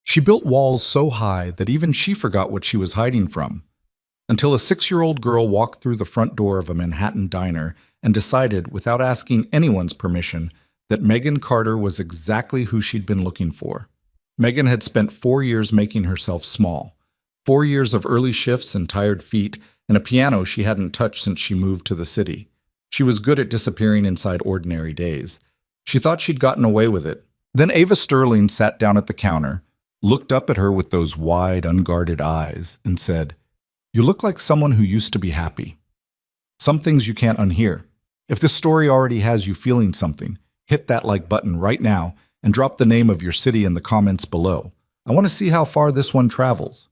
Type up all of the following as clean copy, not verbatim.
She built walls so high that even she forgot what she was hiding from, until a 6-year-old girl walked through the front door of a Manhattan diner and decided, without asking anyone's permission, that Megan Carter was exactly who she'd been looking for. Megan had spent 4 years making herself small, 4 years of early shifts and tired feet, and a piano she hadn't touched since she moved to the city. She was good at disappearing inside ordinary days. She thought she'd gotten away with it. Then Ava Sterling sat down at the counter, looked up at her with those wide, unguarded eyes, and said, "You look like someone who used to be happy. Some things you can't unhear. If this story already has you feeling something, hit that like button right now and drop the name of your city in the comments below. I want to see how far this one travels."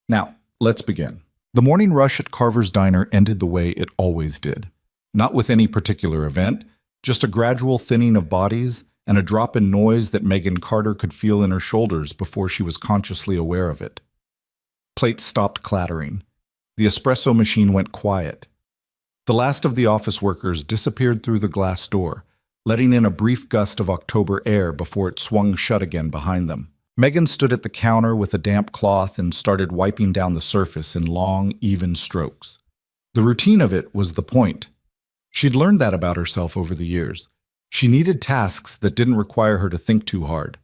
Now, let's begin. The morning rush at Carver's Diner ended the way it always did. Not with any particular event, just a gradual thinning of bodies and a drop in noise that Megan Carter could feel in her shoulders before she was consciously aware of it. Plates stopped clattering. The espresso machine went quiet. The last of the office workers disappeared through the glass door, letting in a brief gust of October air before it swung shut again behind them. Megan stood at the counter with a damp cloth and started wiping down the surface in long, even strokes. The routine of it was the point. She'd learned that about herself over the years. She needed tasks that didn't require her to think too hard.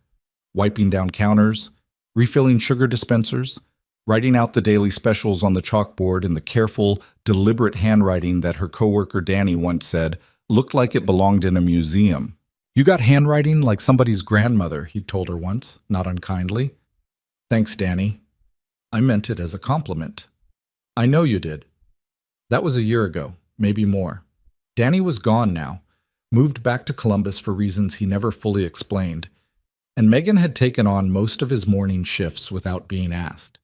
Wiping down counters, refilling sugar dispensers, writing out the daily specials on the chalkboard in the careful, deliberate handwriting that her coworker Danny once said looked like it belonged in a museum. "You got handwriting like somebody's grandmother," he'd told her once, not unkindly. "Thanks, Danny. I meant it as a compliment." "I know you did." That was a year ago, maybe more. Danny was gone now, moved back to Columbus for reasons he never fully explained, and Megan had taken on most of his morning shifts without being asked.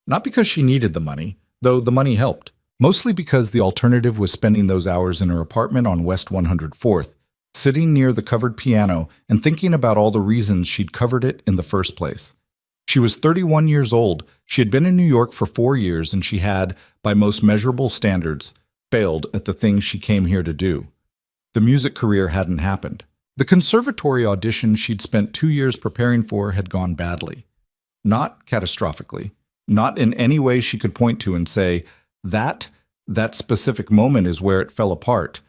Not because she needed the money, though the money helped, mostly because the alternative was spending those hours in her apartment on West 104th, sitting near the covered piano and thinking about all the reasons she'd covered it in the first place. She was 31 years old, she had been in New York for 4 years, and she had, by most measurable standards, failed at the things she came here to do. The music career hadn't happened. The conservatory audition she'd spent 2 years preparing for had gone badly. Not catastrophically. Not in any way she could point to and say, that specific moment is where it fell apart,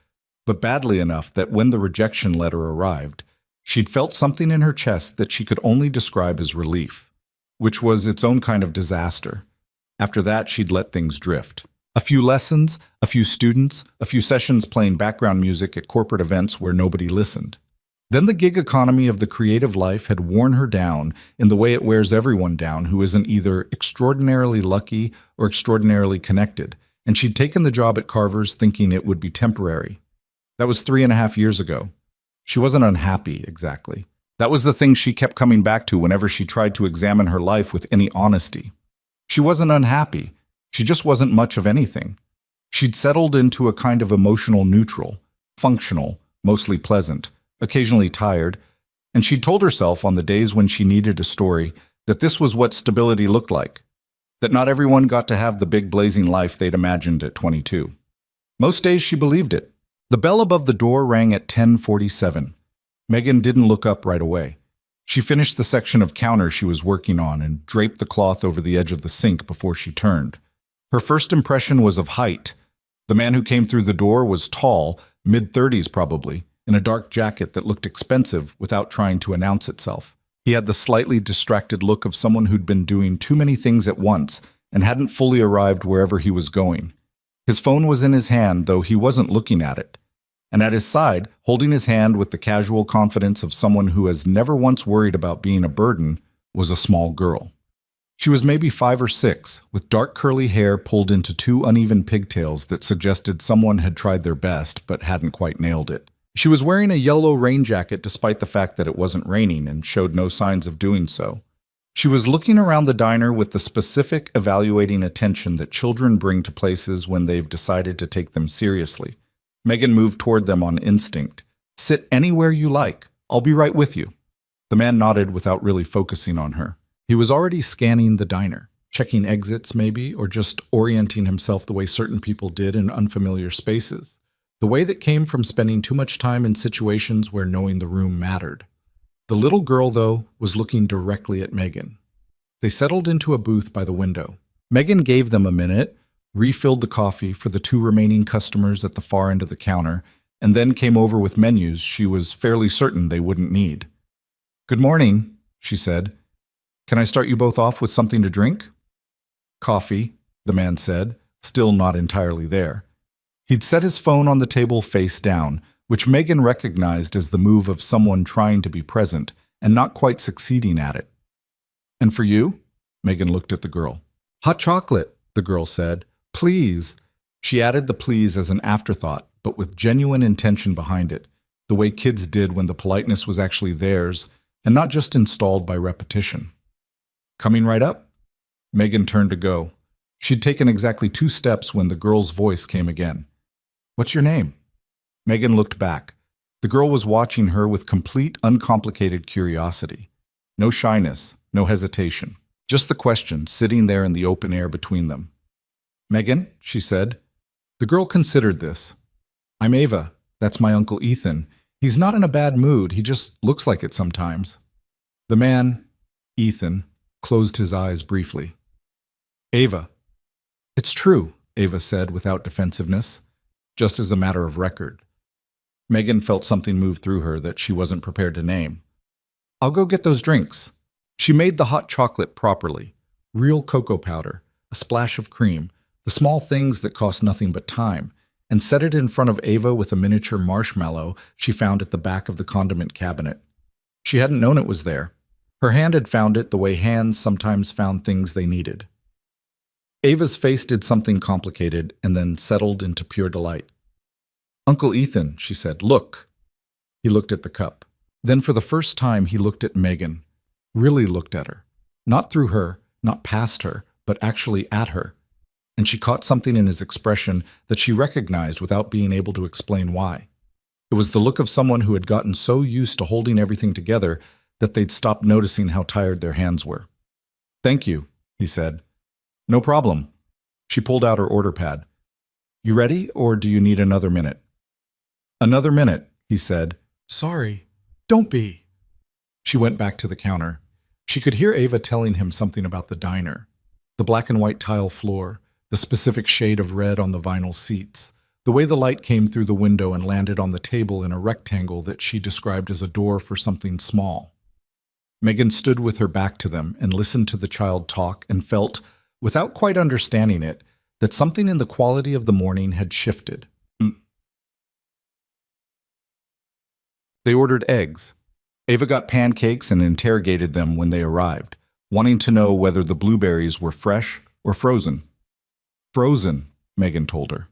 but badly enough that when the rejection letter arrived, she'd felt something in her chest that she could only describe as relief, which was its own kind of disaster. After that, she'd let things drift. A few lessons, a few students, a few sessions playing background music at corporate events where nobody listened. Then the gig economy of the creative life had worn her down in the way it wears everyone down who isn't either extraordinarily lucky or extraordinarily connected, and she'd taken the job at Carver's thinking it would be temporary. That was 3.5 years ago. She wasn't unhappy, exactly. That was the thing she kept coming back to whenever she tried to examine her life with any honesty. She wasn't unhappy. She just wasn't much of anything. She'd settled into a kind of emotional neutral, functional, mostly pleasant, occasionally tired, and she'd told herself on the days when she needed a story that this was what stability looked like, that not everyone got to have the big blazing life they'd imagined at 22. Most days she believed it. The bell above the door rang at 10:47. Megan didn't look up right away. She finished the section of counter she was working on and draped the cloth over the edge of the sink before she turned. Her first impression was of height. The man who came through the door was tall, mid-30s probably, in a dark jacket that looked expensive without trying to announce itself. He had the slightly distracted look of someone who'd been doing too many things at once and hadn't fully arrived wherever he was going. His phone was in his hand, though he wasn't looking at it. And at his side, holding his hand with the casual confidence of someone who has never once worried about being a burden, was a small girl. She was maybe 5 or 6, with dark curly hair pulled into 2 uneven pigtails that suggested someone had tried their best but hadn't quite nailed it. She was wearing a yellow rain jacket despite the fact that it wasn't raining and showed no signs of doing so. She was looking around the diner with the specific, evaluating attention that children bring to places when they've decided to take them seriously. Megan moved toward them on instinct. "Sit anywhere you like. I'll be right with you." The man nodded without really focusing on her. He was already scanning the diner, checking exits maybe, or just orienting himself the way certain people did in unfamiliar spaces. The way that came from spending too much time in situations where knowing the room mattered. The little girl, though, was looking directly at Megan. They settled into a booth by the window. Megan gave them a minute, refilled the coffee for the two remaining customers at the far end of the counter, and then came over with menus she was fairly certain they wouldn't need. "Good morning," she said. "Can I start you both off with something to drink?" "Coffee," the man said, still not entirely there. He'd set his phone on the table face down, which Megan recognized as the move of someone trying to be present and not quite succeeding at it. "And for you?" Megan looked at the girl. "Hot chocolate," the girl said. "Please." She added the please as an afterthought, but with genuine intention behind it, the way kids did when the politeness was actually theirs and not just installed by repetition. "Coming right up?" Megan turned to go. She'd taken exactly 2 steps when the girl's voice came again. "What's your name?" Megan looked back. The girl was watching her with complete, uncomplicated curiosity. No shyness, no hesitation. Just the question sitting there in the open air between them. "Megan," she said. The girl considered this. "I'm Ava. That's my Uncle Ethan. He's not in a bad mood, he just looks like it sometimes." The man, Ethan, closed his eyes briefly. "Ava." "It's true," Ava said without defensiveness, just as a matter of record. Megan felt something move through her that she wasn't prepared to name. "I'll go get those drinks." She made the hot chocolate properly. Real cocoa powder, a splash of cream, the small things that cost nothing but time, and set it in front of Ava with a miniature marshmallow she found at the back of the condiment cabinet. She hadn't known it was there. Her hand had found it the way hands sometimes found things they needed. Ava's face did something complicated and then settled into pure delight. "Uncle Ethan," she said, "look." He looked at the cup. Then for the first time he looked at Megan. Really looked at her. Not through her, not past her, but actually at her. And she caught something in his expression that she recognized without being able to explain why. It was the look of someone who had gotten so used to holding everything together that they'd stopped noticing how tired their hands were. "Thank you," he said. "No problem." She pulled out her order pad. "You ready, or do you need another minute?" "Another minute," he said. "Sorry, don't be." She went back to the counter. She could hear Ava telling him something about the diner. The black and white tile floor, the specific shade of red on the vinyl seats, the way the light came through the window and landed on the table in a rectangle that she described as a door for something small. Megan stood with her back to them and listened to the child talk and felt, without quite understanding it, that something in the quality of the morning had shifted. They ordered eggs. Ava got pancakes and interrogated them when they arrived, wanting to know whether the blueberries were fresh or frozen. "Frozen," Megan told her.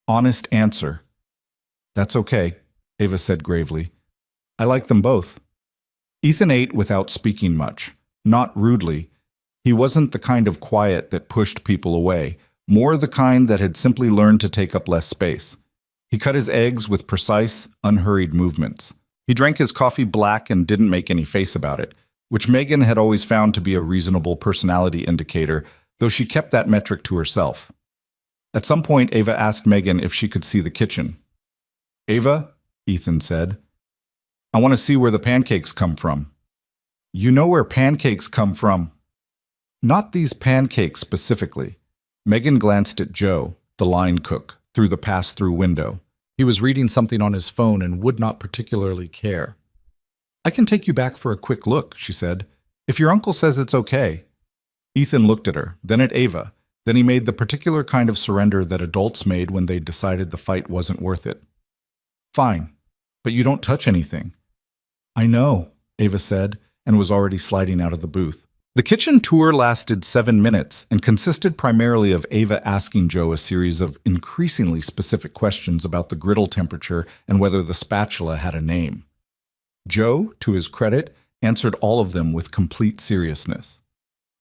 Honest answer. "That's okay," Ava said gravely. "I like them both." Ethan ate without speaking much, not rudely. He wasn't the kind of quiet that pushed people away, more the kind that had simply learned to take up less space. He cut his eggs with precise, unhurried movements. He drank his coffee black and didn't make any face about it, which Megan had always found to be a reasonable personality indicator, though she kept that metric to herself. At some point, Ava asked Megan if she could see the kitchen. "Ava," Ethan said, "I want to see where the pancakes come from." "You know where pancakes come from." "Not these pancakes specifically." Megan glanced at Joe, the line cook, through the pass-through window. He was reading something on his phone and would not particularly care. "I can take you back for a quick look," she said, "if your uncle says it's okay." Ethan looked at her, then at Ava. Then he made the particular kind of surrender that adults made when they decided the fight wasn't worth it. "Fine, but you don't touch anything." "I know," Ava said, and was already sliding out of the booth. The kitchen tour lasted 7 minutes and consisted primarily of Ava asking Joe a series of increasingly specific questions about the griddle temperature and whether the spatula had a name. Joe, to his credit, answered all of them with complete seriousness.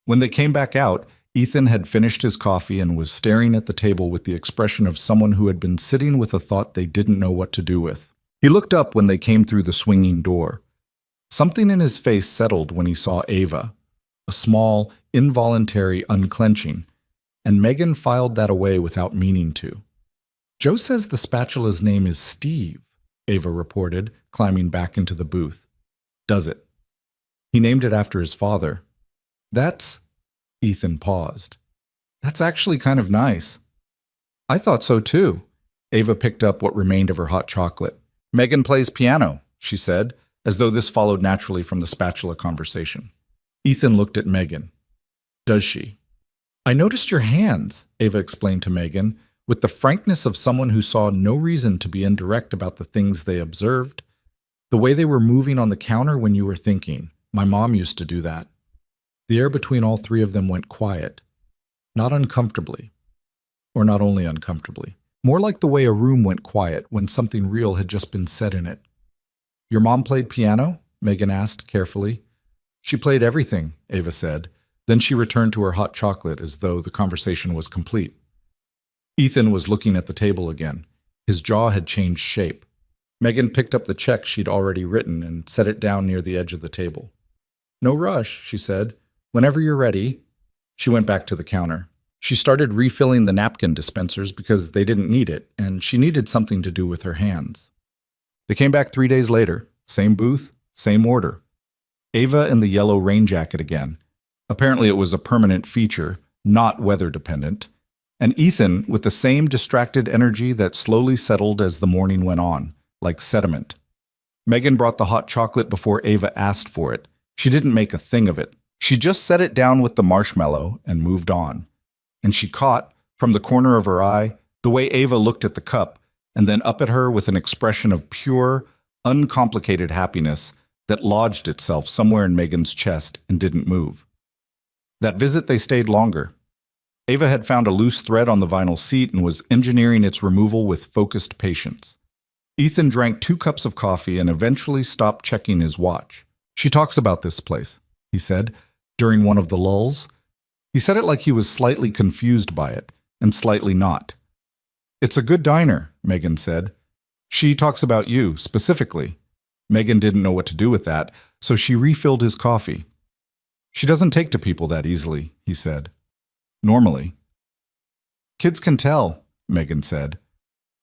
When they came back out, Ethan had finished his coffee and was staring at the table with the expression of someone who had been sitting with a thought they didn't know what to do with. He looked up when they came through the swinging door. Something in his face settled when he saw Ava. A small, involuntary unclenching, and Megan filed that away without meaning to. "Joe says the spatula's name is Steve," Ava reported, climbing back into the booth. "Does it?" "He named it after his father." That's, Ethan paused. That's actually kind of nice. I thought so too. Ava picked up what remained of her hot chocolate. Megan plays piano, she said, as though this followed naturally from the spatula conversation. Ethan looked at Megan. Does she? I noticed your hands, Ava explained to Megan, with the frankness of someone who saw no reason to be indirect about the things they observed. The way they were moving on the counter when you were thinking. My mom used to do that. The air between all three of them went quiet. Not uncomfortably. Or not only uncomfortably. More like the way a room went quiet when something real had just been said in it. Your mom played piano? Megan asked carefully. She played everything, Ava said. Then she returned to her hot chocolate as though the conversation was complete. Ethan was looking at the table again. His jaw had changed shape. Megan picked up the check she'd already written and set it down near the edge of the table. No rush, she said. Whenever you're ready. She went back to the counter. She started refilling the napkin dispensers because they didn't need it, and she needed something to do with her hands. They came back 3 days later. Same booth, same order. Ava in the yellow rain jacket again. Apparently it was a permanent feature, not weather-dependent. And Ethan with the same distracted energy that slowly settled as the morning went on, like sediment. Megan brought the hot chocolate before Ava asked for it. She didn't make a thing of it. She just set it down with the marshmallow and moved on. And she caught, from the corner of her eye, the way Ava looked at the cup and then up at her with an expression of pure, uncomplicated happiness that lodged itself somewhere in Megan's chest and didn't move. That visit they stayed longer. Ava had found a loose thread on the vinyl seat and was engineering its removal with focused patience. Ethan drank 2 cups of coffee and eventually stopped checking his watch. She talks about this place, he said, during one of the lulls. He said it like he was slightly confused by it, and slightly not. It's a good diner, Megan said. She talks about you, specifically. Megan didn't know what to do with that, so she refilled his coffee. She doesn't take to people that easily, he said. Normally. Kids can tell, Megan said,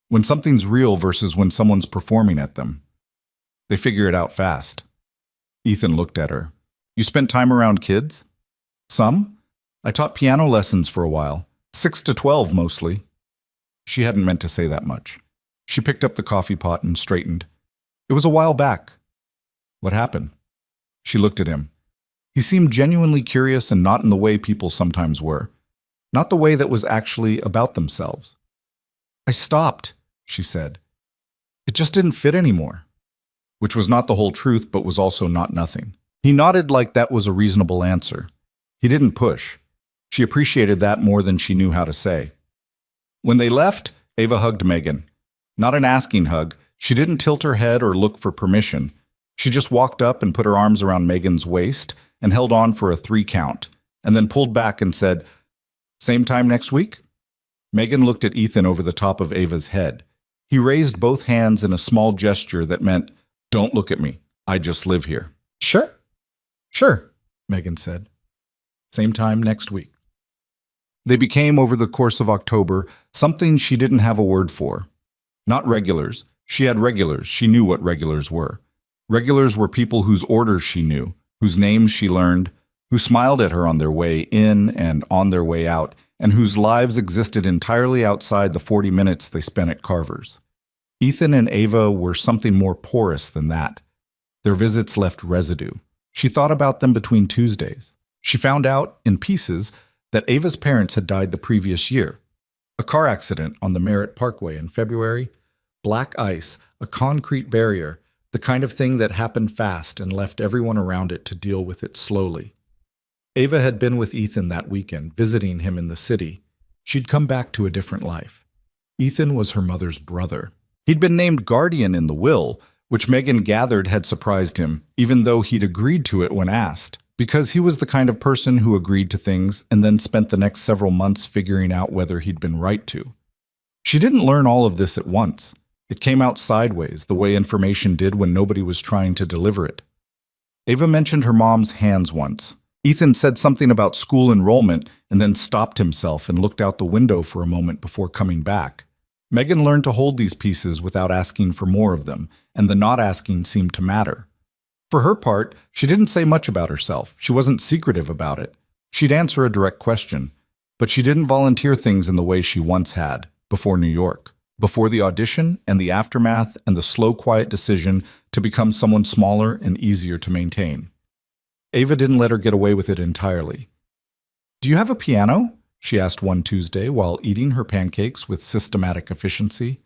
when something's real versus when someone's performing at them. They figure it out fast. Ethan looked at her. You spent time around kids? Some? I taught piano lessons for a while. 6 to 12 mostly. She hadn't meant to say that much. She picked up the coffee pot and straightened. It was a while back. What happened? She looked at him. He seemed genuinely curious and not in the way people sometimes were. Not the way that was actually about themselves. I stopped, she said. It just didn't fit anymore. Which was not the whole truth, but was also not nothing. He nodded like that was a reasonable answer. He didn't push. She appreciated that more than she knew how to say. When they left, Ava hugged Megan. Not an asking hug. She didn't tilt her head or look for permission. She just walked up and put her arms around Megan's waist and held on for a 3 count, and then pulled back and said, Same time next week? Megan looked at Ethan over the top of Ava's head. He raised both hands in a small gesture that meant, Don't look at me. I just live here. Sure. Sure, Megan said. Same time next week. They became, over the course of October, something she didn't have a word for. Not regulars. She had regulars. She knew what regulars were. Regulars were people whose orders she knew, whose names she learned, who smiled at her on their way in and on their way out, and whose lives existed entirely outside the 40 minutes they spent at Carver's. Ethan and Ava were something more porous than that. Their visits left residue. She thought about them between Tuesdays. She found out, in pieces, that Ava's parents had died the previous year. A car accident on the Merritt Parkway in February. Black ice, a concrete barrier, the kind of thing that happened fast and left everyone around it to deal with it slowly. Ava had been with Ethan that weekend, visiting him in the city. She'd come back to a different life. Ethan was her mother's brother. He'd been named guardian in the will, which Megan gathered had surprised him, even though he'd agreed to it when asked, because he was the kind of person who agreed to things and then spent the next several months figuring out whether he'd been right to. She didn't learn all of this at once. It came out sideways, the way information did when nobody was trying to deliver it. Ava mentioned her mom's hands once. Ethan said something about school enrollment and then stopped himself and looked out the window for a moment before coming back. Megan learned to hold these pieces without asking for more of them, and the not asking seemed to matter. For her part, she didn't say much about herself. She wasn't secretive about it. She'd answer a direct question, but she didn't volunteer things in the way she once had, before New York, before the audition and the aftermath and the slow, quiet decision to become someone smaller and easier to maintain. Ava didn't let her get away with it entirely. "Do you have a piano?" she asked one Tuesday while eating her pancakes with systematic efficiency.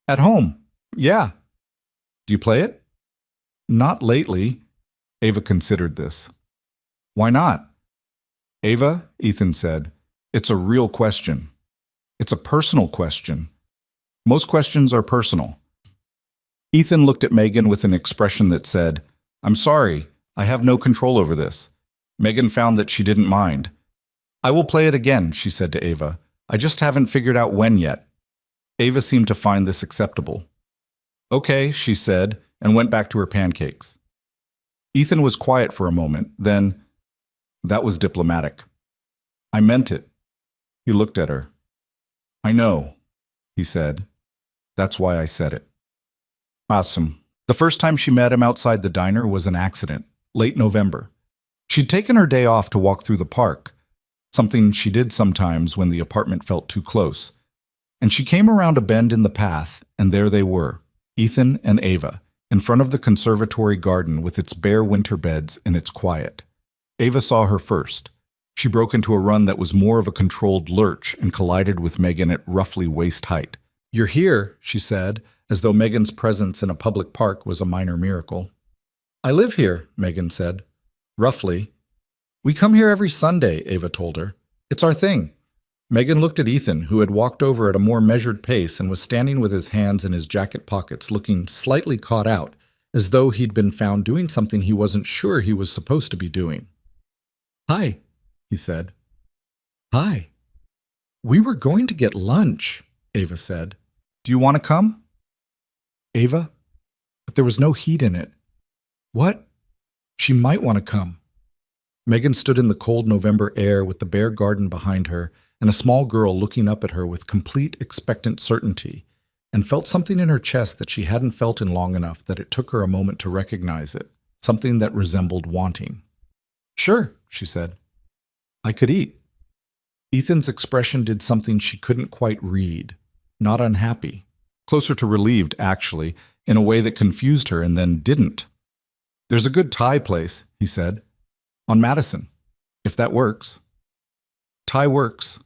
"At home. Yeah." "Do you play it?" "Not lately." Ava considered this. "Why not?" "Ava," Ethan said, "it's a real question. It's a personal question. Most questions are personal." Ethan looked at Megan with an expression that said, "I'm sorry, I have no control over this." Megan found that she didn't mind. "I will play it again," she said to Ava. "I just haven't figured out when yet." Ava seemed to find this acceptable. "Okay," she said, and went back to her pancakes. Ethan was quiet for a moment, then, "That was diplomatic." "I meant it." He looked at her. "I know," he said. "That's why I said it." Awesome. The first time she met him outside the diner was an accident, late November. She'd taken her day off to walk through the park, something she did sometimes when the apartment felt too close. And she came around a bend in the path, and there they were, Ethan and Ava, in front of the conservatory garden with its bare winter beds and its quiet. Ava saw her first. She broke into a run that was more of a controlled lurch and collided with Megan at roughly waist height. "You're here," she said, as though Megan's presence in a public park was a minor miracle. "I live here," Megan said. "Roughly." "We come here every Sunday," Ava told her. "It's our thing." Megan looked at Ethan, who had walked over at a more measured pace and was standing with his hands in his jacket pockets, looking slightly caught out, as though he'd been found doing something he wasn't sure he was supposed to be doing. "Hi," he said. "Hi." "We were going to get lunch," Ava said. "Do you want to come?" "Ava?" But there was no heat in it. "What?" "She might want to come." Megan stood in the cold November air with the bare garden behind her and a small girl looking up at her with complete expectant certainty, and felt something in her chest that she hadn't felt in long enough that it took her a moment to recognize it, something that resembled wanting. "Sure," she said. "I could eat." Ethan's expression did something she couldn't quite read. Not unhappy. Closer to relieved, actually, in a way that confused her and then didn't. "There's a good Thai place," he said. "On Madison. If that works." "Thai works."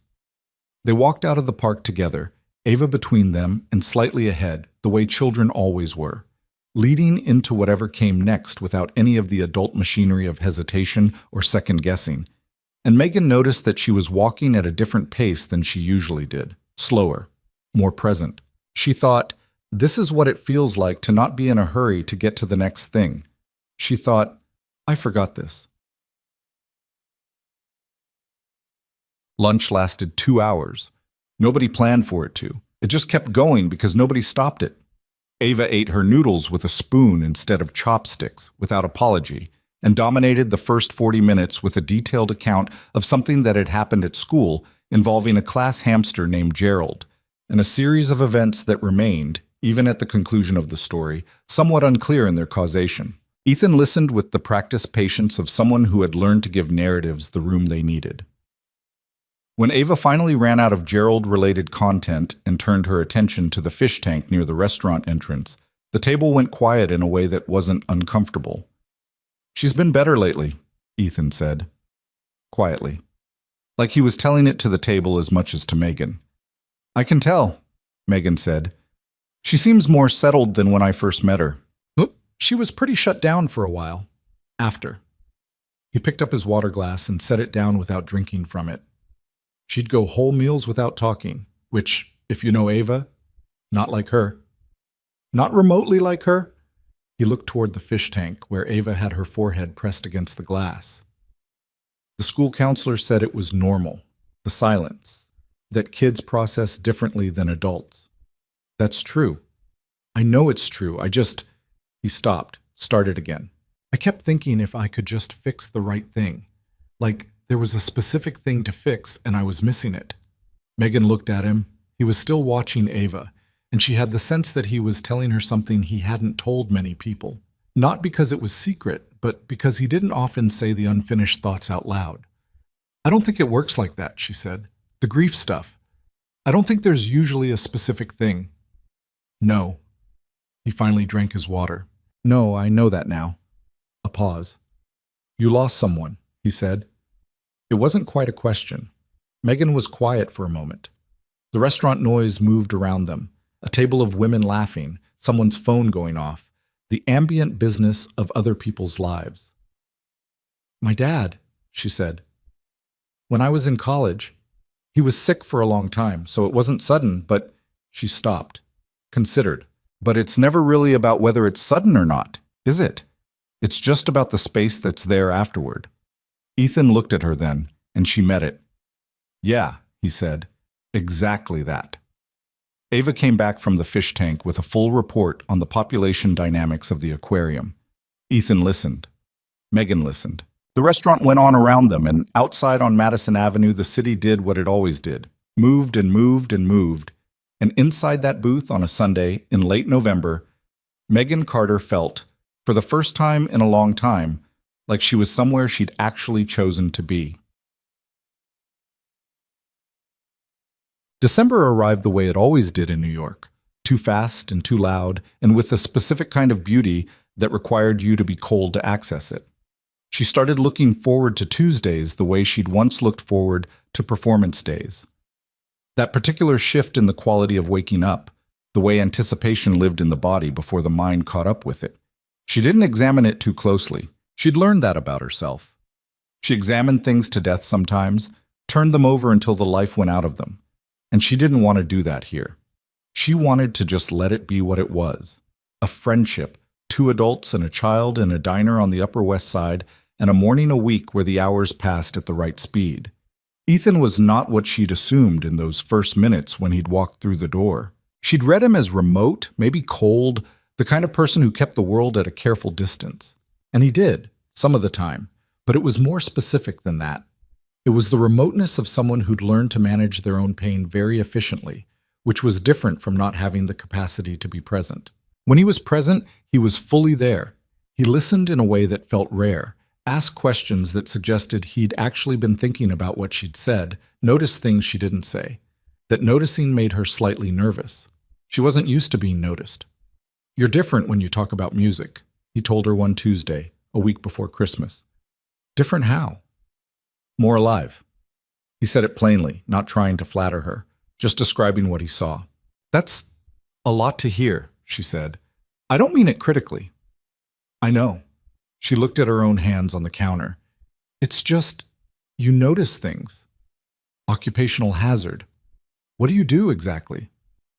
They walked out of the park together, Ava between them and slightly ahead, the way children always were, leading into whatever came next without any of the adult machinery of hesitation or second-guessing. And Megan noticed that she was walking at a different pace than she usually did, slower, more present. She thought, this is what it feels like to not be in a hurry to get to the next thing. She thought, I forgot this. Lunch lasted 2 hours. Nobody planned for it to. It just kept going because nobody stopped it. Ava ate her noodles with a spoon instead of chopsticks, without apology, and dominated the first 40 minutes with a detailed account of something that had happened at school involving a class hamster named Gerald, and a series of events that remained, even at the conclusion of the story, somewhat unclear in their causation. Ethan listened with the practiced patience of someone who had learned to give narratives the room they needed. When Ava finally ran out of Gerald-related content and turned her attention to the fish tank near the restaurant entrance, the table went quiet in a way that wasn't uncomfortable. "She's been better lately," Ethan said, quietly, like he was telling it to the table as much as to Megan. "I can tell," Megan said. "She seems more settled than when I first met her." She was pretty shut down for a while. After. He picked up his water glass and set it down without drinking from it. She'd go whole meals without talking, which, if you know Ava, not like her. Not remotely like her. He looked toward the fish tank, where Ava had her forehead pressed against the glass. The school counselor said it was normal, the silence, that kids process differently than adults. That's true. I know it's true. He stopped, started again. I kept thinking if I could just fix the right thing. Like there was a specific thing to fix and I was missing it. Megan looked at him. He was still watching Ava, and she had the sense that he was telling her something he hadn't told many people. Not because it was secret, but because he didn't often say the unfinished thoughts out loud. I don't think it works like that, she said. The grief stuff. I don't think there's usually a specific thing. No. He finally drank his water. No, I know that now. A pause. You lost someone, he said. It wasn't quite a question. Megan was quiet for a moment. The restaurant noise moved around them. A table of women laughing, someone's phone going off, the ambient business of other people's lives. My dad, she said. When I was in college, he was sick for a long time, so it wasn't sudden, but she stopped, considered. But it's never really about whether it's sudden or not, is it? It's just about the space that's there afterward. Ethan looked at her then, and she met it. Yeah, he said, exactly that. Ava came back from the fish tank with a full report on the population dynamics of the aquarium. Ethan listened. Megan listened. The restaurant went on around them, and outside on Madison Avenue, the city did what it always did. Moved and moved and moved. And inside that booth on a Sunday in late November, Megan Carter felt, for the first time in a long time, like she was somewhere she'd actually chosen to be. December arrived the way it always did in New York, too fast and too loud, and with a specific kind of beauty that required you to be cold to access it. She started looking forward to Tuesdays the way she'd once looked forward to performance days. That particular shift in the quality of waking up, the way anticipation lived in the body before the mind caught up with it. She didn't examine it too closely. She'd learned that about herself. She examined things to death sometimes, turned them over until the life went out of them. And she didn't want to do that here. She wanted to just let it be what it was. A friendship, 2 adults and a child in a diner on the Upper West Side, and a morning a week where the hours passed at the right speed. Ethan was not what she'd assumed in those first minutes when he'd walked through the door. She'd read him as remote, maybe cold, the kind of person who kept the world at a careful distance. And he did, some of the time, but it was more specific than that. It was the remoteness of someone who'd learned to manage their own pain very efficiently, which was different from not having the capacity to be present. When he was present, he was fully there. He listened in a way that felt rare, asked questions that suggested he'd actually been thinking about what she'd said, noticed things she didn't say. That noticing made her slightly nervous. She wasn't used to being noticed. You're different when you talk about music, he told her one Tuesday, a week before Christmas. Different how? More alive. He said it plainly, not trying to flatter her, just describing what he saw. That's a lot to hear, she said. I don't mean it critically. I know. She looked at her own hands on the counter. It's just, you notice things. Occupational hazard. What do you do exactly?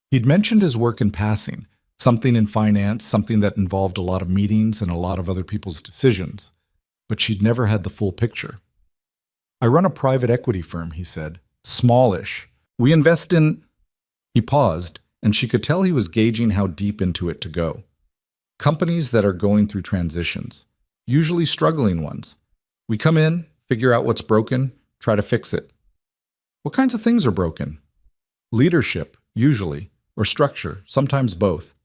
He'd mentioned his work in passing, something in finance, something that involved a lot of meetings and a lot of other people's decisions. But she'd never had the full picture. I run a private equity firm, he said. Smallish. We invest in... He paused, and she could tell he was gauging how deep into it to go. Companies that are going through transitions, usually struggling ones. We come in, figure out what's broken, try to fix it. What kinds of things are broken? Leadership, usually, or structure, sometimes both.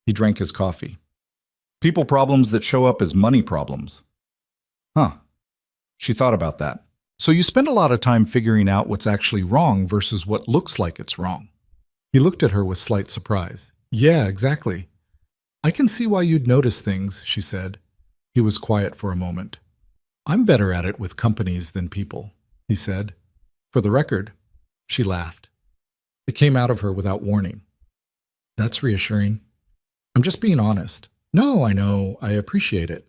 He drank his coffee. People problems that show up as money problems. Huh. She thought about that. So you spend a lot of time figuring out what's actually wrong versus what looks like it's wrong. He looked at her with slight surprise. Yeah, exactly. I can see why you'd notice things, she said. He was quiet for a moment. I'm better at it with companies than people, he said. For the record, she laughed. It came out of her without warning. That's reassuring. I'm just being honest. No, I know. I appreciate it.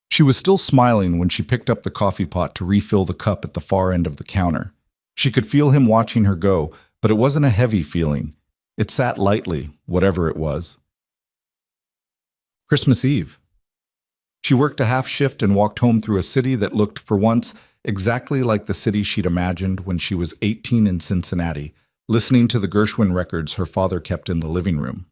She was still smiling when she picked up the coffee pot to refill the cup at the far end of the counter. She could feel him watching her go, but it wasn't a heavy feeling. It sat lightly, whatever it was. Christmas Eve. She worked a half shift and walked home through a city that looked, for once, exactly like the city she'd imagined when she was 18 in Cincinnati, listening to the Gershwin records her father kept in the living room.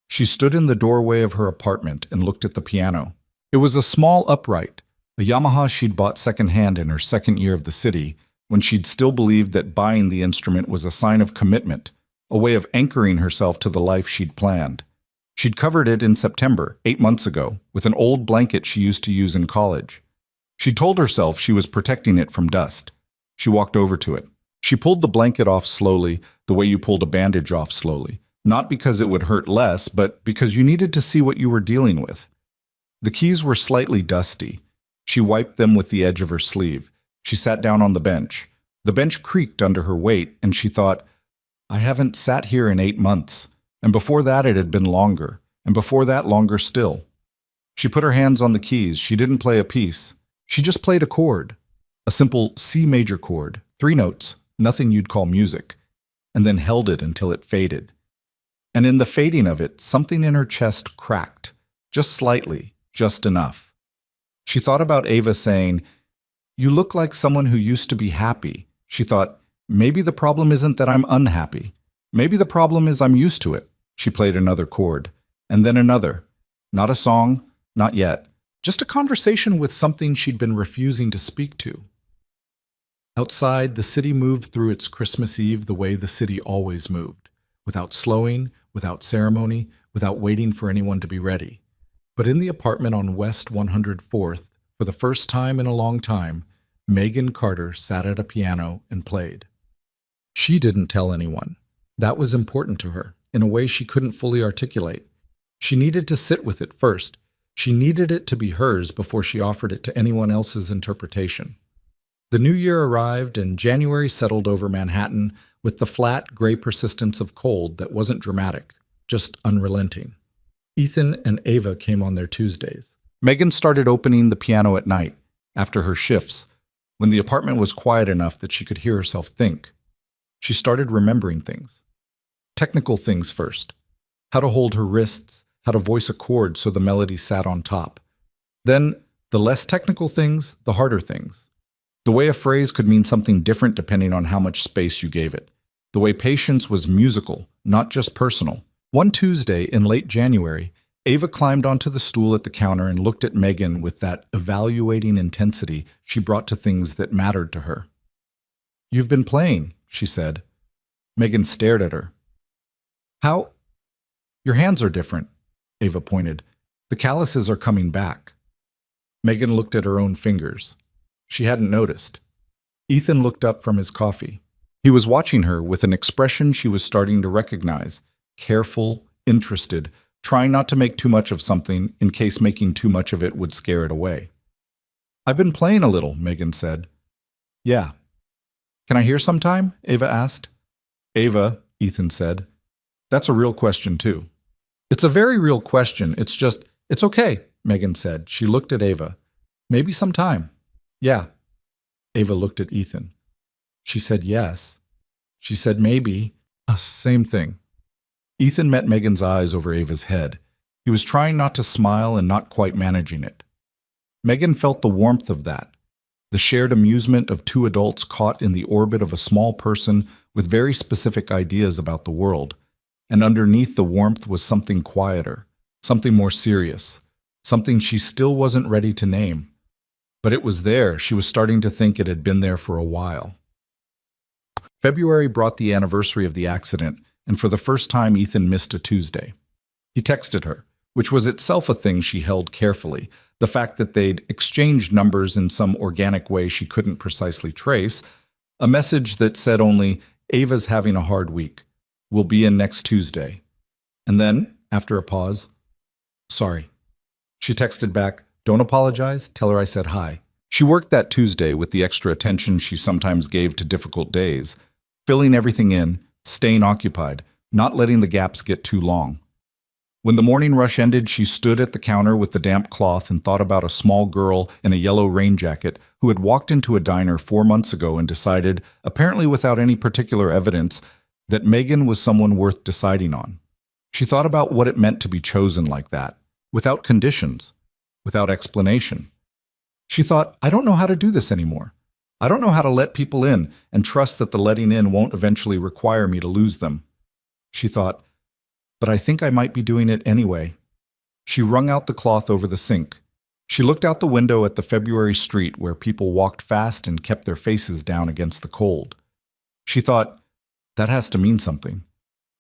She stood in the doorway of her apartment and looked at the piano. It was a small upright, a Yamaha she'd bought secondhand in her second year of the city, when she'd still believed that buying the instrument was a sign of commitment, a way of anchoring herself to the life she'd planned. She'd covered it in September, 8 months ago, with an old blanket she used to use in college. She told herself she was protecting it from dust. She walked over to it. She pulled the blanket off slowly, the way you pulled a bandage off slowly. Not because it would hurt less, but because you needed to see what you were dealing with. The keys were slightly dusty. She wiped them with the edge of her sleeve. She sat down on the bench. The bench creaked under her weight, and she thought, I haven't sat here in 8 months. And before that it had been longer, and before that longer still. She put her hands on the keys. She didn't play a piece. She just played a chord. A simple C major chord, 3 notes, nothing you'd call music, and then held it until it faded. And in the fading of it, something in her chest cracked, just slightly, just enough. She thought about Ava saying, You look like someone who used to be happy. She thought, maybe the problem isn't that I'm unhappy. Maybe the problem is I'm used to it. She played another chord, and then another. Not a song, not yet. Just a conversation with something she'd been refusing to speak to. Outside, the city moved through its Christmas Eve the way the city always moved, without slowing, without ceremony, without waiting for anyone to be ready. But in the apartment on West 104th, for the first time in a long time, Megan Carter sat at a piano and played. She didn't tell anyone. That was important to her, in a way she couldn't fully articulate. She needed to sit with it first. She needed it to be hers before she offered it to anyone else's interpretation. The new year arrived and January settled over Manhattan with the flat, gray persistence of cold that wasn't dramatic, just unrelenting. Ethan and Ava came on their Tuesdays. Megan started opening the piano at night, after her shifts, when the apartment was quiet enough that she could hear herself think. She started remembering things. Technical things first. How to hold her wrists, how to voice a chord so the melody sat on top. Then, the less technical things, the harder things. The way a phrase could mean something different depending on how much space you gave it. The way patience was musical, not just personal. One Tuesday in late January, Ava climbed onto the stool at the counter and looked at Megan with that evaluating intensity she brought to things that mattered to her. You've been playing, she said. Megan stared at her. How? Your hands are different, Ava pointed. The calluses are coming back. Megan looked at her own fingers. She hadn't noticed. Ethan looked up from his coffee. He was watching her with an expression she was starting to recognize, careful, interested, trying not to make too much of something in case making too much of it would scare it away. I've been playing a little, Megan said. Yeah. Can I hear sometime? Ava asked. Ava, Ethan said. That's a real question, too. It's a very real question. It's okay, Megan said. She looked at Ava. Maybe sometime. Yeah. Ava looked at Ethan. She said yes. She said maybe. Same thing. Ethan met Megan's eyes over Ava's head. He was trying not to smile and not quite managing it. Megan felt the warmth of that, the shared amusement of 2 adults caught in the orbit of a small person with very specific ideas about the world. And underneath the warmth was something quieter, something more serious, something she still wasn't ready to name. But it was there. She was starting to think it had been there for a while. February brought the anniversary of the accident, and for the first time Ethan missed a Tuesday. He texted her, which was itself a thing she held carefully, the fact that they'd exchanged numbers in some organic way she couldn't precisely trace, a message that said only, Ava's having a hard week. We'll be in next Tuesday. And then, after a pause, sorry. She texted back, don't apologize, tell her I said hi. She worked that Tuesday with the extra attention she sometimes gave to difficult days, filling everything in, staying occupied, not letting the gaps get too long. When the morning rush ended, she stood at the counter with the damp cloth and thought about a small girl in a yellow rain jacket who had walked into a diner 4 months ago and decided, apparently without any particular evidence, that Megan was someone worth deciding on. She thought about what it meant to be chosen like that, without conditions, without explanation. She thought, I don't know how to do this anymore. I don't know how to let people in and trust that the letting in won't eventually require me to lose them. She thought, but I think I might be doing it anyway. She wrung out the cloth over the sink. She looked out the window at the February street where people walked fast and kept their faces down against the cold. She thought, that has to mean something.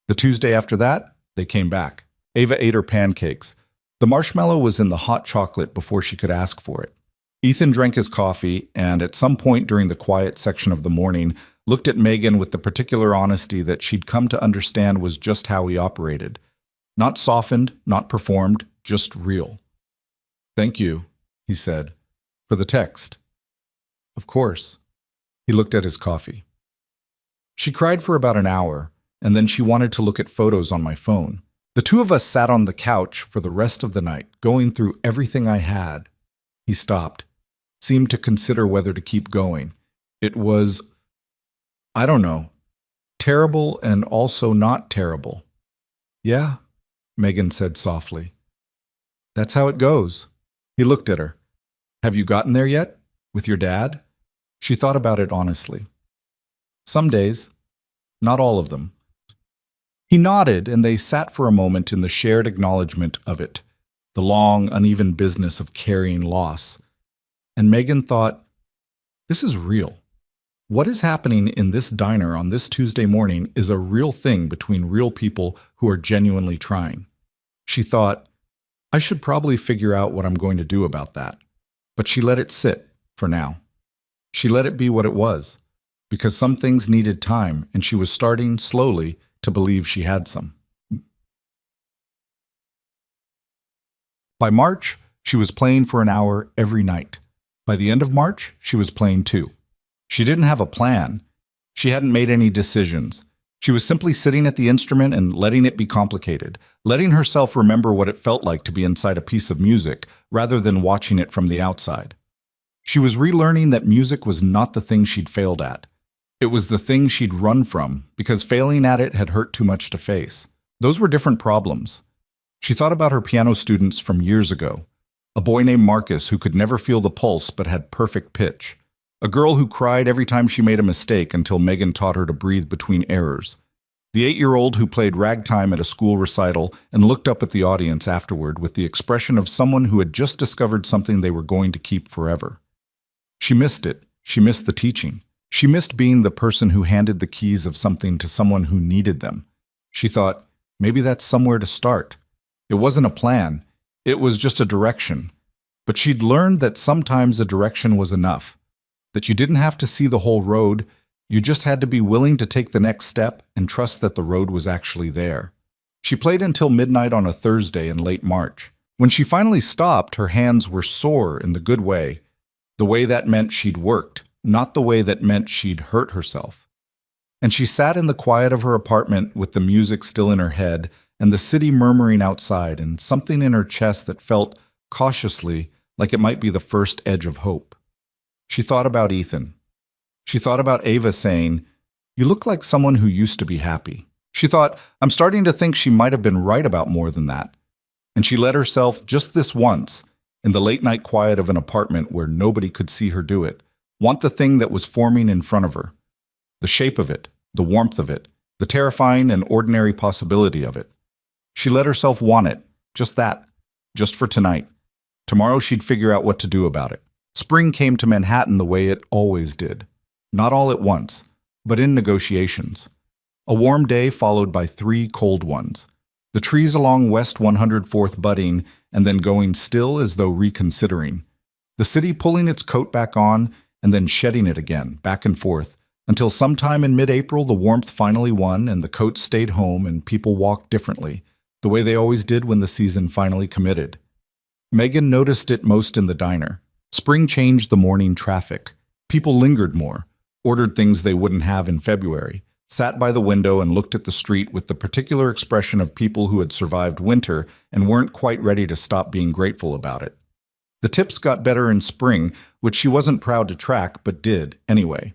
The Tuesday after that, they came back. Ava ate her pancakes. The marshmallow was in the hot chocolate before she could ask for it. Ethan drank his coffee and, at some point during the quiet section of the morning, looked at Megan with the particular honesty that she'd come to understand was just how he operated. Not softened, not performed, just real. "Thank you," he said, "for the text." "Of course." He looked at his coffee. She cried for about an hour, and then she wanted to look at photos on my phone. The two of us sat on the couch for the rest of the night, going through everything I had. He stopped, seemed to consider whether to keep going. It was, I don't know, terrible and also not terrible. "Yeah," Megan said softly. "That's how it goes." He looked at her. "Have you gotten there yet? With your dad?" She thought about it honestly. "Some days. Not all of them." He nodded, and they sat for a moment in the shared acknowledgement of it, the long, uneven business of carrying loss. And Megan thought, this is real. What is happening in this diner on this Tuesday morning is a real thing between real people who are genuinely trying. She thought, I should probably figure out what I'm going to do about that. But she let it sit, for now. She let it be what it was, because some things needed time, and she was starting, slowly, to believe she had some. By March, she was playing for an hour every night. By the end of March, she was playing 2. She didn't have a plan. She hadn't made any decisions. She was simply sitting at the instrument and letting it be complicated, letting herself remember what it felt like to be inside a piece of music, rather than watching it from the outside. She was relearning that music was not the thing she'd failed at. It was the thing she'd run from, because failing at it had hurt too much to face. Those were different problems. She thought about her piano students from years ago. A boy named Marcus who could never feel the pulse but had perfect pitch. A girl who cried every time she made a mistake until Megan taught her to breathe between errors. The 8-year-old who played ragtime at a school recital and looked up at the audience afterward with the expression of someone who had just discovered something they were going to keep forever. She missed it. She missed the teaching. She missed being the person who handed the keys of something to someone who needed them. She thought, maybe that's somewhere to start. It wasn't a plan. It was just a direction. But she'd learned that sometimes a direction was enough. That you didn't have to see the whole road. You just had to be willing to take the next step and trust that the road was actually there. She played until midnight on a Thursday in late March. When she finally stopped, her hands were sore in the good way. The way that meant she'd worked, not the way that meant she'd hurt herself. And she sat in the quiet of her apartment with the music still in her head and the city murmuring outside and something in her chest that felt, cautiously, like it might be the first edge of hope. She thought about Ethan. She thought about Ava saying, "You look like someone who used to be happy." She thought, I'm starting to think she might have been right about more than that. And she let herself, just this once, in the late-night quiet of an apartment where nobody could see her do it, want the thing that was forming in front of her. The shape of it, the warmth of it, the terrifying and ordinary possibility of it. She let herself want it, just that, just for tonight. Tomorrow she'd figure out what to do about it. Spring came to Manhattan the way it always did. Not all at once, but in negotiations. A warm day followed by 3 cold ones. The trees along West 104th budding and then going still as though reconsidering. The city pulling its coat back on and then shedding it again, back and forth, until sometime in mid-April the warmth finally won and the coats stayed home and people walked differently, the way they always did when the season finally committed. Megan noticed it most in the diner. Spring changed the morning traffic. People lingered more, ordered things they wouldn't have in February, sat by the window and looked at the street with the particular expression of people who had survived winter and weren't quite ready to stop being grateful about it. The tips got better in spring, which she wasn't proud to track, but did, anyway.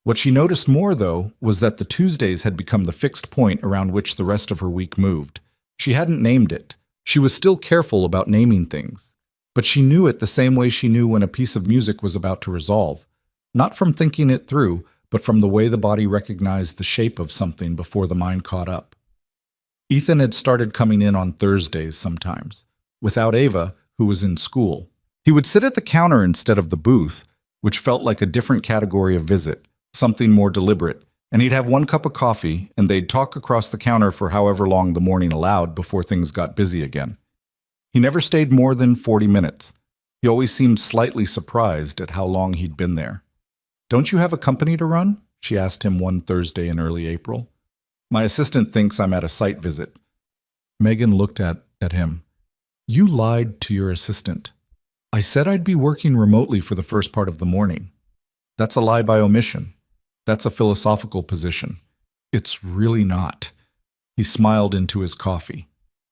What she noticed more, though, was that the Tuesdays had become the fixed point around which the rest of her week moved. She hadn't named it. She was still careful about naming things. But she knew it the same way she knew when a piece of music was about to resolve. Not from thinking it through, but from the way the body recognized the shape of something before the mind caught up. Ethan had started coming in on Thursdays sometimes, without Ava, who was in school. He would sit at the counter instead of the booth, which felt like a different category of visit, something more deliberate, And he'd have one cup of coffee, and they'd talk across the counter for however long the morning allowed before things got busy again. He never stayed more than 40 minutes. He always seemed slightly surprised at how long he'd been there. "Don't you have a company to run?" she asked him one Thursday in early April. "My assistant thinks I'm at a site visit." Megan looked at him. "You lied to your assistant. I said I'd be working remotely for the first part of the morning. That's a lie by omission. That's a philosophical position. It's really not." He smiled into his coffee.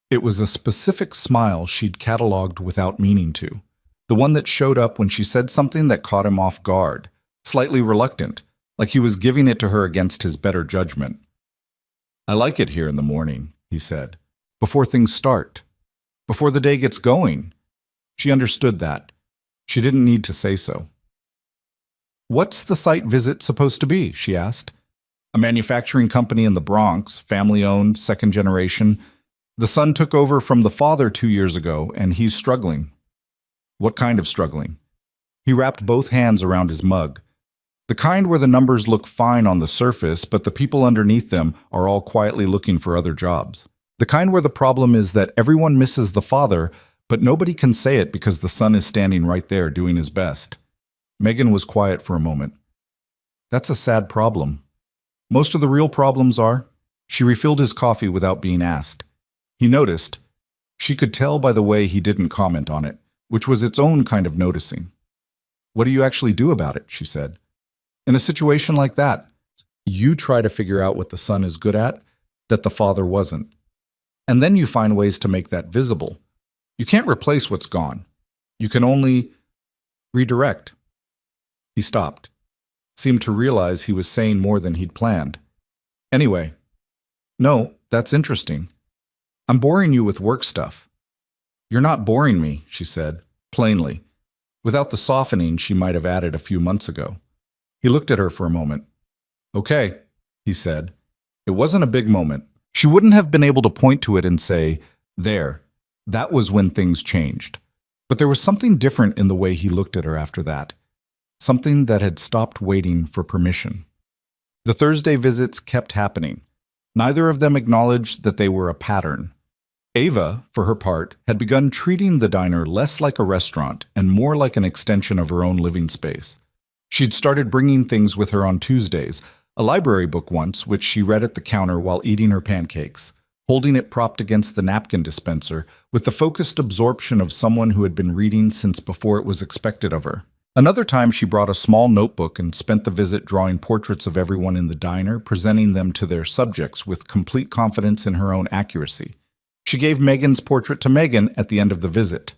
It was a specific smile she'd cataloged without meaning to. The one that showed up when she said something that caught him off guard, slightly reluctant, like he was giving it to her against his better judgment. "I like it here in the morning," he said. "Before things start. Before the day gets going." She understood that. She didn't need to say so. "What's the site visit supposed to be?" she asked. "A manufacturing company in the Bronx, family-owned, second generation. The son took over from the father 2 years ago, and he's struggling." "What kind of struggling?" He wrapped both hands around his mug. "The kind where the numbers look fine on the surface, but the people underneath them are all quietly looking for other jobs. The kind where the problem is that everyone misses the father, but nobody can say it because the son is standing right there doing his best." Megan was quiet for a moment. "That's a sad problem. Most of the real problems are." She refilled his coffee without being asked. He noticed. She could tell by the way he didn't comment on it, which was its own kind of noticing. "What do you actually do about it?" she said. "In a situation like that, you try to figure out what the son is good at that the father wasn't. And then you find ways to make that visible. You can't replace what's gone. You can only redirect." He stopped, seemed to realize he was saying more than he'd planned. "Anyway, no, that's interesting. I'm boring you with work stuff." "You're not boring me," she said, plainly, without the softening she might have added a few months ago. He looked at her for a moment. "Okay," he said. It wasn't a big moment. She wouldn't have been able to point to it and say, "There, that was when things changed." But there was something different in the way he looked at her after that. Something that had stopped waiting for permission. The Thursday visits kept happening. Neither of them acknowledged that they were a pattern. Ava, for her part, had begun treating the diner less like a restaurant and more like an extension of her own living space. She'd started bringing things with her on Tuesdays, a library book once, which she read at the counter while eating her pancakes, holding it propped against the napkin dispenser with the focused absorption of someone who had been reading since before it was expected of her. Another time she brought a small notebook and spent the visit drawing portraits of everyone in the diner, presenting them to their subjects with complete confidence in her own accuracy. She gave Megan's portrait to Megan at the end of the visit.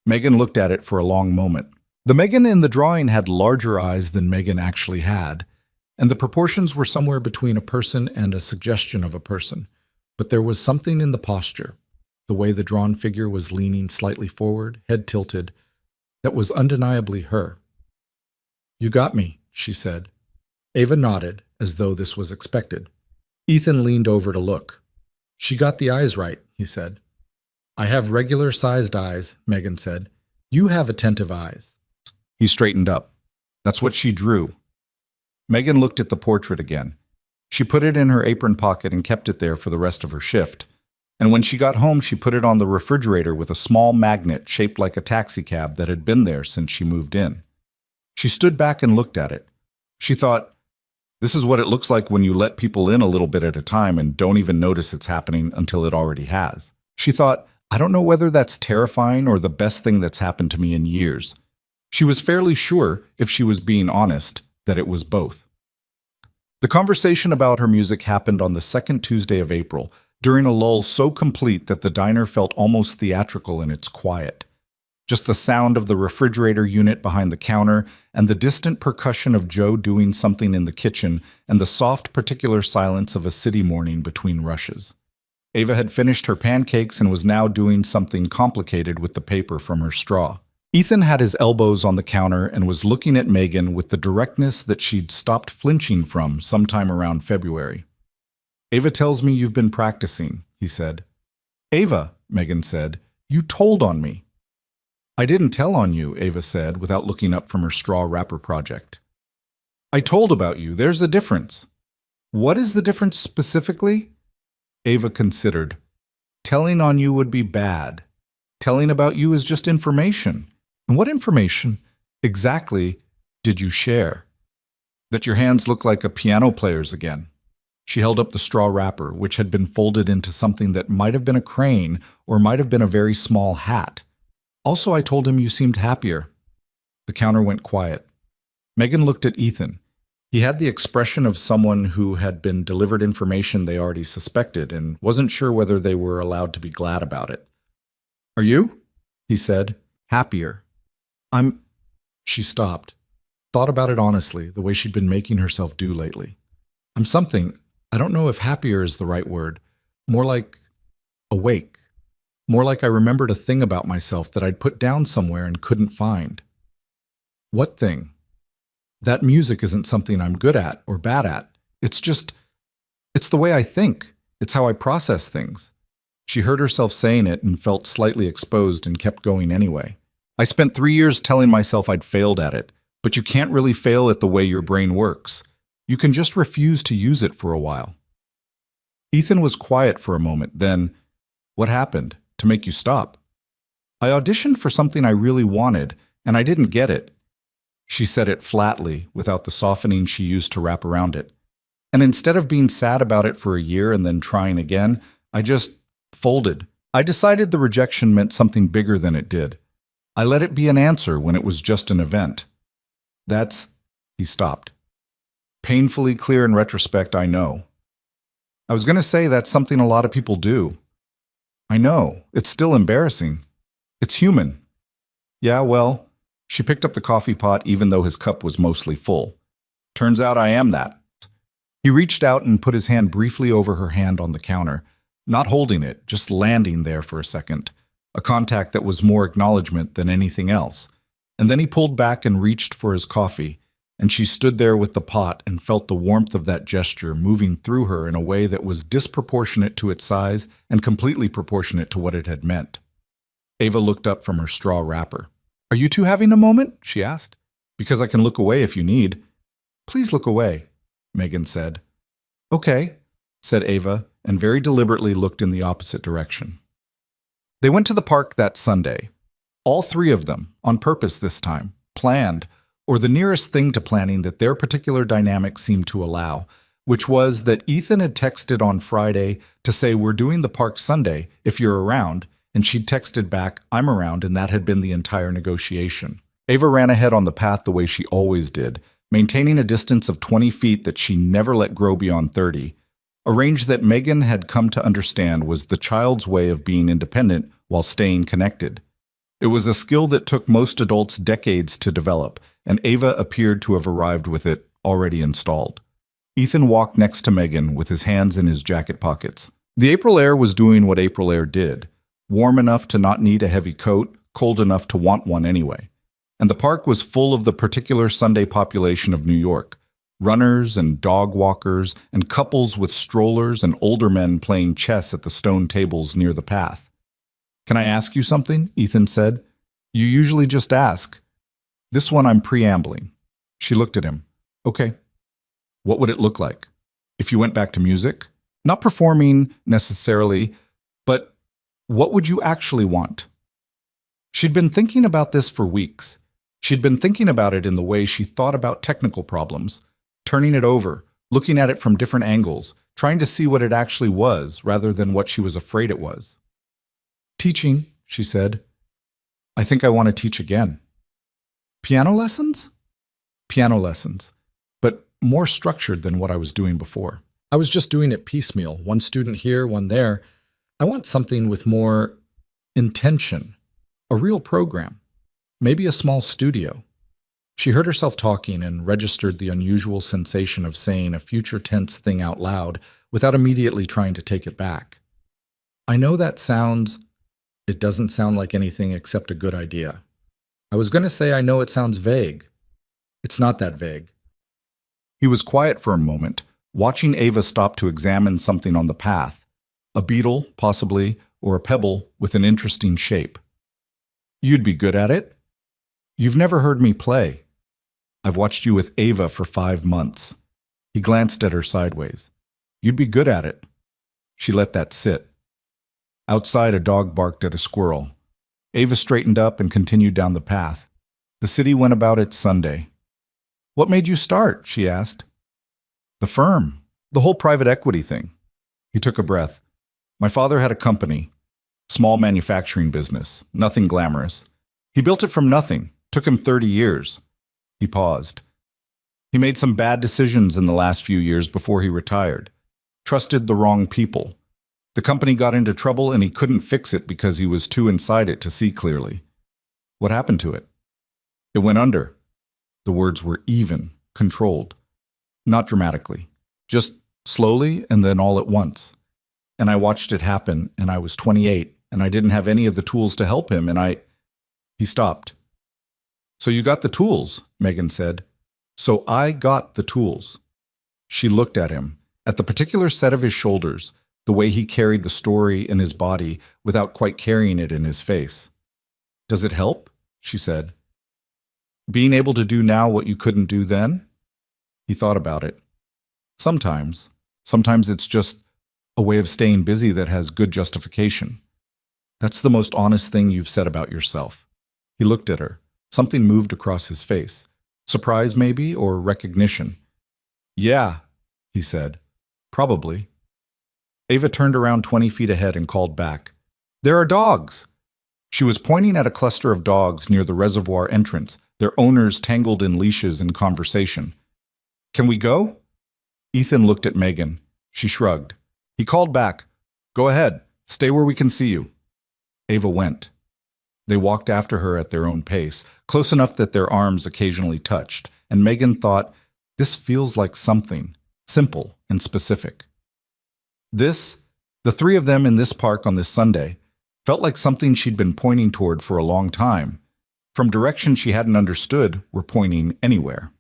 Megan looked at it for a long moment. The Megan in the drawing had larger eyes than Megan actually had, and the proportions were somewhere between a person and a suggestion of a person. But there was something in the posture, the way the drawn figure was leaning slightly forward, head tilted, that was undeniably her. "You got me," she said. Ava nodded, as though this was expected. Ethan leaned over to look. "She got the eyes right," he said. "I have regular-sized eyes," Megan said. "You have attentive eyes." He straightened up. "That's what she drew." Megan looked at the portrait again. She put it in her apron pocket and kept it there for the rest of her shift. And when she got home, she put it on the refrigerator with a small magnet shaped like a taxicab that had been there since she moved in. She stood back and looked at it. She thought, this is what it looks like when you let people in a little bit at a time and don't even notice it's happening until it already has. She thought, I don't know whether that's terrifying or the best thing that's happened to me in years. She was fairly sure, if she was being honest, that it was both. The conversation about her music happened on the second Tuesday of April, during a lull so complete that the diner felt almost theatrical in its quiet. Just the sound of the refrigerator unit behind the counter and the distant percussion of Joe doing something in the kitchen and the soft, particular silence of a city morning between rushes. Ava had finished her pancakes and was now doing something complicated with the paper from her straw. Ethan had his elbows on the counter and was looking at Megan with the directness that she'd stopped flinching from sometime around February. "Ava tells me you've been practicing," he said. "Ava," Megan said, "you told on me." "I didn't tell on you," Ava said, without looking up from her straw wrapper project. "I told about you. There's a difference." What is the difference specifically? Ava considered. Telling on you would be bad. Telling about you is just information. And what information exactly did you share? That your hands look like a piano player's again. She held up the straw wrapper, which had been folded into something that might have been a crane or might have been a very small hat. Also, I told him you seemed happier. The counter went quiet. Megan looked at Ethan. He had the expression of someone who had been delivered information they already suspected and wasn't sure whether they were allowed to be glad about it. Are you? He said. Happier. She stopped. Thought about it honestly, the way she'd been making herself do lately. I'm something, I don't know if happier is the right word, more like awake. More like I remembered a thing about myself that I'd put down somewhere and couldn't find. What thing? That music isn't something I'm good at or bad at. It's the way I think. It's how I process things. She heard herself saying it and felt slightly exposed and kept going anyway. I spent 3 years telling myself I'd failed at it, but you can't really fail at the way your brain works. You can just refuse to use it for a while. Ethan was quiet for a moment, then, what happened to make you stop? I auditioned for something I really wanted, and I didn't get it. She said it flatly, without the softening she used to wrap around it. And instead of being sad about it for a year and then trying again, I just folded. I decided the rejection meant something bigger than it did. I let it be an answer when it was just an event. He stopped. Painfully clear in retrospect, I know. I was going to say that's something a lot of people do. I know, it's still embarrassing. It's human. Yeah, well, she picked up the coffee pot even though his cup was mostly full. Turns out I am that. He reached out and put his hand briefly over her hand on the counter, not holding it, just landing there for a second, a contact that was more acknowledgement than anything else. And then he pulled back and reached for his coffee, and she stood there with the pot and felt the warmth of that gesture moving through her in a way that was disproportionate to its size and completely proportionate to what it had meant. Ava looked up from her straw wrapper. Are you two having a moment? She asked. Because I can look away if you need. Please look away, Megan said. Okay, said Ava, and very deliberately looked in the opposite direction. They went to the park that Sunday. All three of them, on purpose this time, planned, or the nearest thing to planning that their particular dynamic seemed to allow, which was that Ethan had texted on Friday to say, we're doing the park Sunday, if you're around, and she'd texted back, I'm around, and that had been the entire negotiation. Ava ran ahead on the path the way she always did, maintaining a distance of 20 feet that she never let grow beyond 30, a range that Megan had come to understand was the child's way of being independent while staying connected. It was a skill that took most adults decades to develop, and Ava appeared to have arrived with it already installed. Ethan walked next to Megan with his hands in his jacket pockets. The April air was doing what April air did, warm enough to not need a heavy coat, cold enough to want one anyway. And the park was full of the particular Sunday population of New York, runners and dog walkers and couples with strollers and older men playing chess at the stone tables near the path. Can I ask you something? Ethan said. You usually just ask. This one I'm preambling. She looked at him. Okay. What would it look like? If you went back to music? Not performing necessarily, but what would you actually want? She'd been thinking about this for weeks. She'd been thinking about it in the way she thought about technical problems, turning it over, looking at it from different angles, trying to see what it actually was rather than what she was afraid it was. Teaching, she said. I think I want to teach again. Piano lessons? Piano lessons, but more structured than what I was doing before. I was just doing it piecemeal, one student here, one there. I want something with more intention, a real program, maybe a small studio. She heard herself talking and registered the unusual sensation of saying a future tense thing out loud without immediately trying to take it back. I know it doesn't sound like anything except a good idea. I was going to say I know it sounds vague. It's not that vague. He was quiet for a moment, watching Ava stop to examine something on the path, a beetle, possibly, or a pebble with an interesting shape. You'd be good at it? You've never heard me play. I've watched you with Ava for 5 months. He glanced at her sideways. You'd be good at it. She let that sit. Outside, a dog barked at a squirrel. Ava straightened up and continued down the path. The city went about its Sunday. What made you start? She asked. The firm. The whole private equity thing. He took a breath. My father had a company. Small manufacturing business. Nothing glamorous. He built it from nothing. Took him 30 years. He paused. He made some bad decisions in the last few years before he retired. Trusted the wrong people. The company got into trouble and he couldn't fix it because he was too inside it to see clearly. What happened to it? It went under. The words were even, controlled. Not dramatically. Just slowly and then all at once. And I watched it happen, and I was 28, and I didn't have any of the tools to help him, and He stopped. So you got the tools, Megan said. So I got the tools. She looked at him, at the particular set of his shoulders, the way he carried the story in his body without quite carrying it in his face. Does it help? She said. Being able to do now what you couldn't do then? He thought about it. Sometimes. Sometimes it's just a way of staying busy that has good justification. That's the most honest thing you've said about yourself. He looked at her. Something moved across his face. Surprise, maybe, or recognition. Yeah, he said. Probably. Ava turned around 20 feet ahead and called back. There are dogs! She was pointing at a cluster of dogs near the reservoir entrance, their owners tangled in leashes in conversation. Can we go? Ethan looked at Megan. She shrugged. He called back. Go ahead. Stay where we can see you. Ava went. They walked after her at their own pace, close enough that their arms occasionally touched, and Megan thought, this feels like something, simple and specific. This, the three of them in this park on this Sunday, felt like something she'd been pointing toward for a long time, from direction she hadn't understood were pointing anywhere.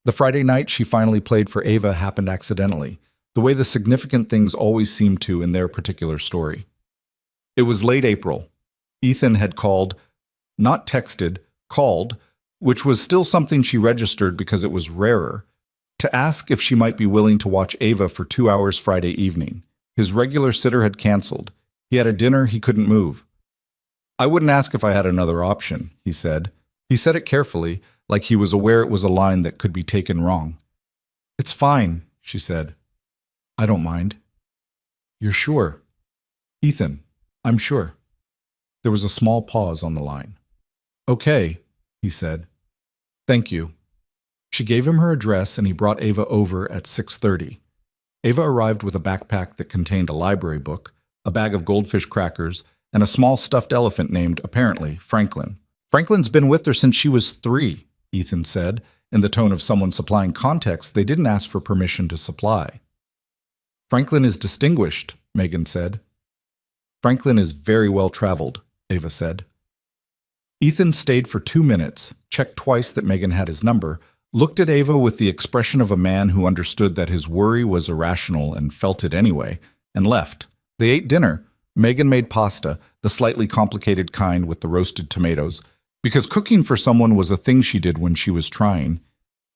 The Friday night she finally played for Ava happened accidentally, the way the significant things always seem to in their particular story. It was late April. Ethan had called, not texted, called, which was still something she registered because it was rarer, to ask if she might be willing to watch Ava for 2 hours Friday evening. His regular sitter had canceled. He had a dinner he couldn't move. I wouldn't ask if I had another option, he said. He said it carefully, like he was aware it was a line that could be taken wrong. It's fine, she said. I don't mind. You're sure? Ethan, I'm sure. There was a small pause on the line. Okay, he said. Thank you. She gave him her address and he brought Ava over at 6:30. Ava arrived with a backpack that contained a library book, a bag of goldfish crackers, and a small stuffed elephant named, apparently, Franklin. Franklin's been with her since she was 3, Ethan said, in the tone of someone supplying context they didn't ask for permission to supply. Franklin is distinguished, Megan said. Franklin is very well traveled, Ava said. Ethan stayed for 2 minutes, checked twice that Megan had his number, looked at Ava with the expression of a man who understood that his worry was irrational and felt it anyway, and left. They ate dinner. Megan made pasta, the slightly complicated kind with the roasted tomatoes, because cooking for someone was a thing she did when she was trying.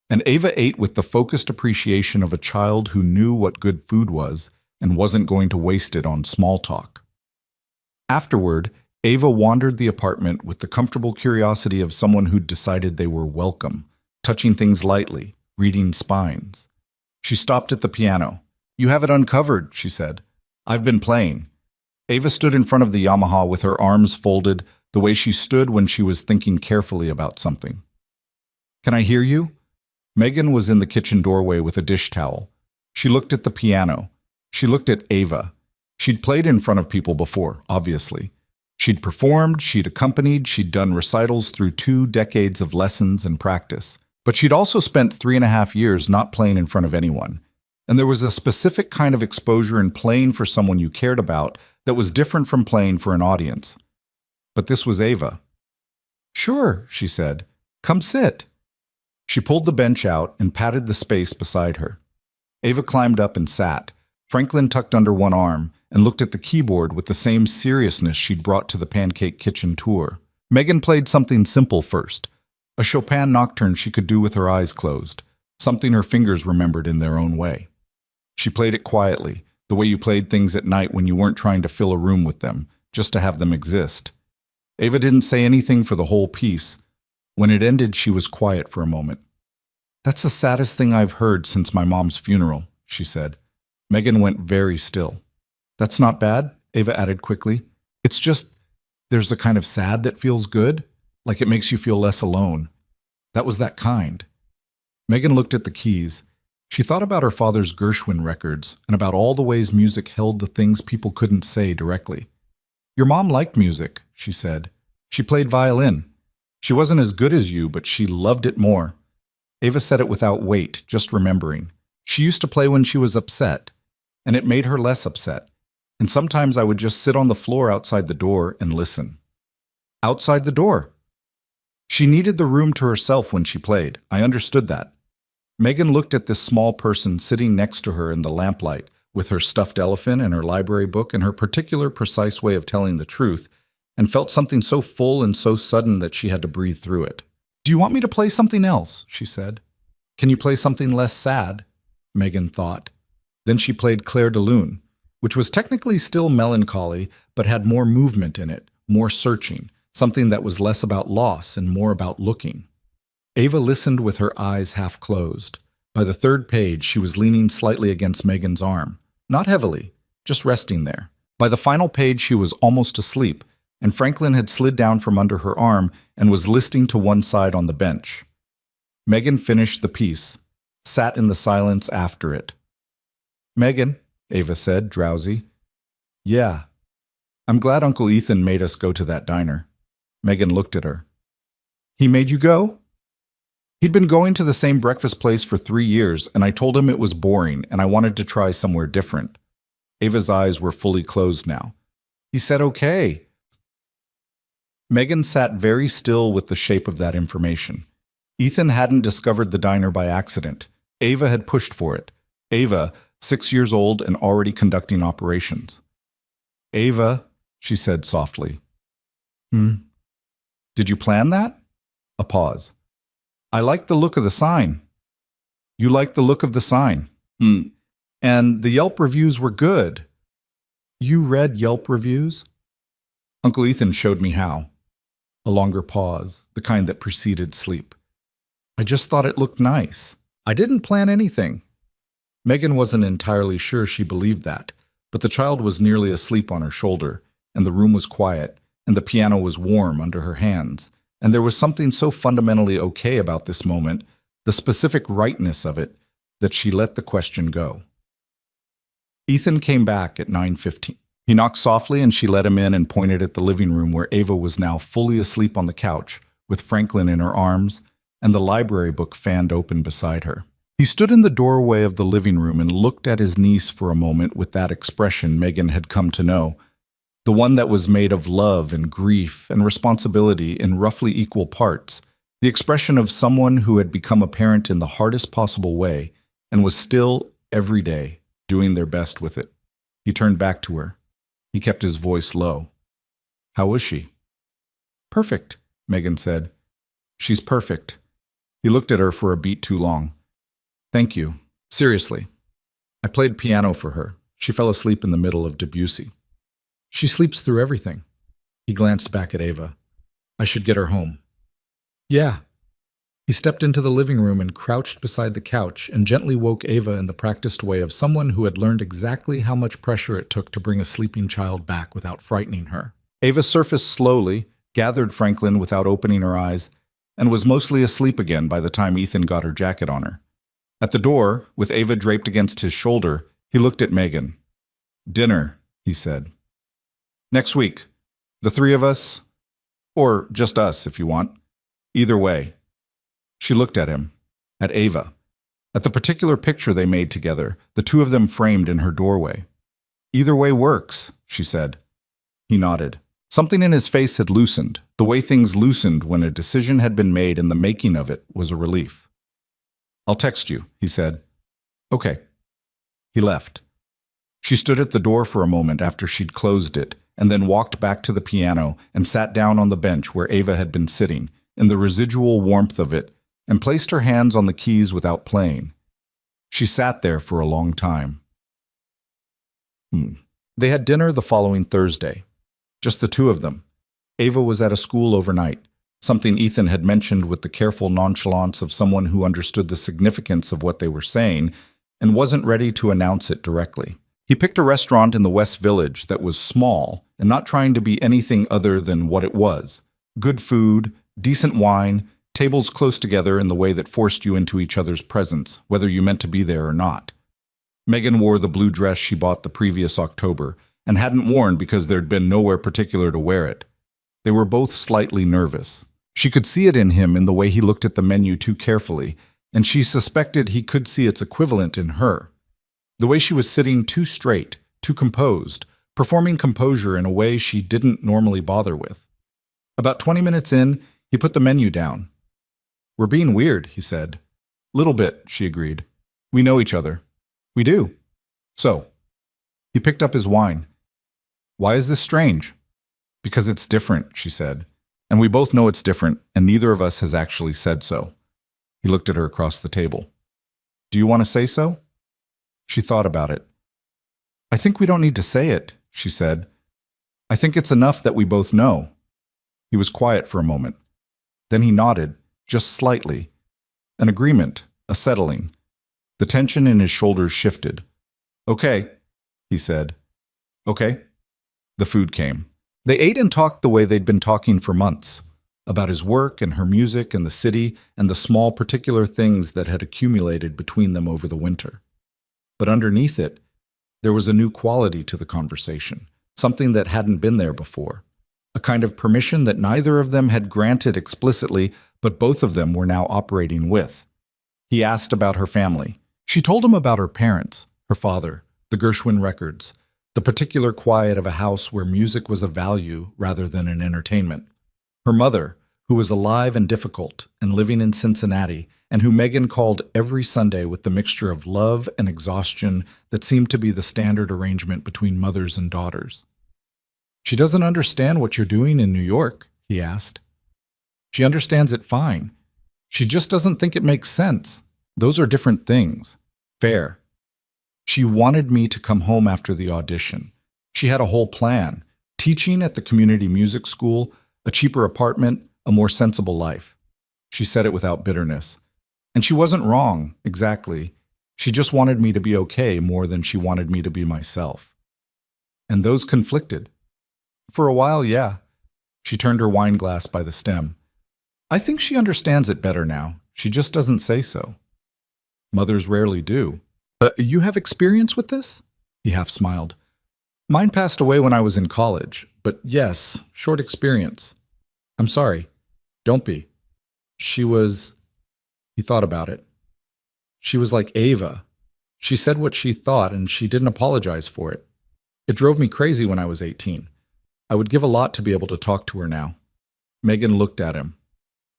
And Ava ate with the focused appreciation of a child who knew what good food was and wasn't going to waste it on small talk. Afterward, Ava wandered the apartment with the comfortable curiosity of someone who'd decided they were welcome, touching things lightly, reading spines. She stopped at the piano. You have it uncovered, she said. I've been playing. Ava stood in front of the Yamaha with her arms folded, the way she stood when she was thinking carefully about something. Can I hear you? Megan was in the kitchen doorway with a dish towel. She looked at the piano. She looked at Ava. She'd played in front of people before, obviously. She'd performed, she'd accompanied, she'd done recitals through 2 decades of lessons and practice. But she'd also spent 3.5 years not playing in front of anyone. And there was a specific kind of exposure in playing for someone you cared about that was different from playing for an audience. But this was Ava. Sure, she said. Come sit. She pulled the bench out and patted the space beside her. Ava climbed up and sat. Franklin tucked under one arm and looked at the keyboard with the same seriousness she'd brought to the pancake kitchen tour. Megan played something simple first, A Chopin nocturne she could do with her eyes closed, something her fingers remembered in their own way. She played it quietly, the way you played things at night when you weren't trying to fill a room with them, just to have them exist. Ava didn't say anything for the whole piece. When it ended, she was quiet for a moment. "That's the saddest thing I've heard since my mom's funeral," she said. Megan went very still. "That's not bad," Ava added quickly. "It's just, there's a kind of sad that feels good, like it makes you feel less alone. That was that kind." Megan looked at the keys. She thought about her father's Gershwin records and about all the ways music held the things people couldn't say directly. "Your mom liked music," she said. "She played violin. She wasn't as good as you, but she loved it more." Ava said it without weight, just remembering. She used to play when she was upset, and it made her less upset. And sometimes I would just sit on the floor outside the door and listen. Outside the door. She needed the room to herself when she played. I understood that. Megan looked at this small person sitting next to her in the lamplight, with her stuffed elephant and her library book and her particular precise way of telling the truth, and felt something so full and so sudden that she had to breathe through it. "Do you want me to play something else?" she said. "Can you play something less sad?" Megan thought. Then she played Clair de Lune, which was technically still melancholy, but had more movement in it, more searching, something that was less about loss and more about looking. Ava listened with her eyes half closed. By the third page, she was leaning slightly against Megan's arm, not heavily, just resting there. By the final page, she was almost asleep, and Franklin had slid down from under her arm and was listing to one side on the bench. Megan finished the piece, sat in the silence after it. "Megan," Ava said, drowsy. "Yeah. I'm glad Uncle Ethan made us go to that diner." Megan looked at her. "He made you go?" "He'd been going to the same breakfast place for 3 years, and I told him it was boring and I wanted to try somewhere different." Ava's eyes were fully closed now. "He said okay." Megan sat very still with the shape of that information. Ethan hadn't discovered the diner by accident. Ava had pushed for it. Ava, 6 years old and already conducting operations. "Ava," she said softly. "Did you plan that?" A pause. "I like the look of the sign." "You like the look of the sign?" "And the Yelp reviews were good." "You read Yelp reviews?" "Uncle Ethan showed me how." A longer pause, the kind that preceded sleep. "I just thought it looked nice. I didn't plan anything." Megan wasn't entirely sure she believed that, but the child was nearly asleep on her shoulder, and the room was quiet, and the piano was warm under her hands, and there was something so fundamentally okay about this moment, the specific rightness of it, that she let the question go. Ethan came back at 9:15. He knocked softly and she let him in and pointed at the living room where Ava was now fully asleep on the couch, with Franklin in her arms, and the library book fanned open beside her. He stood in the doorway of the living room and looked at his niece for a moment with that expression Megan had come to know, the one that was made of love and grief and responsibility in roughly equal parts, the expression of someone who had become a parent in the hardest possible way and was still, every day, doing their best with it. He turned back to her. He kept his voice low. "How was she?" "Perfect," Megan said. "She's perfect." He looked at her for a beat too long. "Thank you. Seriously. I played piano for her. She fell asleep in the middle of Debussy. She sleeps through everything." He glanced back at Ava. "I should get her home." "Yeah." He stepped into the living room and crouched beside the couch and gently woke Ava in the practiced way of someone who had learned exactly how much pressure it took to bring a sleeping child back without frightening her. Ava surfaced slowly, gathered Franklin without opening her eyes, and was mostly asleep again by the time Ethan got her jacket on her. At the door, with Ava draped against his shoulder, he looked at Megan. "Dinner," he said. "Next week. The 3 of us, or just us if you want. Either way." She looked at him, at Ava, at the particular picture they made together, the 2 of them framed in her doorway. "Either way works," she said. He nodded. Something in his face had loosened. The way things loosened when a decision had been made and the making of it was a relief. "I'll text you," he said. "Okay." He left. She stood at the door for a moment after she'd closed it, and then walked back to the piano and sat down on the bench where Ava had been sitting, in the residual warmth of it, and placed her hands on the keys without playing. She sat there for a long time. They had dinner the following Thursday. Just the two of them. Ava was at a school overnight, something Ethan had mentioned with the careful nonchalance of someone who understood the significance of what they were saying and wasn't ready to announce it directly. He picked a restaurant in the West Village that was small and not trying to be anything other than what it was. Good food, decent wine, tables close together in the way that forced you into each other's presence, whether you meant to be there or not. Megan wore the blue dress she bought the previous October and hadn't worn because there'd been nowhere particular to wear it. They were both slightly nervous. She could see it in him in the way he looked at the menu too carefully, and she suspected he could see its equivalent in her. The way she was sitting too straight, too composed, performing composure in a way she didn't normally bother with. About 20 minutes in, he put the menu down. "We're being weird," he said. "Little bit," she agreed. "We know each other." "We do." "So." He picked up his wine. "Why is this strange?" "Because it's different," she said. "And we both know it's different, and neither of us has actually said so." He looked at her across the table. "Do you want to say so?" She thought about it. "I think we don't need to say it," she said. "I think it's enough that we both know." He was quiet for a moment. Then he nodded, just slightly. An agreement, a settling. The tension in his shoulders shifted. "Okay," he said. "Okay." The food came. They ate and talked the way they'd been talking for months, about his work and her music and the city and the small particular things that had accumulated between them over the winter. But underneath it, there was a new quality to the conversation, something that hadn't been there before, a kind of permission that neither of them had granted explicitly, but both of them were now operating with. He asked about her family. She told him about her parents, her father, the Gershwin records, the particular quiet of a house where music was a value rather than an entertainment. Her mother, who was alive and difficult and living in Cincinnati, and who Megan called every Sunday with the mixture of love and exhaustion that seemed to be the standard arrangement between mothers and daughters. "She doesn't understand what you're doing in New York," he asked. "She understands it fine. She just doesn't think it makes sense. Those are different things. Fair. She wanted me to come home after the audition. She had a whole plan. Teaching at the community music school, a cheaper apartment, a more sensible life." She said it without bitterness. And she wasn't wrong, exactly. She just wanted me to be okay more than she wanted me to be myself. And those conflicted. For a while, yeah. She turned her wine glass by the stem. "I think she understands it better now. She just doesn't say so." "Mothers rarely do." You have experience with this?" He half smiled. "Mine passed away when I was in college, but yes, short experience." "I'm sorry." "Don't be." She was... He thought about it. "She was like Ava. She said what she thought, and she didn't apologize for it. It drove me crazy when I was 18. I would give a lot to be able to talk to her now." Megan looked at him.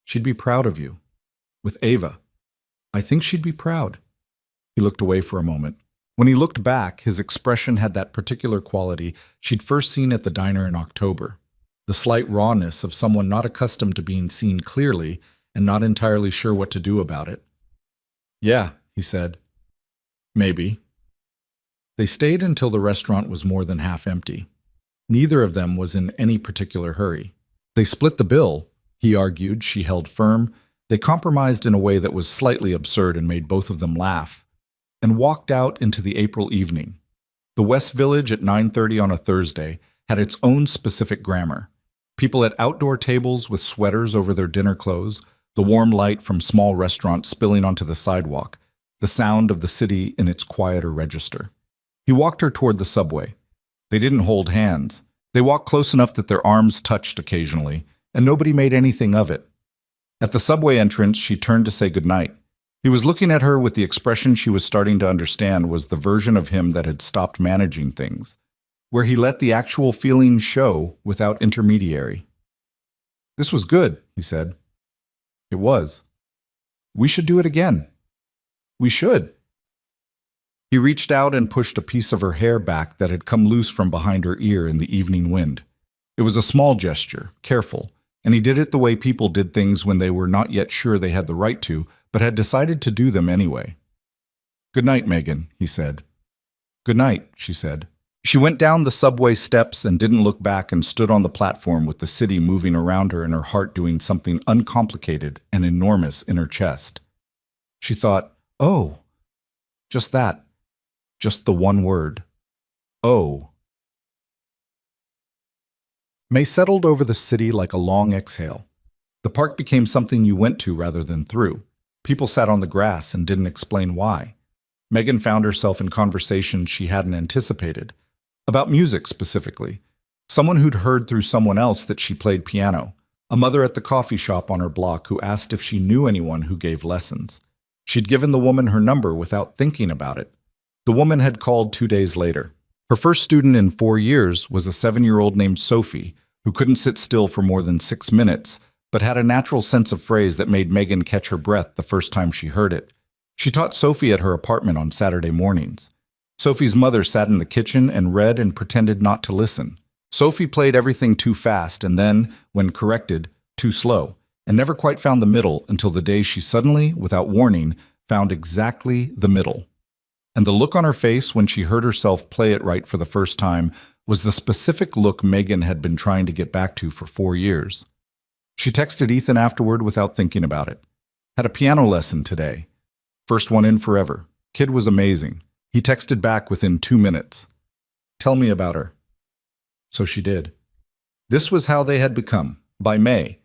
"She'd be proud of you." "With Ava." "I think she'd be proud." He looked away for a moment. When he looked back, his expression had that particular quality she'd first seen at the diner in October, the slight rawness of someone not accustomed to being seen clearly and not entirely sure what to do about it. "Yeah," he said. "Maybe." They stayed until the restaurant was more than half empty. Neither of them was in any particular hurry. They split the bill, he argued. She held firm. They compromised in a way that was slightly absurd and made both of them laugh, and walked out into the April evening. The West Village at 9:30 on a Thursday had its own specific grammar. People at outdoor tables with sweaters over their dinner clothes, the warm light from small restaurants spilling onto the sidewalk, the sound of the city in its quieter register. He walked her toward the subway. They didn't hold hands. They walked close enough that their arms touched occasionally, and nobody made anything of it. At the subway entrance, she turned to say goodnight. He was looking at her with the expression she was starting to understand was the version of him that had stopped managing things, where he let the actual feelings show without intermediary. "This was good," he said. "It was." "We should do it again." "We should." He reached out and pushed a piece of her hair back that had come loose from behind her ear in the evening wind. It was a small gesture, careful, and he did it the way people did things when they were not yet sure they had the right to, but had decided to do them anyway. "Good night, Megan," he said. "Good night," she said. She went down the subway steps and didn't look back and stood on the platform with the city moving around her and her heart doing something uncomplicated and enormous in her chest. She thought, "Oh," just that, just the one word, "Oh." May settled over the city like a long exhale. The park became something you went to rather than through. People sat on the grass and didn't explain why. Megan found herself in conversations she hadn't anticipated. About music specifically. Someone who'd heard through someone else that she played piano. A mother at the coffee shop on her block who asked if she knew anyone who gave lessons. She'd given the woman her number without thinking about it. The woman had called 2 days later. Her first student in 4 years was a 7-year-old named Sophie, who couldn't sit still for more than 6 minutes, but had a natural sense of phrase that made Megan catch her breath the first time she heard it. She taught Sophie at her apartment on Saturday mornings. Sophie's mother sat in the kitchen and read and pretended not to listen. Sophie played everything too fast and then, when corrected, too slow, and never quite found the middle until the day she suddenly, without warning, found exactly the middle. And the look on her face when she heard herself play it right for the first time was the specific look Megan had been trying to get back to for 4 years. She texted Ethan afterward without thinking about it. "Had a piano lesson today. First one in forever. Kid was amazing." He texted back within 2 minutes. "Tell me about her." So she did. This was how they had become, by May,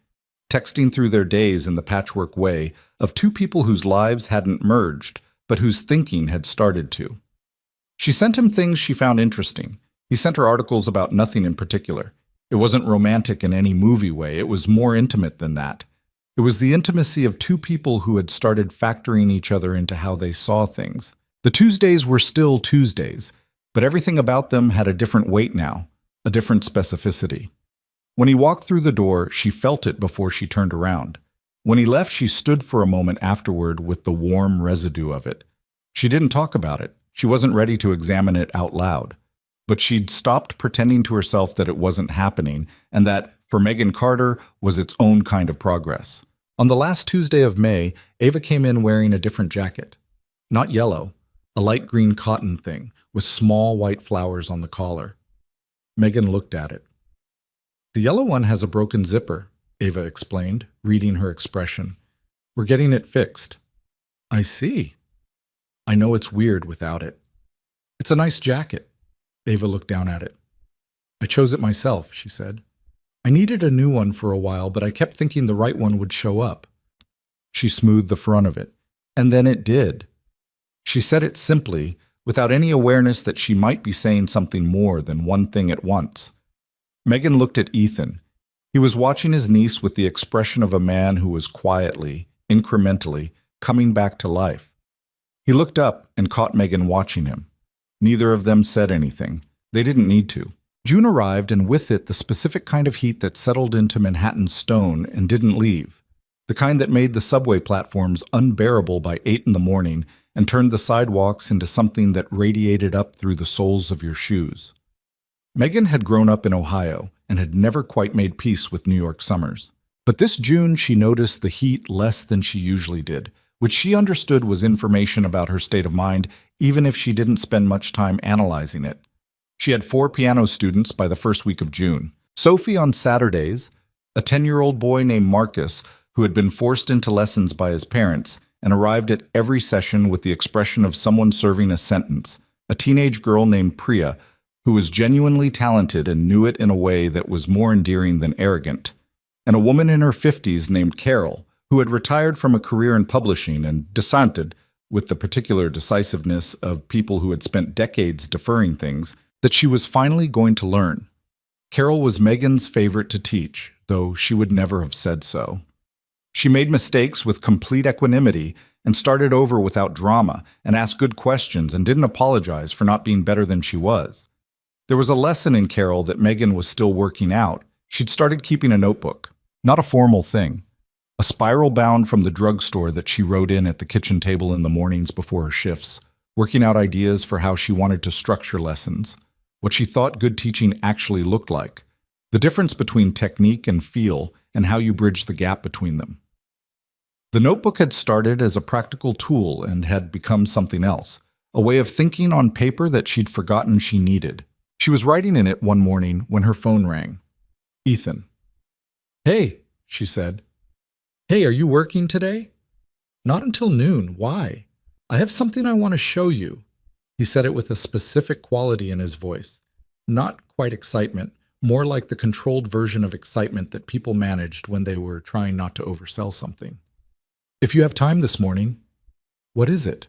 texting through their days in the patchwork way of two people whose lives hadn't merged, but whose thinking had started to. She sent him things she found interesting. He sent her articles about nothing in particular. It wasn't romantic in any movie way, it was more intimate than that. It was the intimacy of two people who had started factoring each other into how they saw things. The Tuesdays were still Tuesdays, but everything about them had a different weight now, a different specificity. When he walked through the door, she felt it before she turned around. When he left, she stood for a moment afterward with the warm residue of it. She didn't talk about it. She wasn't ready to examine it out loud. But she'd stopped pretending to herself that it wasn't happening, and that, for Megan Carter, was its own kind of progress. On the last Tuesday of May, Ava came in wearing a different jacket. Not yellow. A light green cotton thing, with small white flowers on the collar. Megan looked at it. "The yellow one has a broken zipper," Ava explained, reading her expression. "We're getting it fixed." "I see. I know it's weird without it." "It's a nice jacket." Ava looked down at it. "I chose it myself," she said. "I needed a new one for a while, but I kept thinking the right one would show up." She smoothed the front of it. And then it did. She said it simply, without any awareness that she might be saying something more than one thing at once. Megan looked at Ethan. He was watching his niece with the expression of a man who was quietly, incrementally, coming back to life. He looked up and caught Megan watching him. Neither of them said anything. They didn't need to. June arrived, and with it the specific kind of heat that settled into Manhattan's stone and didn't leave. The kind that made the subway platforms unbearable by 8 in the morning and turned the sidewalks into something that radiated up through the soles of your shoes. Megan had grown up in Ohio and had never quite made peace with New York summers. But this June she noticed the heat less than she usually did, which she understood was information about her state of mind, even if she didn't spend much time analyzing it. She had 4 piano students by the first week of June. Sophie on Saturdays, a 10-year-old boy named Marcus who had been forced into lessons by his parents, and arrived at every session with the expression of someone serving a sentence, a teenage girl named Priya, who was genuinely talented and knew it in a way that was more endearing than arrogant, and a woman in her 50s named Carol, who had retired from a career in publishing and decided, with the particular decisiveness of people who had spent decades deferring things, that she was finally going to learn. Carol was Megan's favorite to teach, though she would never have said so. She made mistakes with complete equanimity and started over without drama and asked good questions and didn't apologize for not being better than she was. There was a lesson in Carol that Megan was still working out. She'd started keeping a notebook, not a formal thing, a spiral bound from the drugstore that she wrote in at the kitchen table in the mornings before her shifts, working out ideas for how she wanted to structure lessons, what she thought good teaching actually looked like. The difference between technique and feel and how you bridge the gap between them. The notebook had started as a practical tool and had become something else, a way of thinking on paper that she'd forgotten she needed. She was writing in it one morning when her phone rang. Ethan. "Hey," she said. "Hey, are you working today?" "Not until noon. Why?" "I have something I want to show you." He said it with a specific quality in his voice. Not quite excitement, more like the controlled version of excitement that people managed when they were trying not to oversell something. "If you have time this morning." "What is it?"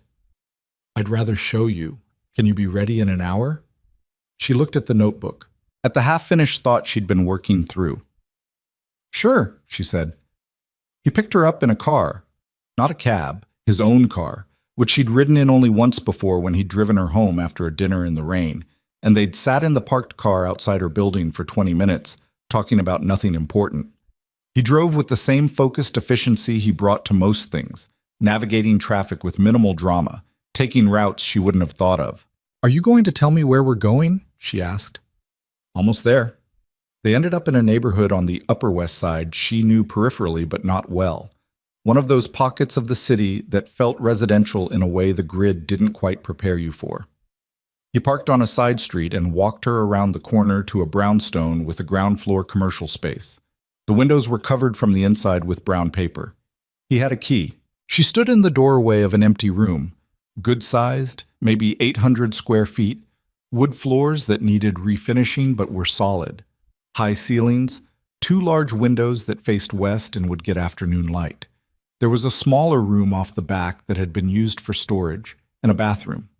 "I'd rather show you. Can you be ready in an hour?" She looked at the notebook, at the half-finished thought she'd been working through. "Sure," she said. He picked her up in a car, not a cab, his own car, which she'd ridden in only once before when he'd driven her home after a dinner in the rain, and they'd sat in the parked car outside her building for 20 minutes, talking about nothing important. He drove with the same focused efficiency he brought to most things, navigating traffic with minimal drama, taking routes she wouldn't have thought of. "Are you going to tell me where we're going?" she asked. "Almost there." They ended up in a neighborhood on the Upper West Side she knew peripherally but not well. One of those pockets of the city that felt residential in a way the grid didn't quite prepare you for. He parked on a side street and walked her around the corner to a brownstone with a ground floor commercial space. The windows were covered from the inside with brown paper. He had a key. She stood in the doorway of an empty room, good-sized, maybe 800 square feet, wood floors that needed refinishing but were solid, high ceilings, 2 large windows that faced west and would get afternoon light. There was a smaller room off the back that had been used for storage, and a bathroom.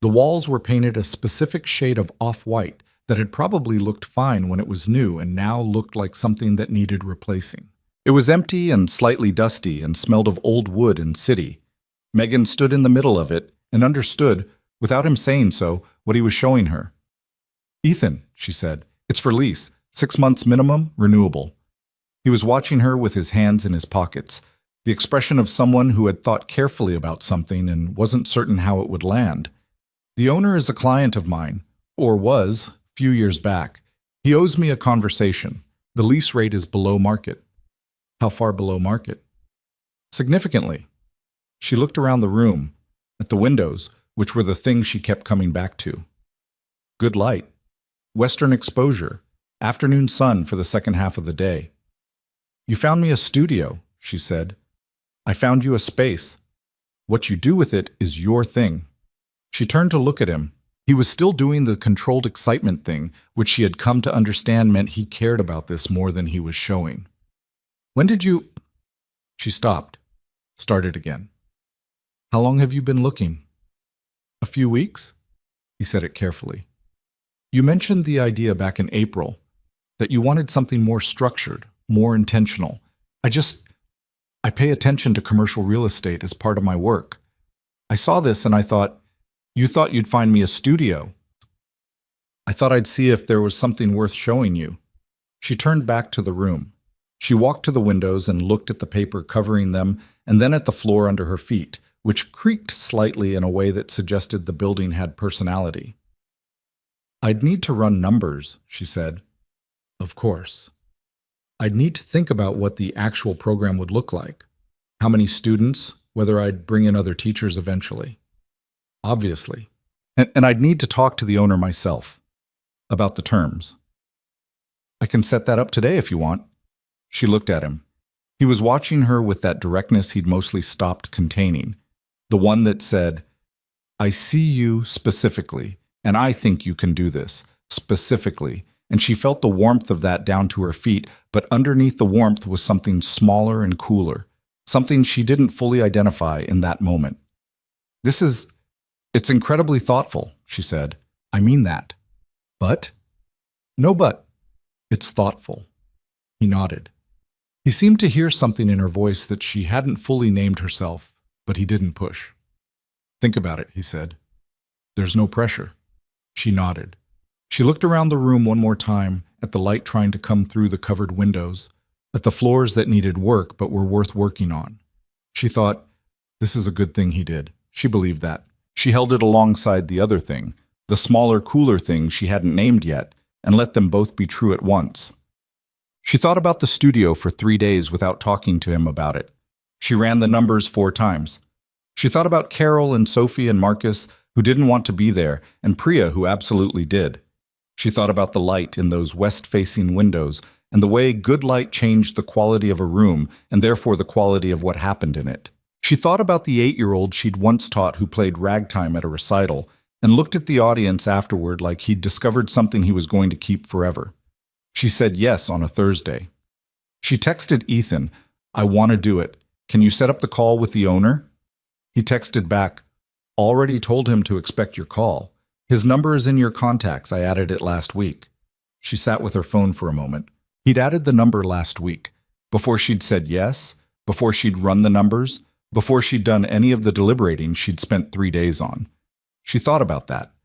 The walls were painted a specific shade of off-white that had probably looked fine when it was new and now looked like something that needed replacing. It was empty and slightly dusty and smelled of old wood and city. Megan stood in the middle of it and understood, without him saying so, what he was showing her. "Ethan," she said, "it's for lease, 6 months minimum, renewable." He was watching her with his hands in his pockets, the expression of someone who had thought carefully about something and wasn't certain how it would land. "The owner is a client of mine, or was, few years back. He owes me a conversation. The lease rate is below market." "How far below market?" "Significantly." She looked around the room, at the windows, which were the thing she kept coming back to. Good light, western exposure, afternoon sun for the second half of the day. "You found me a studio," she said. "I found you a space. What you do with it is your thing." She turned to look at him. He was still doing the controlled excitement thing, which she had come to understand meant he cared about this more than he was showing. "When did you—" She stopped, started again. "How long have you been looking?" "A few weeks?" He said it carefully. "You mentioned the idea back in April, that you wanted something more structured, more intentional. I pay attention to commercial real estate as part of my work. I saw this and I thought, you thought you'd find me a studio. I thought I'd see if there was something worth showing you." She turned back to the room. She walked to the windows and looked at the paper covering them and then at the floor under her feet, which creaked slightly in a way that suggested the building had personality. "I'd need to run numbers," she said. "Of course. I'd need to think about what the actual program would look like. How many students, whether I'd bring in other teachers eventually. Obviously. And I'd need to talk to the owner myself. About the terms." "I can set that up today if you want." She looked at him. He was watching her with that directness he'd mostly stopped containing. The one that said, "I see you specifically, and I think you can do this, specifically." And she felt the warmth of that down to her feet, but underneath the warmth was something smaller and cooler, something she didn't fully identify in that moment. It's incredibly thoughtful," she said. "I mean that." "But?" "No but. It's thoughtful." He nodded. He seemed to hear something in her voice that she hadn't fully named herself, but he didn't push. "Think about it," he said. "There's no pressure." She nodded. She looked around the room one more time, at the light trying to come through the covered windows, at the floors that needed work but were worth working on. She thought, this is a good thing he did. She believed that. She held it alongside the other thing, the smaller, cooler thing she hadn't named yet, and let them both be true at once. She thought about the studio for 3 days without talking to him about it. She ran the numbers 4 times. She thought about Carol and Sophie and Marcus, who didn't want to be there, and Priya, who absolutely did. She thought about the light in those west-facing windows and the way good light changed the quality of a room and therefore the quality of what happened in it. She thought about the 8-year-old she'd once taught who played ragtime at a recital and looked at the audience afterward like he'd discovered something he was going to keep forever. She said yes on a Thursday. She texted Ethan, "I want to do it. Can you set up the call with the owner?" He texted back, "Already told him to expect your call. His number is in your contacts. I added it last week." She sat with her phone for a moment. He'd added the number last week. Before she'd said yes, before she'd run the numbers, before she'd done any of the deliberating she'd spent 3 days on. She thought about that.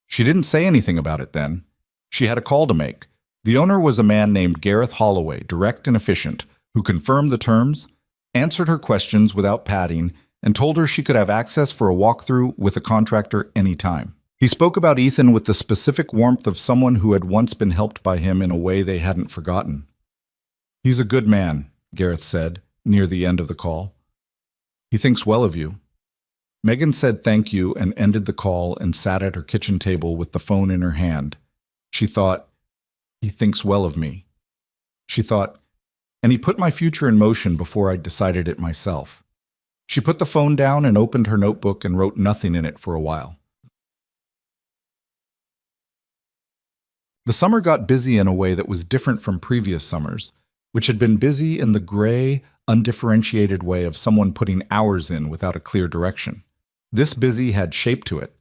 She didn't say anything about it then. She had a call to make. The owner was a man named Gareth Holloway, direct and efficient, who confirmed the terms, answered her questions without padding, and told her she could have access for a walkthrough with a contractor anytime. He spoke about Ethan with the specific warmth of someone who had once been helped by him in a way they hadn't forgotten. "He's a good man," Gareth said, near the end of the call. "He thinks well of you." Megan said thank you and ended the call and sat at her kitchen table with the phone in her hand. She thought, "He thinks well of me." She thought, "And he put my future in motion before I decided it myself." She put the phone down and opened her notebook and wrote nothing in it for a while. The summer got busy in a way that was different from previous summers, which had been busy in the gray, undifferentiated way of someone putting hours in without a clear direction. This busy had shape to it.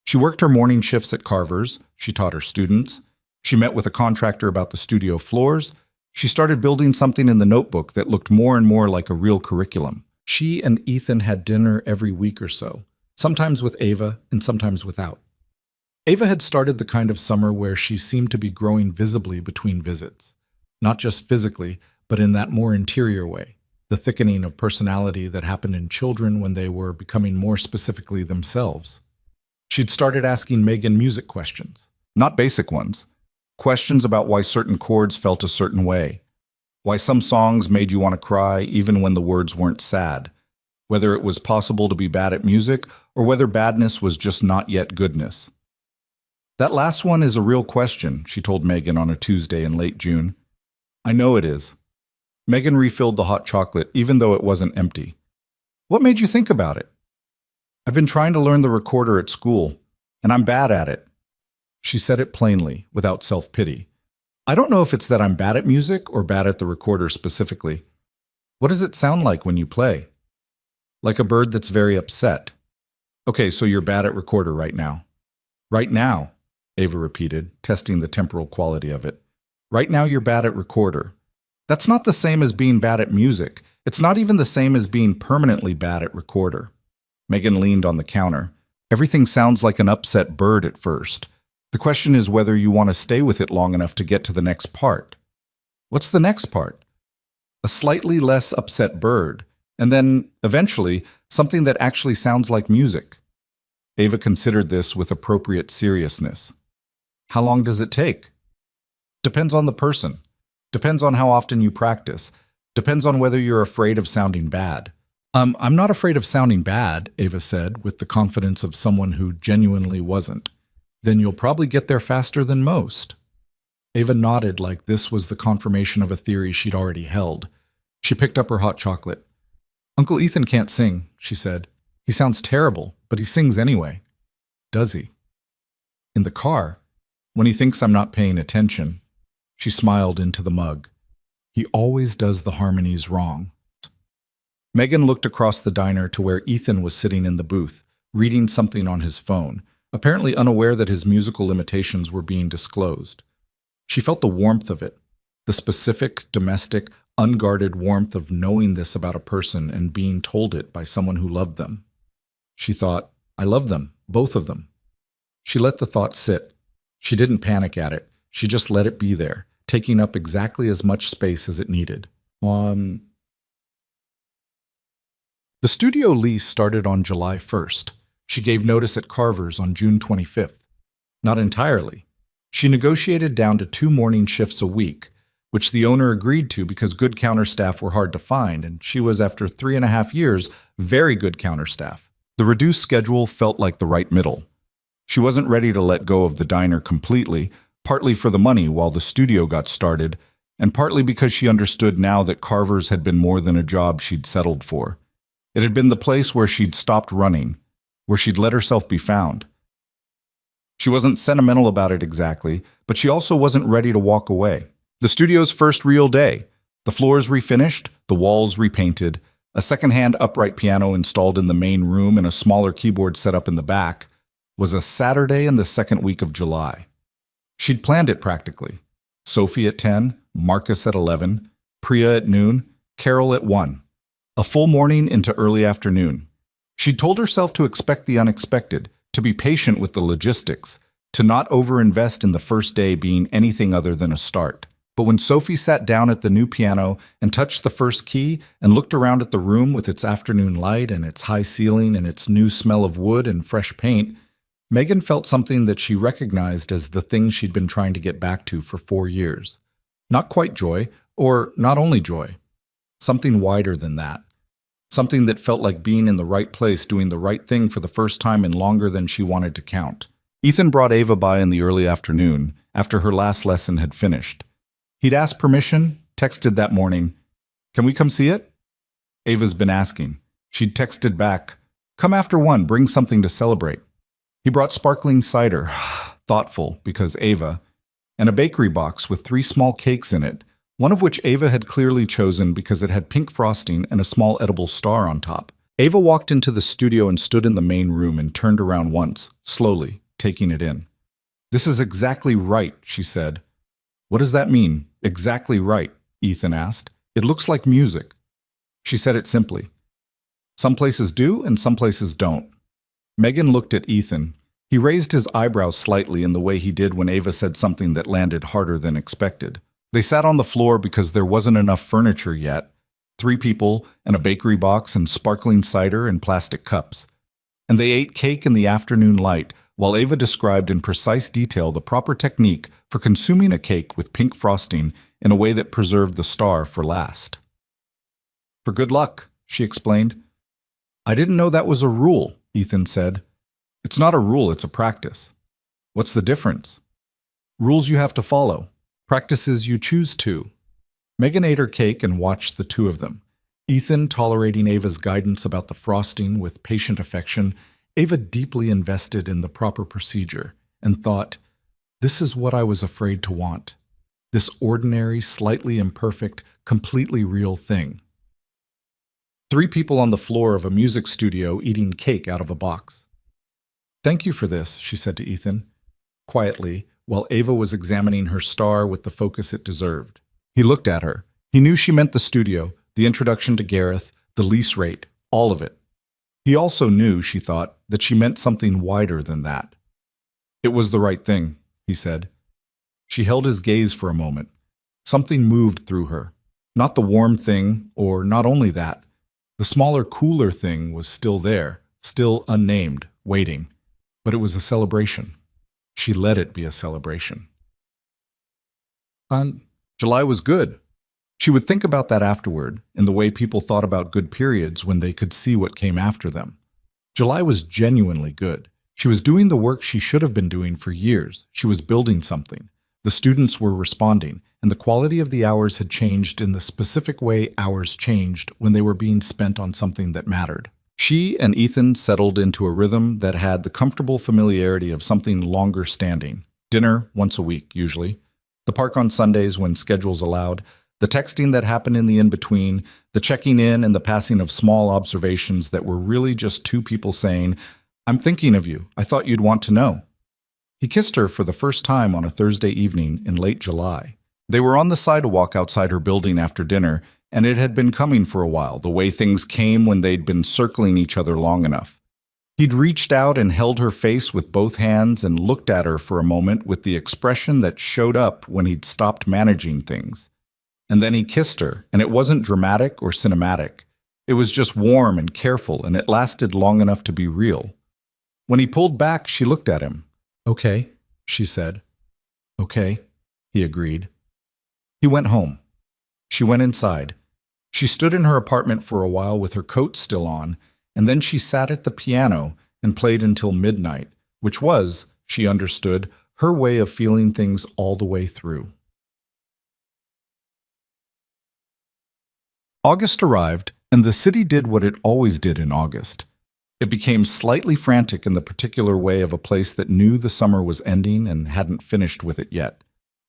She worked her morning shifts at Carver's, she taught her students, she met with a contractor about the studio floors, she started building something in the notebook that looked more and more like a real curriculum. She and Ethan had dinner every week or so, sometimes with Ava and sometimes without. Ava had started the kind of summer where she seemed to be growing visibly between visits, not just physically, but in that more interior way, the thickening of personality that happened in children when they were becoming more specifically themselves. She'd started asking Megan music questions, not basic ones, questions about why certain chords felt a certain way, why some songs made you want to cry even when the words weren't sad, whether it was possible to be bad at music or whether badness was just not yet goodness. "That last one is a real question," she told Megan on a Tuesday in late June. "I know it is." Megan refilled the hot chocolate even though it wasn't empty. "What made you think about it?" "I've been trying to learn the recorder at school, and I'm bad at it." She said it plainly, without self-pity. "I don't know if it's that I'm bad at music or bad at the recorder specifically. What does it sound like when you play?" "Like a bird that's very upset." "Okay, so you're bad at recorder right now." "Right now," Ava repeated, testing the temporal quality of it. "Right now you're bad at recorder. That's not the same as being bad at music. It's not even the same as being permanently bad at recorder." Megan leaned on the counter. "Everything sounds like an upset bird at first. The question is whether you want to stay with it long enough to get to the next part." "What's the next part?" "A slightly less upset bird, and then, eventually, something that actually sounds like music." Ava considered this with appropriate seriousness. "How long does it take?" "Depends on the person. Depends on how often you practice. Depends on whether you're afraid of sounding bad." I'm not afraid of sounding bad," Ava said, with the confidence of someone who genuinely wasn't. "Then you'll probably get there faster than most." Ava nodded like this was the confirmation of a theory she'd already held. She picked up her hot chocolate. "Uncle Ethan can't sing," she said. "He sounds terrible, but he sings anyway." "Does he?" "In the car, when he thinks I'm not paying attention." She smiled into the mug. "He always does the harmonies wrong." Megan looked across the diner to where Ethan was sitting in the booth, reading something on his phone, apparently unaware that his musical limitations were being disclosed. She felt the warmth of it, the specific, domestic, unguarded warmth of knowing this about a person and being told it by someone who loved them. She thought, "I love them, both of them." She let the thought sit. She didn't panic at it. She just let it be there, taking up exactly as much space as it needed. The studio lease started on July 1st. She gave notice at Carver's on June 25th. Not entirely. She negotiated down to 2 morning shifts a week, which the owner agreed to because good counter staff were hard to find, and she was, after 3.5 years, very good counter staff. The reduced schedule felt like the right middle. She wasn't ready to let go of the diner completely, partly for the money while the studio got started, and partly because she understood now that Carver's had been more than a job she'd settled for. It had been the place where she'd stopped running, where she'd let herself be found. She wasn't sentimental about it exactly, but she also wasn't ready to walk away. The studio's first real day, the floors refinished, the walls repainted, a second-hand upright piano installed in the main room and a smaller keyboard set up in the back, was a Saturday in the second week of July. She'd planned it practically. Sophie at 10, Marcus at 11, Priya at noon, Carol at 1. A full morning into early afternoon. She'd told herself to expect the unexpected, to be patient with the logistics, to not overinvest in the first day being anything other than a start. But when Sophie sat down at the new piano and touched the first key and looked around at the room with its afternoon light and its high ceiling and its new smell of wood and fresh paint, Megan felt something that she recognized as the thing she'd been trying to get back to for 4 years. Not quite joy, or not only joy. Something wider than that. Something that felt like being in the right place, doing the right thing for the first time in longer than she wanted to count. Ethan brought Ava by in the early afternoon, after her last lesson had finished. He'd asked permission, texted that morning, "Can we come see it?" Ava's been asking. She'd texted back, "Come after 1, bring something to celebrate." He brought sparkling cider, thoughtful, because Ava, and a bakery box with 3 small cakes in it, one of which Ava had clearly chosen because it had pink frosting and a small edible star on top. Ava walked into the studio and stood in the main room and turned around once, slowly, taking it in. "This is exactly right," she said. "What does that mean, exactly right?" Ethan asked. "It looks like music." She said it simply. "Some places do and some places don't." Megan looked at Ethan. He raised his eyebrows slightly in the way he did when Ava said something that landed harder than expected. They sat on the floor because there wasn't enough furniture yet. 3 people and a bakery box and sparkling cider in plastic cups. And they ate cake in the afternoon light, while Ava described in precise detail the proper technique for consuming a cake with pink frosting in a way that preserved the star for last. "For good luck," she explained. "I didn't know that was a rule," Ethan said. "It's not a rule, it's a practice." "What's the difference?" "Rules you have to follow. Practices you choose to." Megan ate her cake and watched the two of them. Ethan tolerating Ava's guidance about the frosting with patient affection, Ava deeply invested in the proper procedure, and thought, "This is what I was afraid to want. This ordinary, slightly imperfect, completely real thing." 3 people on the floor of a music studio eating cake out of a box. "Thank you for this," she said to Ethan, quietly, while Ava was examining her star with the focus it deserved. He looked at her. He knew she meant the studio, the introduction to Gareth, the lease rate, all of it. He also knew, she thought, that she meant something wider than that. "It was the right thing," he said. She held his gaze for a moment. Something moved through her. Not the warm thing, or not only that. The smaller, cooler thing was still there, still unnamed, waiting. But it was a celebration. She let it be a celebration. July was good. She would think about that afterward, in the way people thought about good periods when they could see what came after them. July was genuinely good. She was doing the work she should have been doing for years. She was building something. The students were responding, and the quality of the hours had changed in the specific way hours changed when they were being spent on something that mattered. She and Ethan settled into a rhythm that had the comfortable familiarity of something longer standing. Dinner once a week, usually. The park on Sundays when schedules allowed. The texting that happened in the in-between. The checking in and the passing of small observations that were really just 2 people saying, "I'm thinking of you. I thought you'd want to know." He kissed her for the first time on a Thursday evening in late July. They were on the sidewalk outside her building after dinner, and it had been coming for a while, the way things came when they'd been circling each other long enough. He'd reached out and held her face with both hands and looked at her for a moment with the expression that showed up when he'd stopped managing things. And then he kissed her, and it wasn't dramatic or cinematic. It was just warm and careful, and it lasted long enough to be real. When he pulled back, she looked at him. "Okay," she said. "Okay," he agreed. He He went home. She went inside. She stood in her apartment for a while with her coat still on, and then she sat at the piano and played until midnight, which was, she understood, her way of feeling things all the way through. August arrived, and the city did what it always did in August. It became slightly frantic in the particular way of a place that knew the summer was ending and hadn't finished with it yet.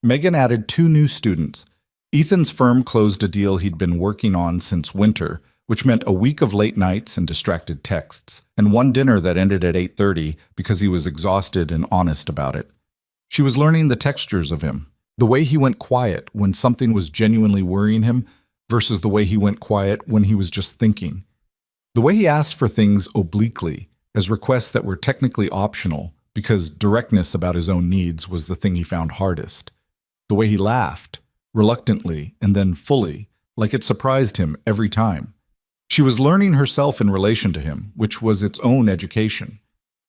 Megan added 2 new students. Ethan's firm closed a deal he'd been working on since winter, which meant a week of late nights and distracted texts, and one dinner that ended at 8:30 because he was exhausted and honest about it. She was learning the textures of him, the way he went quiet when something was genuinely worrying him versus the way he went quiet when he was just thinking. The way he asked for things obliquely, as requests that were technically optional, because directness about his own needs was the thing he found hardest. The way he laughed, reluctantly and then fully, like it surprised him every time. She was learning herself in relation to him, which was its own education.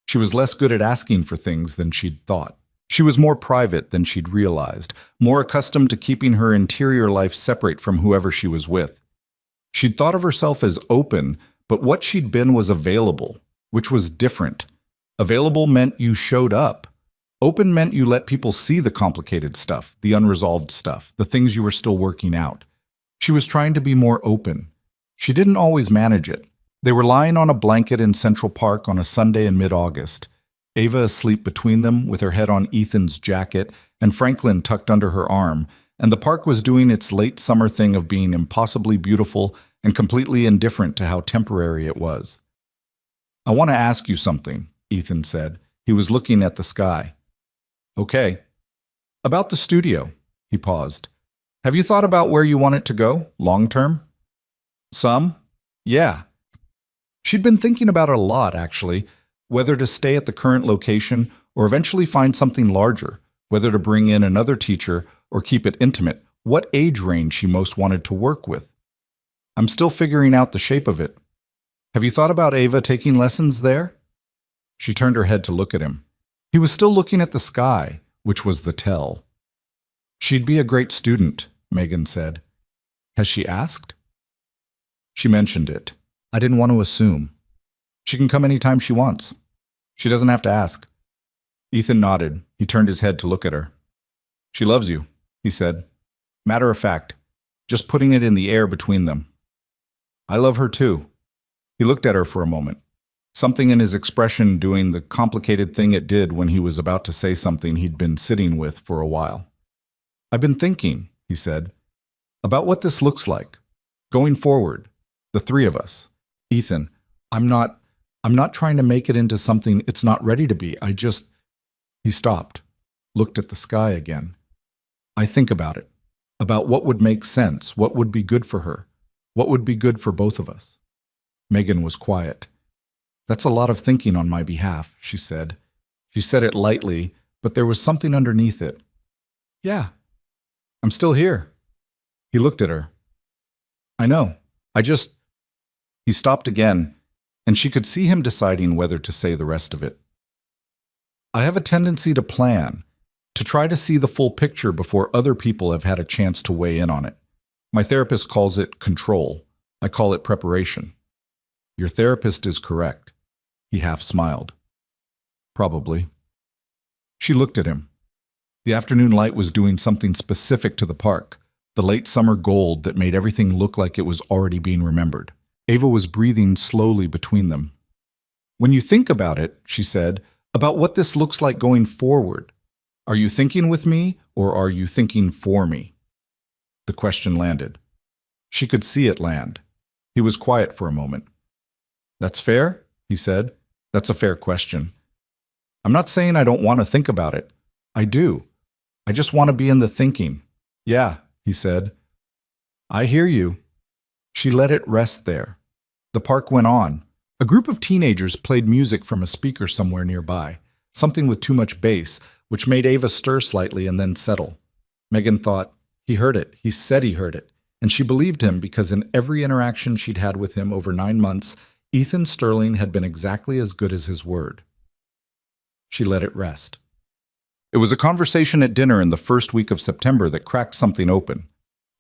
She was less good at asking for things than she'd thought. She was more private than she'd realized, more accustomed to keeping her interior life separate from whoever she was with. She'd thought of herself as open, but what she'd been was available, which was different. Available meant you showed up. Open meant you let people see the complicated stuff, the unresolved stuff, the things you were still working out. She was trying to be more open. She didn't always manage it. They were lying on a blanket in Central Park on a Sunday in mid-August. Ava asleep between them, with her head on Ethan's jacket, and Franklin tucked under her arm, and the park was doing its late summer thing of being impossibly beautiful and completely indifferent to how temporary it was. "I want to ask you something," Ethan said. He was looking at the sky. "Okay." "About the studio." He paused. "Have you thought about where you want it to go, long term?" "Some. Yeah." She'd been thinking about it a lot, actually, whether to stay at the current location or eventually find something larger, whether to bring in another teacher or keep it intimate, what age range she most wanted to work with. "I'm still figuring out the shape of it." "Have you thought about Ava taking lessons there?" She turned her head to look at him. He was still looking at the sky, which was the tell. "She'd be a great student," Megan said. "Has she asked?" She mentioned it. "I didn't want to assume. She can come anytime she wants. She doesn't have to ask." Ethan nodded. He turned his head to look at her. "She loves you," he said. "Matter of fact, just putting it in the air between them." "I love her too." He looked at her for a moment, something in his expression doing the complicated thing it did when he was about to say something he'd been sitting with for a while. "I've been thinking," he said, "about what this looks like, going forward, the 3 of us. Ethan, I'm not trying to make it into something it's not ready to be. He stopped, looked at the sky again. "I think about it, about what would make sense, what would be good for her, what would be good for both of us." Megan was quiet. "That's a lot of thinking on my behalf," she said. She said it lightly, but there was something underneath it. "Yeah, I'm still here." He looked at her. "I know. He stopped again, and she could see him deciding whether to say the rest of it. "I have a tendency to plan, to try to see the full picture before other people have had a chance to weigh in on it. My therapist calls it control. I call it preparation." "Your therapist is correct." He half smiled. "Probably." She looked at him. The afternoon light was doing something specific to the park, the late summer gold that made everything look like it was already being remembered. Ava was breathing slowly between them. "When you think about it," she said, "about what this looks like going forward, are you thinking with me or are you thinking for me?" The question landed. She could see it land. He was quiet for a moment. "That's fair," he said. "That's a fair question. I'm not saying I don't want to think about it. I do. I just want to be in the thinking." "Yeah," he said. "I hear you." She let it rest there. The park went on. A group of teenagers played music from a speaker somewhere nearby, something with too much bass, which made Ava stir slightly and then settle. Megan thought, he heard it, he said he heard it, and she believed him because in every interaction she'd had with him over 9 months, Ethan Sterling had been exactly as good as his word. She let it rest. It was a conversation at dinner in the first week of September that cracked something open.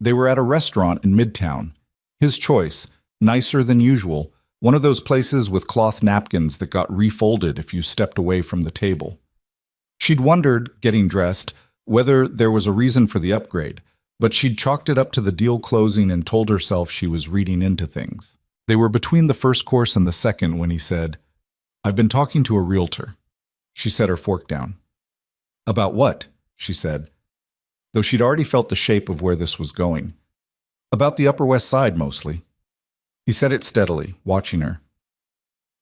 They were at a restaurant in Midtown. His choice, nicer than usual, one of those places with cloth napkins that got refolded if you stepped away from the table. She'd wondered, getting dressed, whether there was a reason for the upgrade, but she'd chalked it up to the deal closing and told herself she was reading into things. They were between the first course and the second when he said, "I've been talking to a realtor." She set her fork down. "About what?" she said, though she'd already felt the shape of where this was going. "About the Upper West Side, mostly." He said it steadily, watching her.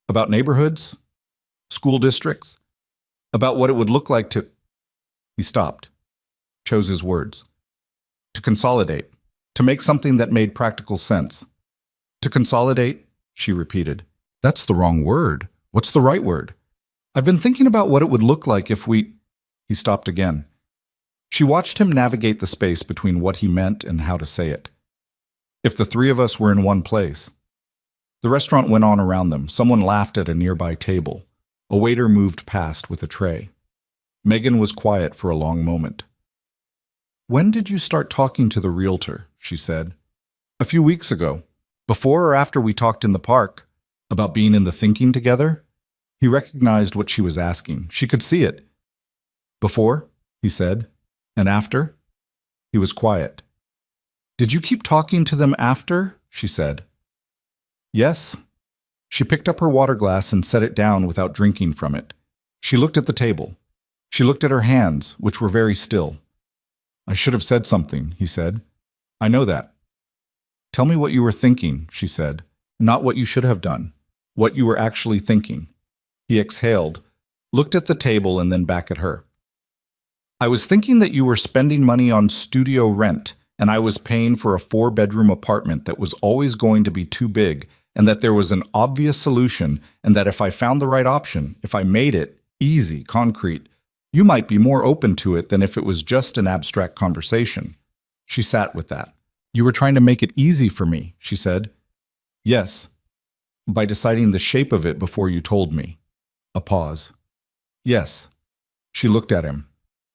"About neighborhoods? School districts? About what it would look like to—" He stopped, chose his words. "To consolidate, to make something that made practical sense." "To consolidate," she repeated. "That's the wrong word. What's the right word?" "I've been thinking about what it would look like if we—" He stopped again. She watched him navigate the space between what he meant and how to say it. "If the three of us were in one place." The restaurant went on around them. Someone laughed at a nearby table. A waiter moved past with a tray. Megan was quiet for a long moment. "When did you start talking to the realtor?" she said. "A few weeks ago. Before or after we talked in the park? About being in the thinking together?" He recognized what she was asking. She could see it. "Before," he said. "And after?" He was quiet. "Did you keep talking to them after?" she said. "Yes." She picked up her water glass and set it down without drinking from it. She looked at the table. She looked at her hands, which were very still. "I should have said something," he said. "I know that." "Tell me what you were thinking," she said. "Not what you should have done. What you were actually thinking." He exhaled, looked at the table and then back at her. "I was thinking that you were spending money on studio rent, and I was paying for a 4-bedroom apartment that was always going to be too big, and that there was an obvious solution, and that if I found the right option, if I made it easy, concrete, you might be more open to it than if it was just an abstract conversation." She sat with that. "You were trying to make it easy for me," she said. "Yes. By deciding the shape of it before you told me." A pause. "Yes." She looked at him.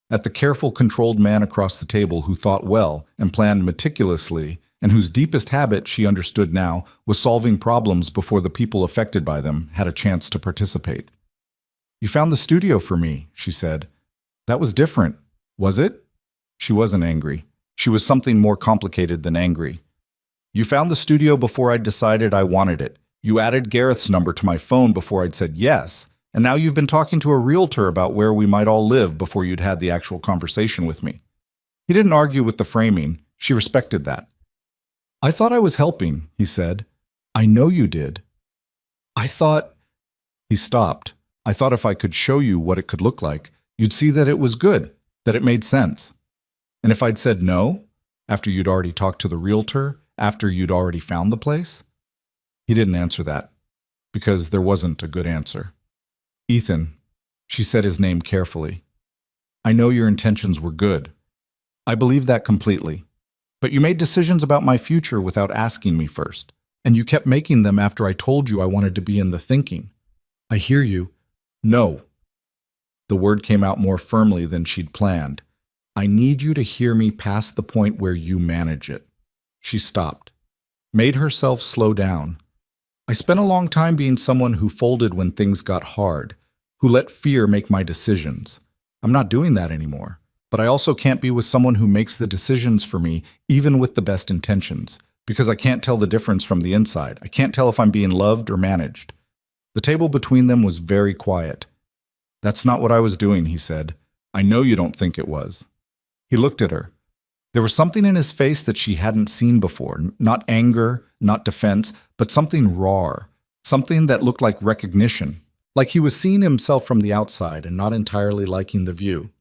At the careful, controlled man across the table who thought well and planned meticulously, and whose deepest habit, she understood now, was solving problems before the people affected by them had a chance to participate. "You found the studio for me," she said. "That was different, was it?" She wasn't angry. She was something more complicated than angry. "You found the studio before I'd decided I wanted it. You added Gareth's number to my phone before I'd said yes. And now you've been talking to a realtor about where we might all live before you'd had the actual conversation with me." He didn't argue with the framing. She respected that. "I thought I was helping," he said. "I know you did. I thought—" He stopped. "I thought if I could show you what it could look like, you'd see that it was good, that it made sense. And if I'd said no, after you'd already talked to the realtor, after you'd already found the place?" He didn't answer that, because there wasn't a good answer. "Ethan," she said his name carefully. "I know your intentions were good. I believe that completely. But you made decisions about my future without asking me first. And you kept making them after I told you I wanted to be in the thinking. I hear you." "No." The word came out more firmly than she'd planned. "I need you to hear me past the point where you manage it." She stopped, made herself slow down. "I spent a long time being someone who folded when things got hard, who let fear make my decisions. I'm not doing that anymore. But I also can't be with someone who makes the decisions for me, even with the best intentions, because I can't tell the difference from the inside. I can't tell if I'm being loved or managed." The table between them was very quiet. "That's not what I was doing," he said. "I know you don't think it was." He looked at her. There was something in his face that she hadn't seen before, not anger, not defense, but something raw, something that looked like recognition, like he was seeing himself from the outside and not entirely liking the view.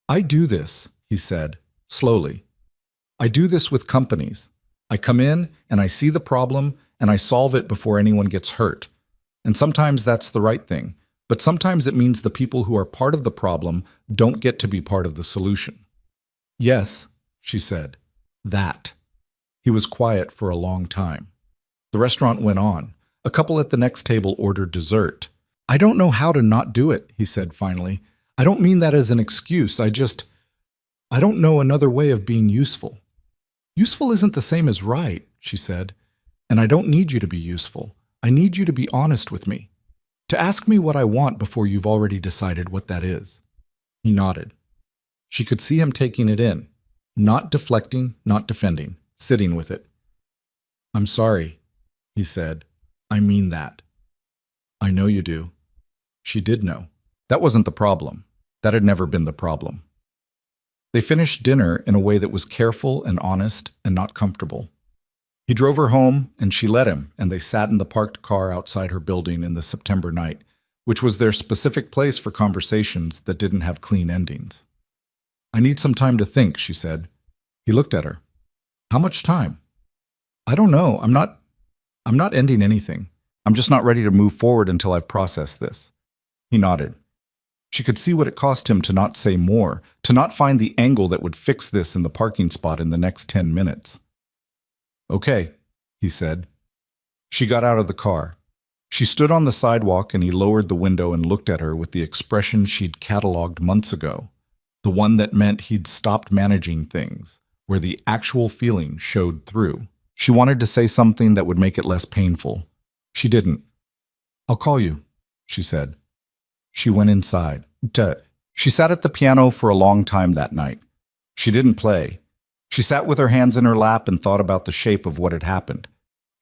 "I do this," he said, slowly. "I do this with companies. I come in and I see the problem and I solve it before anyone gets hurt. And sometimes that's the right thing, but sometimes it means the people who are part of the problem don't get to be part of the solution." "Yes," she said. "That." He was quiet for a long time. The restaurant went on. A couple at the next table ordered dessert. "I don't know how to not do it," he said finally. "I don't mean that as an excuse. I don't know another way of being useful." Useful isn't the same as right, she said. And I don't need you to be useful. I need you to be honest with me. To ask me what I want before you've already decided what that is. He nodded. She could see him taking it in, not deflecting, not defending, sitting with it. I'm sorry, he said. I mean that. I know you do. She did know. That wasn't the problem. That had never been the problem. They finished dinner in a way that was careful and honest and not comfortable. He drove her home, and she let him, and they sat in the parked car outside her building in the September night, which was their specific place for conversations that didn't have clean endings. I need some time to think, she said. He looked at her. How much time? I don't know. I'm not ending anything. I'm just not ready to move forward until I've processed this. He nodded. She could see what it cost him to not say more, to not find the angle that would fix this in the parking spot in the next 10 minutes. Okay, he said. She got out of the car. She stood on the sidewalk and he lowered the window and looked at her with the expression she'd cataloged months ago, the one that meant he'd stopped managing things, where the actual feeling showed through. She wanted to say something that would make it less painful. She didn't. I'll call you, she said. She went inside. She sat at the piano for a long time that night. She didn't play. She sat with her hands in her lap and thought about the shape of what had happened.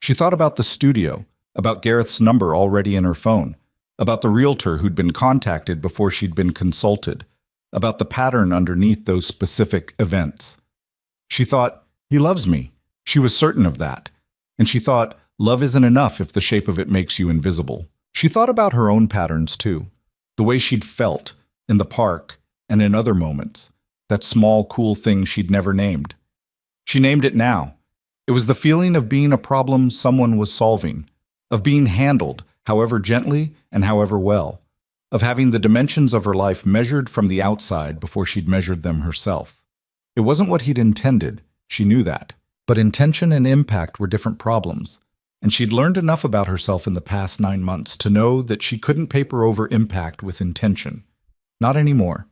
She thought about the studio, about Gareth's number already in her phone, about the realtor who'd been contacted before she'd been consulted, about the pattern underneath those specific events. She thought, he loves me. She was certain of that. And she thought, love isn't enough if the shape of it makes you invisible. She thought about her own patterns too. The way she'd felt in the park and in other moments, that small, cool thing she'd never named. She named it now. It was the feeling of being a problem someone was solving, of being handled, however gently and however well, of having the dimensions of her life measured from the outside before she'd measured them herself. It wasn't what he'd intended, she knew that, but intention and impact were different problems. And she'd learned enough about herself in the past 9 months to know that she couldn't paper over impact with intention. Not anymore.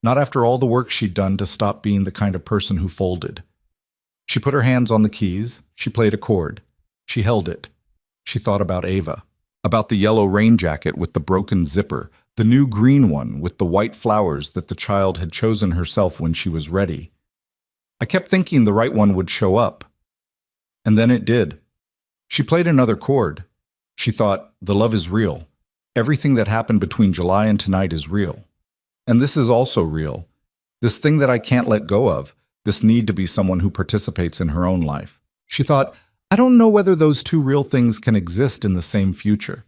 Not after all the work she'd done to stop being the kind of person who folded. She put her hands on the keys. She played a chord. She held it. She thought about Ava, about the yellow rain jacket with the broken zipper, the new green one with the white flowers that the child had chosen herself when she was ready. I kept thinking the right one would show up. And then it did. She played another chord. She thought, the love is real. Everything that happened between July and tonight is real. And this is also real. This thing that I can't let go of, this need to be someone who participates in her own life. She thought, I don't know whether those two real things can exist in the same future.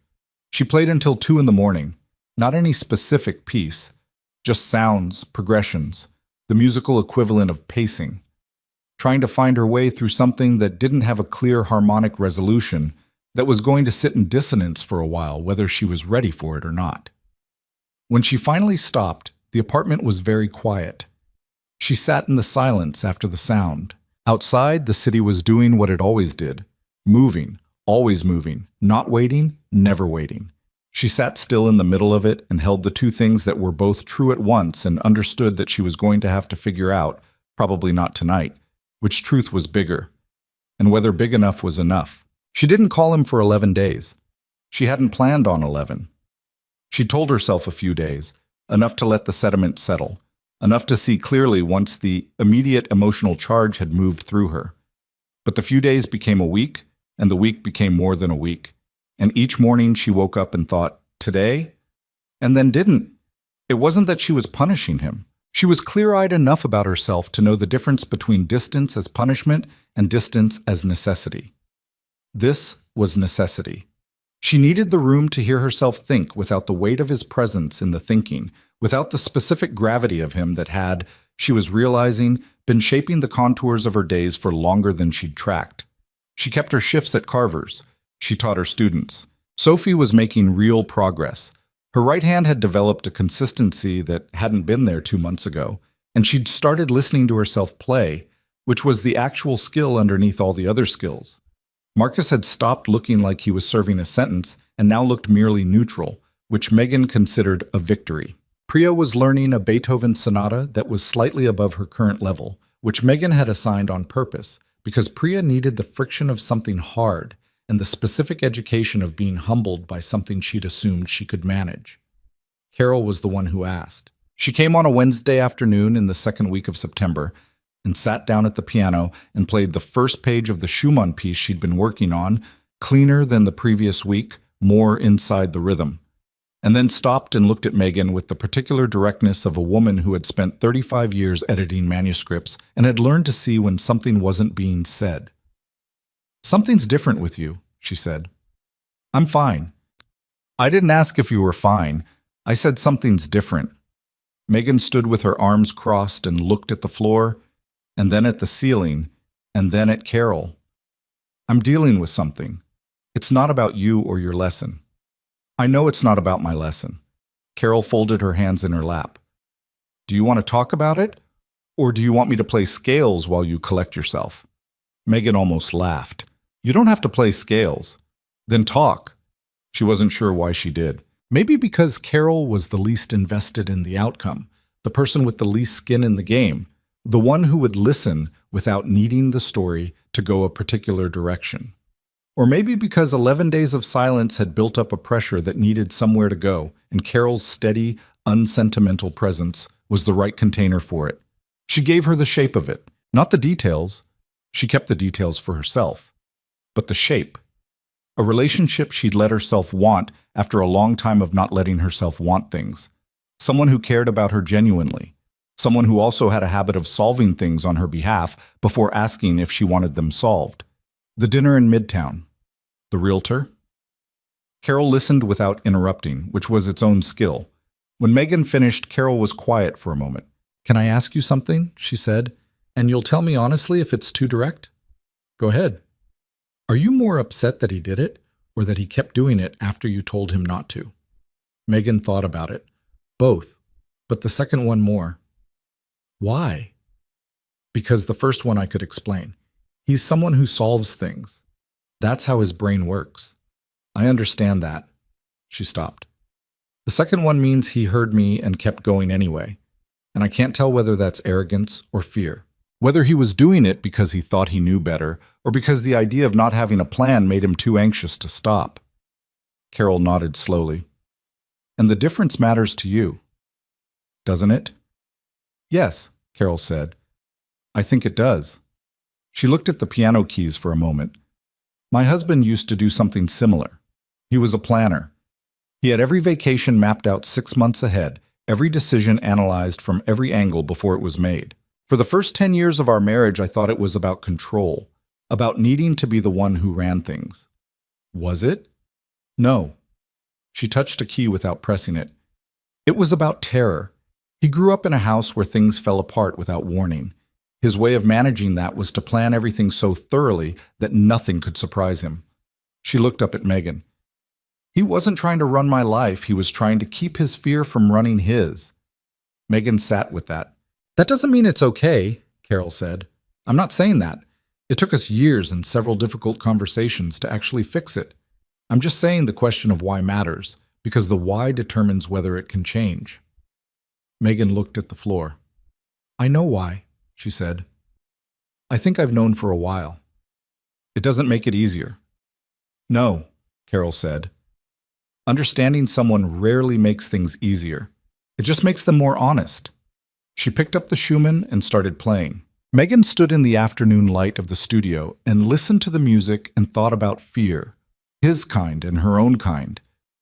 She played until 2 a.m, not any specific piece, just sounds, progressions, the musical equivalent of pacing. Trying to find her way through something that didn't have a clear harmonic resolution, that was going to sit in dissonance for a while, whether she was ready for it or not. When she finally stopped, the apartment was very quiet. She sat in the silence after the sound. Outside, the city was doing what it always did, moving, always moving, not waiting, never waiting. She sat still in the middle of it and held the two things that were both true at once and understood that she was going to have to figure out, probably not tonight, which truth was bigger, and whether big enough was enough. She didn't call him for 11 days. She hadn't planned on 11. She told herself a few days, enough to let the sediment settle, enough to see clearly once the immediate emotional charge had moved through her. But the few days became a week, and the week became more than a week. And each morning she woke up and thought, today? And then didn't. It wasn't that she was punishing him. She was clear-eyed enough about herself to know the difference between distance as punishment and distance as necessity. This was necessity. She needed the room to hear herself think without the weight of his presence in the thinking, without the specific gravity of him that had, she was realizing, been shaping the contours of her days for longer than she'd tracked. She kept her shifts at Carver's. She taught her students. Sophie was making real progress. Her right hand had developed a consistency that hadn't been there 2 months ago, and she'd started listening to herself play, which was the actual skill underneath all the other skills. Marcus had stopped looking like he was serving a sentence and now looked merely neutral, which Megan considered a victory. Priya was learning a Beethoven sonata that was slightly above her current level, which Megan had assigned on purpose, because Priya needed the friction of something hard and the specific education of being humbled by something she'd assumed she could manage. Carol was the one who asked. She came on a Wednesday afternoon in the second week of September and sat down at the piano and played the first page of the Schumann piece she'd been working on, cleaner than the previous week, more inside the rhythm, and then stopped and looked at Megan with the particular directness of a woman who had spent 35 years editing manuscripts and had learned to see when something wasn't being said. "Something's different with you," she said. "I'm fine." "I didn't ask if you were fine. I said something's different." Megan stood with her arms crossed and looked at the floor, and then at the ceiling, and then at Carol. "I'm dealing with something. It's not about you or your lesson." "I know it's not about my lesson." Carol folded her hands in her lap. "Do you want to talk about it? Or do you want me to play scales while you collect yourself?" Megan almost laughed. "You don't have to play scales." "Then talk." She wasn't sure why she did. Maybe because Carol was the least invested in the outcome, the person with the least skin in the game, the one who would listen without needing the story to go a particular direction. Or maybe because 11 days of silence had built up a pressure that needed somewhere to go, and Carol's steady, unsentimental presence was the right container for it. She gave her the shape of it, not the details. She kept the details for herself. But the shape. A relationship she'd let herself want after a long time of not letting herself want things. Someone who cared about her genuinely. Someone who also had a habit of solving things on her behalf before asking if she wanted them solved. The dinner in Midtown. The realtor. Carol listened without interrupting, which was its own skill. When Megan finished, Carol was quiet for a moment. "Can I ask you something?" she said. "And you'll tell me honestly if it's too direct?" "Go ahead." "Are you more upset that he did it, or that he kept doing it after you told him not to?" Megan thought about it. "Both, but the second one more." "Why?" "Because the first one I could explain. He's someone who solves things. That's how his brain works." "I understand that." She stopped. "The second one means he heard me and kept going anyway, and I can't tell whether that's arrogance or fear. Whether he was doing it because he thought he knew better, or because the idea of not having a plan made him too anxious to stop." Carol nodded slowly. "And the difference matters to you, doesn't it?" "Yes," Carol said. "I think it does." She looked at the piano keys for a moment. "My husband used to do something similar. He was a planner. He had every vacation mapped out 6 months ahead, every decision analyzed from every angle before it was made. For the first 10 years of our marriage, I thought it was about control, about needing to be the one who ran things." "Was it?" "No." She touched a key without pressing it. "It was about terror. He grew up in a house where things fell apart without warning. His way of managing that was to plan everything so thoroughly that nothing could surprise him." She looked up at Megan. "He wasn't trying to run my life. He was trying to keep his fear from running his." Megan sat with that. "That doesn't mean it's okay," Carol said. "I'm not saying that. It took us years and several difficult conversations to actually fix it. I'm just saying the question of why matters, because the why determines whether it can change." Megan looked at the floor. "I know why," she said. "I think I've known for a while." "It doesn't make it easier." "No," Carol said. "Understanding someone rarely makes things easier. It just makes them more honest." She picked up the Schumann and started playing. Megan stood in the afternoon light of the studio and listened to the music and thought about fear, his kind and her own kind,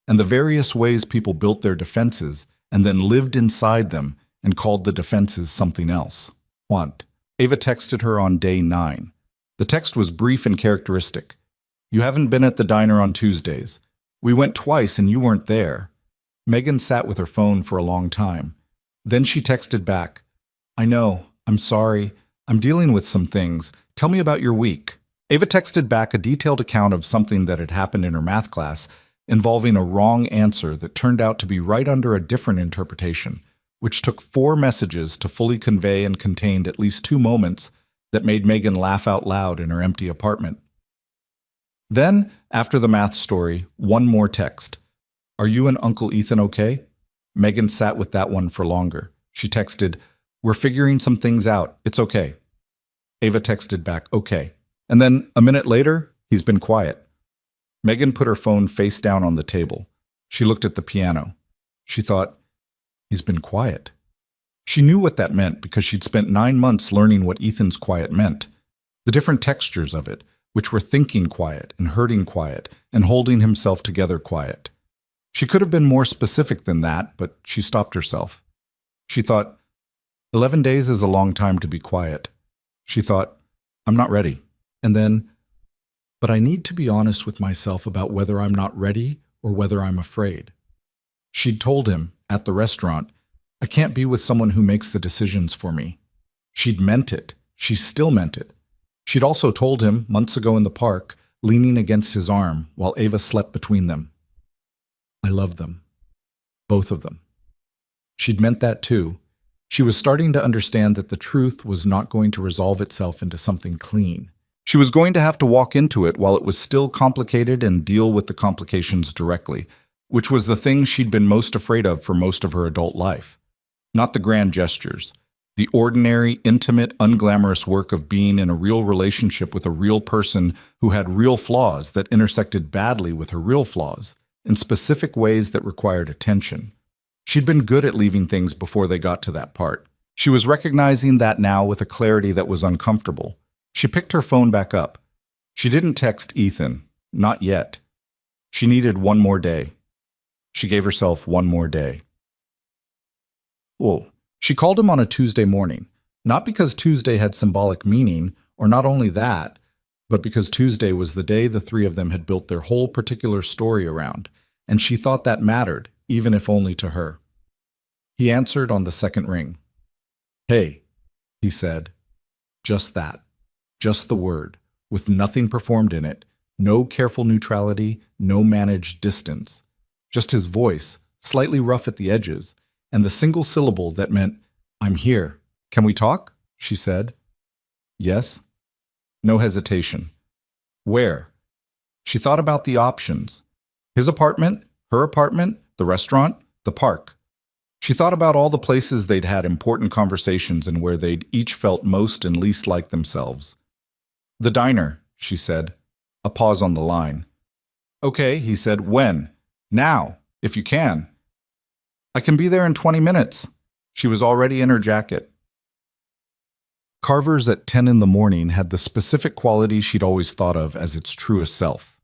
and the various ways people built their defenses and then lived inside them and called the defenses something else. "Want." Ava texted her on day 9. The text was brief and characteristic. "You haven't been at the diner on Tuesdays. We went twice and you weren't there." Megan sat with her phone for a long time. Then she texted back, "I know, I'm sorry, I'm dealing with some things. Tell me about your week." Ava texted back a detailed account of something that had happened in her math class involving a wrong answer that turned out to be right under a different interpretation, which took 4 messages to fully convey and contained at least 2 moments that made Megan laugh out loud in her empty apartment. Then, after the math story, one more text. "Are you and Uncle Ethan okay?" Megan sat with that one for longer. She texted, "We're figuring some things out. It's okay." Ava texted back, okay. And then, a minute later, he's been quiet. Megan put her phone face down on the table. She looked at the piano. She thought, he's been quiet. She knew what that meant because she'd spent 9 months learning what Ethan's quiet meant. The different textures of it, which were thinking quiet and hurting quiet and holding himself together quiet. She could have been more specific than that, but she stopped herself. She thought, 11 days is a long time to be quiet. She thought, I'm not ready. And then, but I need to be honest with myself about whether I'm not ready or whether I'm afraid. She'd told him, at the restaurant, I can't be with someone who makes the decisions for me. She'd meant it. She still meant it. She'd also told him, months ago in the park, leaning against his arm while Ava slept between them. I love them. Both of them. She'd meant that too. She was starting to understand that the truth was not going to resolve itself into something clean. She was going to have to walk into it while it was still complicated and deal with the complications directly, which was the thing she'd been most afraid of for most of her adult life. Not the grand gestures. The ordinary, intimate, unglamorous work of being in a real relationship with a real person who had real flaws that intersected badly with her real flaws, in specific ways that required attention. She'd been good at leaving things before they got to that part. She was recognizing that now with a clarity that was uncomfortable. She picked her phone back up. She didn't text Ethan. Not yet. She needed one more day. She gave herself one more day. Whoa. She called him on a Tuesday morning, not because Tuesday had symbolic meaning, or not only that, but because Tuesday was the day the three of them had built their whole particular story around, and she thought that mattered, even if only to her. He answered on the second ring. Hey, he said. Just that. Just the word, with nothing performed in it, no careful neutrality, no managed distance. Just his voice, slightly rough at the edges, and the single syllable that meant, I'm here. Can we talk? She said. Yes. No hesitation. Where? She thought about the options. His apartment, her apartment, the restaurant, the park. She thought about all the places they'd had important conversations and where they'd each felt most and least like themselves. The diner, she said. A pause on the line. Okay, he said. When? Now, if you can. I can be there in 20 minutes. She was already in her jacket. Carver's at 10 in the morning had the specific quality she'd always thought of as its truest self.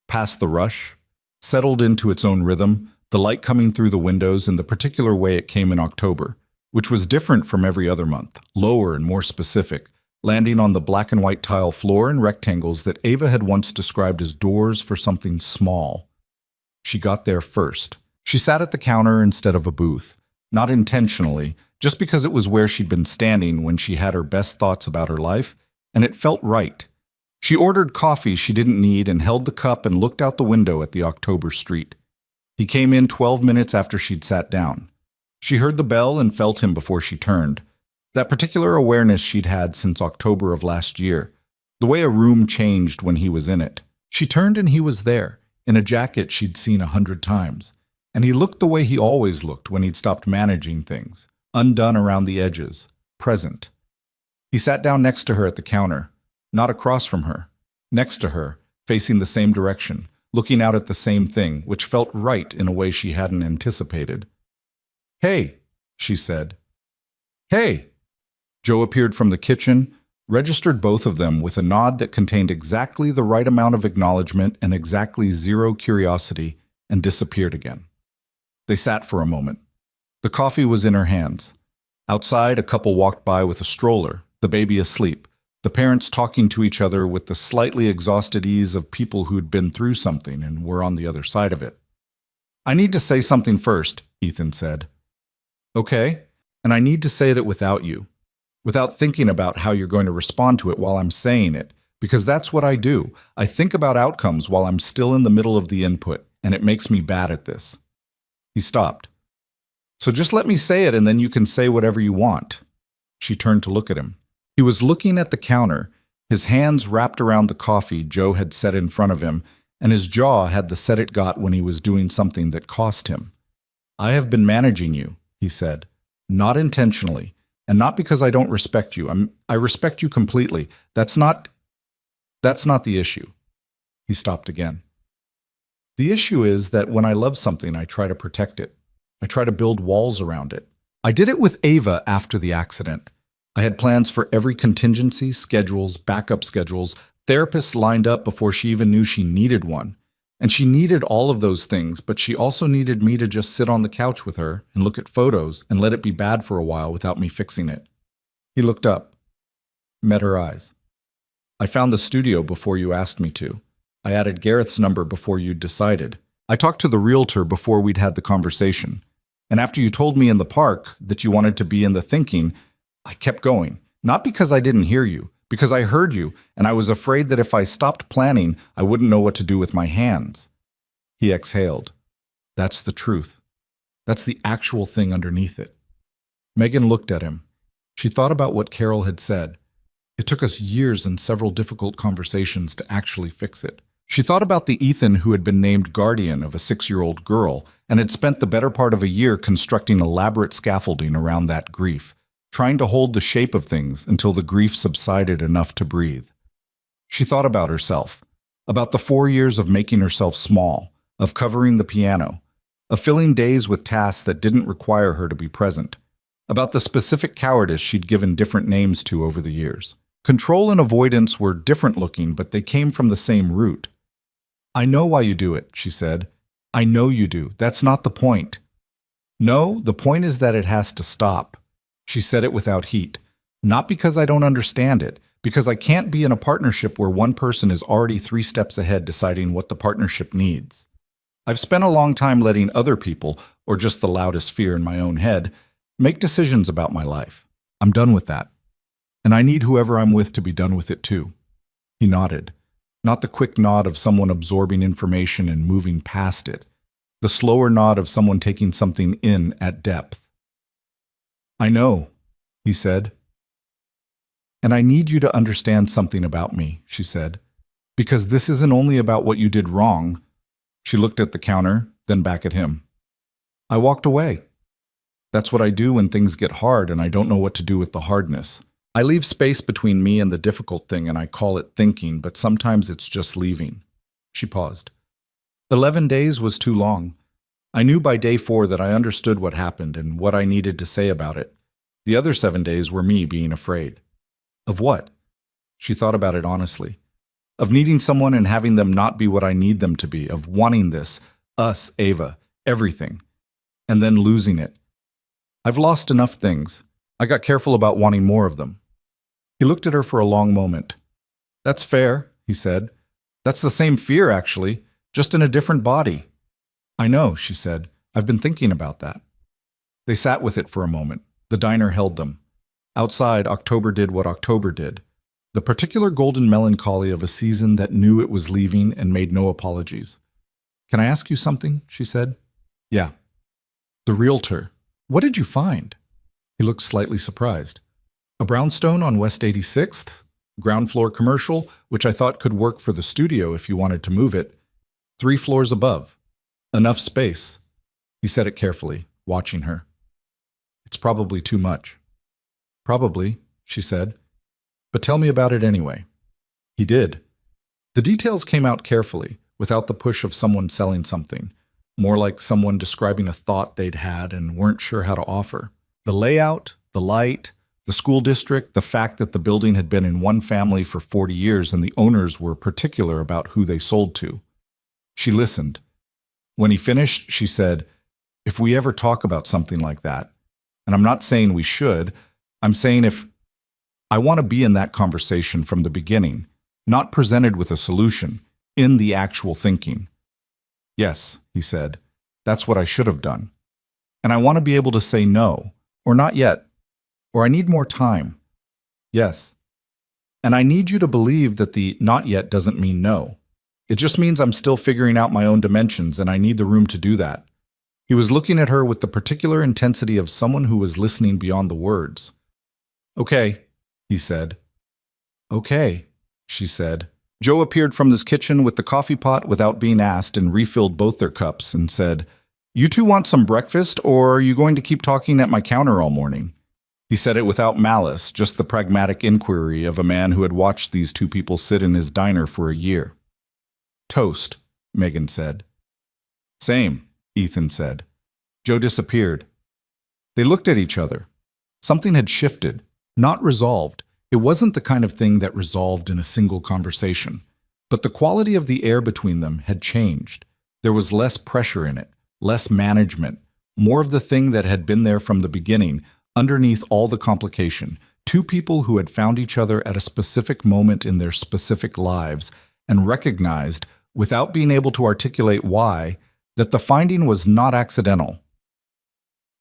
Past the rush, settled into its own rhythm, the light coming through the windows in the particular way it came in October, which was different from every other month, lower and more specific, landing on the black and white tile floor in rectangles that Ava had once described as doors for something small. She got there first. She sat at the counter instead of a booth, not intentionally, just because it was where she'd been standing when she had her best thoughts about her life, and it felt right. She ordered coffee she didn't need and held the cup and looked out the window at the October street. He came in 12 minutes after she'd sat down. She heard the bell and felt him before she turned. That particular awareness she'd had since October of last year, the way a room changed when he was in it. She turned and he was there, in a jacket she'd seen 100 times. And he looked the way he always looked when he'd stopped managing things, undone around the edges, present. He sat down next to her at the counter, not across from her, next to her, facing the same direction, looking out at the same thing, which felt right in a way she hadn't anticipated. Hey, she said. Hey. Joe appeared from the kitchen, registered both of them with a nod that contained exactly the right amount of acknowledgement and exactly zero curiosity, and disappeared again. They sat for a moment. The coffee was in her hands. Outside, a couple walked by with a stroller, the baby asleep, the parents talking to each other with the slightly exhausted ease of people who'd been through something and were on the other side of it. I need to say something first, Ethan said. Okay, and I need to say it without you, without thinking about how you're going to respond to it while I'm saying it, because that's what I do. I think about outcomes while I'm still in the middle of the input, and it makes me bad at this. He stopped. So just let me say it and then you can say whatever you want. She turned to look at him. He was looking at the counter, his hands wrapped around the coffee Joe had set in front of him, and his jaw had the set it got when he was doing something that cost him. I have been managing you, he said. Not intentionally, And not because I don't respect you. I respect you completely. That's not the issue. He stopped again. The issue is that when I love something, I try to protect it. I try to build walls around it. I did it with Ava after the accident. I had plans for every contingency, schedules, backup schedules, therapists lined up before she even knew she needed one. And she needed all of those things, but she also needed me to just sit on the couch with her and look at photos and let it be bad for a while without me fixing it. He looked up, met her eyes. I found the studio before you asked me to. I added Gareth's number before you'd decided. I talked to the realtor before we'd had the conversation. And after you told me in the park that you wanted to be in the thinking, I kept going. Not because I didn't hear you, because I heard you, and I was afraid that if I stopped planning, I wouldn't know what to do with my hands. He exhaled. That's the truth. That's the actual thing underneath it. Megan looked at him. She thought about what Carol had said. It took us years and several difficult conversations to actually fix it. She thought about the Ethan who had been named guardian of a 6-year-old girl and had spent the better part of a year constructing elaborate scaffolding around that grief, trying to hold the shape of things until the grief subsided enough to breathe. She thought about herself, about the 4 years of making herself small, of covering the piano, of filling days with tasks that didn't require her to be present, about the specific cowardice she'd given different names to over the years. Control and avoidance were different looking, but they came from the same root. I know why you do it, she said. I know you do. That's not the point. No, the point is that it has to stop. She said it without heat. Not because I don't understand it, because I can't be in a partnership where one person is already 3 steps ahead deciding what the partnership needs. I've spent a long time letting other people, or just the loudest fear in my own head, make decisions about my life. I'm done with that. And I need whoever I'm with to be done with it too. He nodded. Not the quick nod of someone absorbing information and moving past it. The slower nod of someone taking something in at depth. I know, he said. And I need you to understand something about me, she said. Because this isn't only about what you did wrong. She looked at the counter, then back at him. I walked away. That's what I do when things get hard and I don't know what to do with the hardness. I leave space between me and the difficult thing and I call it thinking, but sometimes it's just leaving. She paused. 11 days was too long. I knew by day 4 that I understood what happened and what I needed to say about it. The other 7 days were me being afraid. Of what? She thought about it honestly. Of needing someone and having them not be what I need them to be, of wanting this, us, Ava, everything, and then losing it. I've lost enough things. I got careful about wanting more of them. He looked at her for a long moment. That's fair, he said. That's the same fear, actually, just in a different body. I know, she said. I've been thinking about that. They sat with it for a moment. The diner held them. Outside, October did what October did. The particular golden melancholy of a season that knew it was leaving and made no apologies. Can I ask you something? She said. Yeah. The realtor. What did you find? He looked slightly surprised. A brownstone on West 86th, ground floor commercial, which I thought could work for the studio if you wanted to move it. 3 floors above. Enough space. He said it carefully, watching her. It's probably too much. Probably, she said. But tell me about it anyway. He did. The details came out carefully, without the push of someone selling something. More like someone describing a thought they'd had and weren't sure how to offer. The layout, the light, the school district, the fact that the building had been in one family for 40 years and the owners were particular about who they sold to. She listened. When he finished, she said, if we ever talk about something like that, and I'm not saying we should, I'm saying if I want to be in that conversation from the beginning, not presented with a solution, in the actual thinking. Yes, he said, that's what I should have done. And I want to be able to say no, or not yet, or I need more time. Yes. And I need you to believe that the not yet doesn't mean no. It just means I'm still figuring out my own dimensions and I need the room to do that. He was looking at her with the particular intensity of someone who was listening beyond the words. Okay, he said. Okay, she said. Joe appeared from this kitchen with the coffee pot without being asked and refilled both their cups and said, You two want some breakfast or are you going to keep talking at my counter all morning? He He said it without malice, just the pragmatic inquiry of a man who had watched these two people sit in his diner for a year. Toast, Megan said. Same, Ethan said. Joe disappeared. They looked at each other. Something had shifted, not resolved. It wasn't the kind of thing that resolved in a single conversation. But the quality of the air between them had changed. There was less pressure in it, less management, more of the thing that had been there from the beginning, underneath all the complication. Two people who had found each other at a specific moment in their specific lives and recognized, without being able to articulate why, that the finding was not accidental.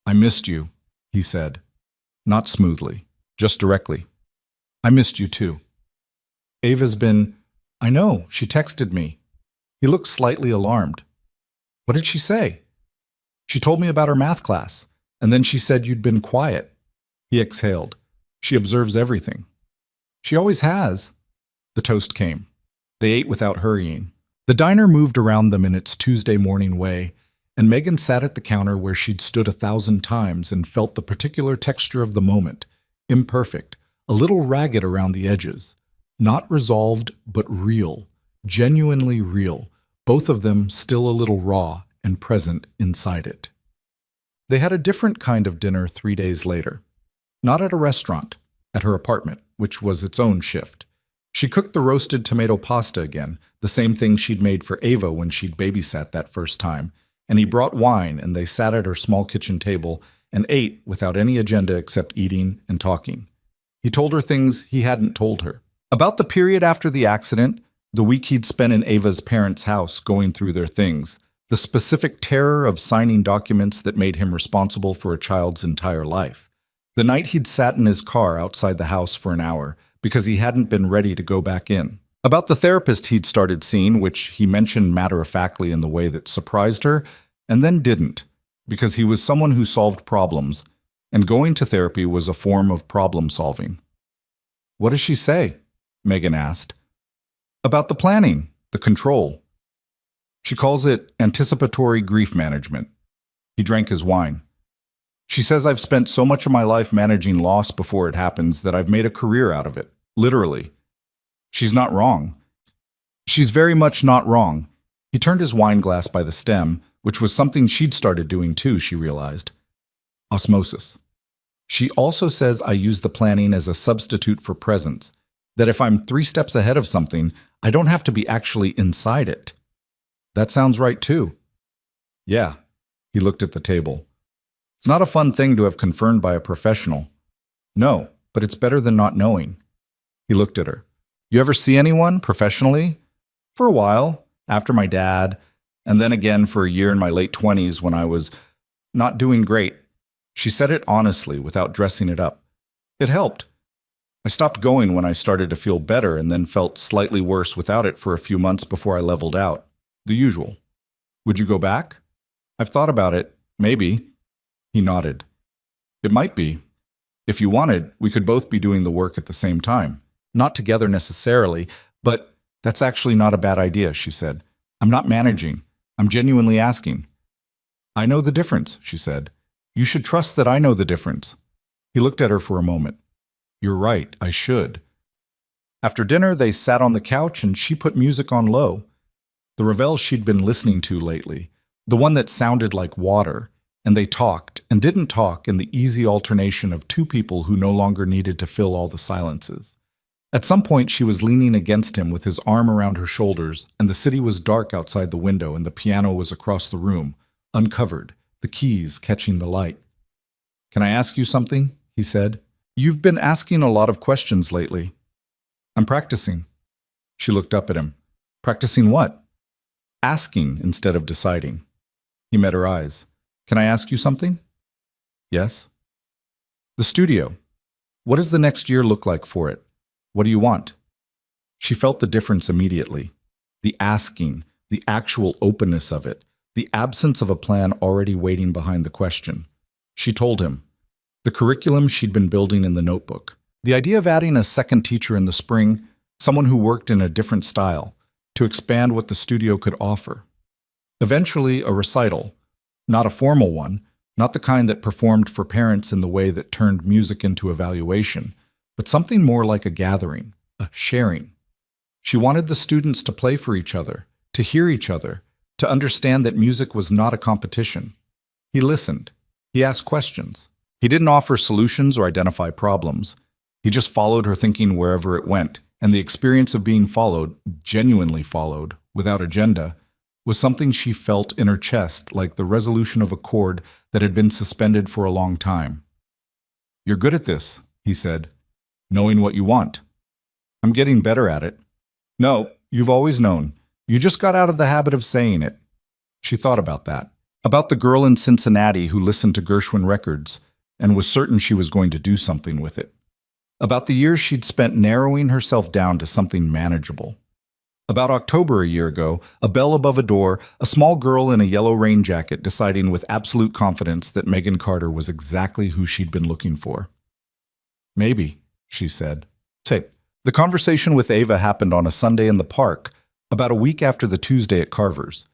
I missed you, he said. Not smoothly, just directly. I missed you too. Ava's been... I know, she texted me. He looked slightly alarmed. What did she say? She told me about her math class, and then she said you'd been quiet. He exhaled. She observes everything. She always has. The toast came. They ate without hurrying. The diner moved around them in its Tuesday morning way, and Megan sat at the counter where she'd stood 1,000 times and felt the particular texture of the moment, imperfect, a little ragged around the edges. Not resolved, but real, genuinely real, both of them still a little raw and present inside it. They had a different kind of dinner 3 days later. Not at a restaurant, at her apartment, which was its own shift. She cooked the roasted tomato pasta again, the same thing she'd made for Ava when she'd babysat that first time, and he brought wine and they sat at her small kitchen table and ate without any agenda except eating and talking. He told her things he hadn't told her. About the period after the accident, the week he'd spent in Ava's parents' house going through their things, the specific terror of signing documents that made him responsible for a child's entire life. The night he'd sat in his car outside the house for an hour because he hadn't been ready to go back in. About the therapist he'd started seeing, which he mentioned matter-of-factly in the way that surprised her, and then didn't, because he was someone who solved problems, and going to therapy was a form of problem-solving. What does she say? Megan asked. About the planning, the control. She calls it anticipatory grief management. He drank his wine. She says I've spent so much of my life managing loss before it happens that I've made a career out of it, literally. She's not wrong. She's very much not wrong. He turned his wine glass by the stem, which was something she'd started doing too, she realized. Osmosis. She also says I use the planning as a substitute for presence, that if I'm 3 steps ahead of something, I don't have to be actually inside it. That sounds right too. Yeah. He looked at the table. It's not a fun thing to have confirmed by a professional. No, but it's better than not knowing. He looked at her. You ever see anyone professionally? For a while, after my dad, and then again for a year in my late 20s when I was not doing great. She said it honestly, without dressing it up. It helped. I stopped going when I started to feel better and then felt slightly worse without it for a few months before I leveled out. The usual. Would you go back? I've thought about it. Maybe. He nodded. It might be. If you wanted, we could both be doing the work at the same time. Not together necessarily, but that's actually not a bad idea, she said. I'm not managing. I'm genuinely asking. I know the difference, she said. You should trust that I know the difference. He looked at her for a moment. You're right, I should. After dinner, they sat on the couch and she put music on low. The Ravel she'd been listening to lately, the one that sounded like water, and they talked and didn't talk in the easy alternation of two people who no longer needed to fill all the silences. At some point, she was leaning against him with his arm around her shoulders, and the city was dark outside the window and the piano was across the room, uncovered, the keys catching the light. Can I ask you something? He said. You've been asking a lot of questions lately. I'm practicing. She looked up at him. Practicing what? Asking instead of deciding. He met her eyes. Can I ask you something? Yes. The studio. What does the next year look like for it? What do you want? She felt the difference immediately. The asking, the actual openness of it, the absence of a plan already waiting behind the question. She told him. The curriculum she'd been building in the notebook. The idea of adding a second teacher in the spring, someone who worked in a different style, to expand what the studio could offer. Eventually, a recital, not a formal one, Not the kind that performed for parents in the way that turned music into evaluation, but something more like a gathering, a sharing. She wanted the students to play for each other, to hear each other, to understand that music was not a competition. He listened. He asked questions. He didn't offer solutions or identify problems. He just followed her thinking wherever it went, and the experience of being followed, genuinely followed, without agenda, was something she felt in her chest like the resolution of a chord that had been suspended for a long time. "You're good at this," he said, "knowing what you want." "I'm getting better at it." "No, you've always known. You just got out of the habit of saying it." She thought about that, about the girl in Cincinnati who listened to Gershwin records and was certain she was going to do something with it. About the years she'd spent narrowing herself down to something manageable. About October a year ago, a bell above a door, a small girl in a yellow rain jacket deciding with absolute confidence that Megan Carter was exactly who she'd been looking for. "Maybe," she said. Say, the conversation with Ava happened on a Sunday in the park, about a week after the Tuesday at Carver's.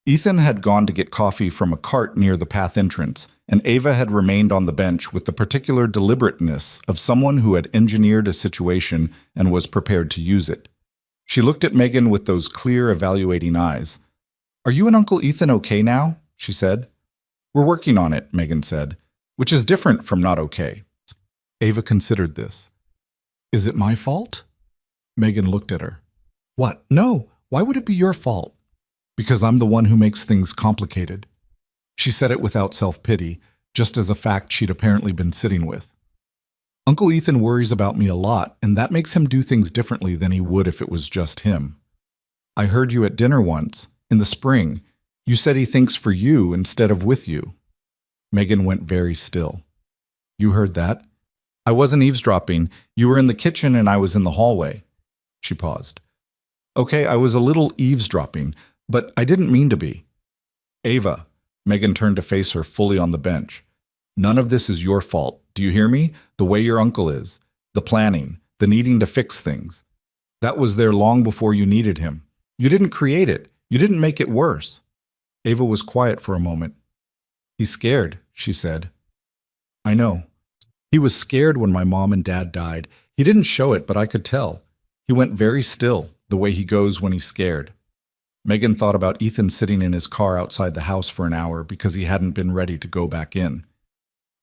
Ethan had gone to get coffee from a cart near the path entrance, and Ava had remained on the bench with the particular deliberateness of someone who had engineered a situation and was prepared to use it. She looked at Megan with those clear, evaluating eyes. "Are you and Uncle Ethan okay now?" she said. "We're working on it," Megan said, "which is different from not okay." Ava considered this. "Is it my fault?" Megan looked at her. "What? No. Why would it be your fault?" "Because I'm the one who makes things complicated." She said it without self-pity, just as a fact she'd apparently been sitting with. "Uncle Ethan worries about me a lot, and that makes him do things differently than he would if it was just him. I heard you at dinner once, in the spring. You said he thinks for you instead of with you." Megan went very still. "You heard that?" "I wasn't eavesdropping. You were in the kitchen and I was in the hallway." She paused. "Okay, I was a little eavesdropping, but I didn't mean to be." "Ava," Megan turned to face her fully on the bench. "None of this is your fault. Do you hear me? The way your uncle is. The planning. The needing to fix things. That was there long before you needed him. You didn't create it. You didn't make it worse." Ava was quiet for a moment. "He's scared," she said. "I know. He was scared when my mom and dad died. He didn't show it, but I could tell. He went very still, the way he goes when he's scared." Megan thought about Ethan sitting in his car outside the house for an hour because he hadn't been ready to go back in.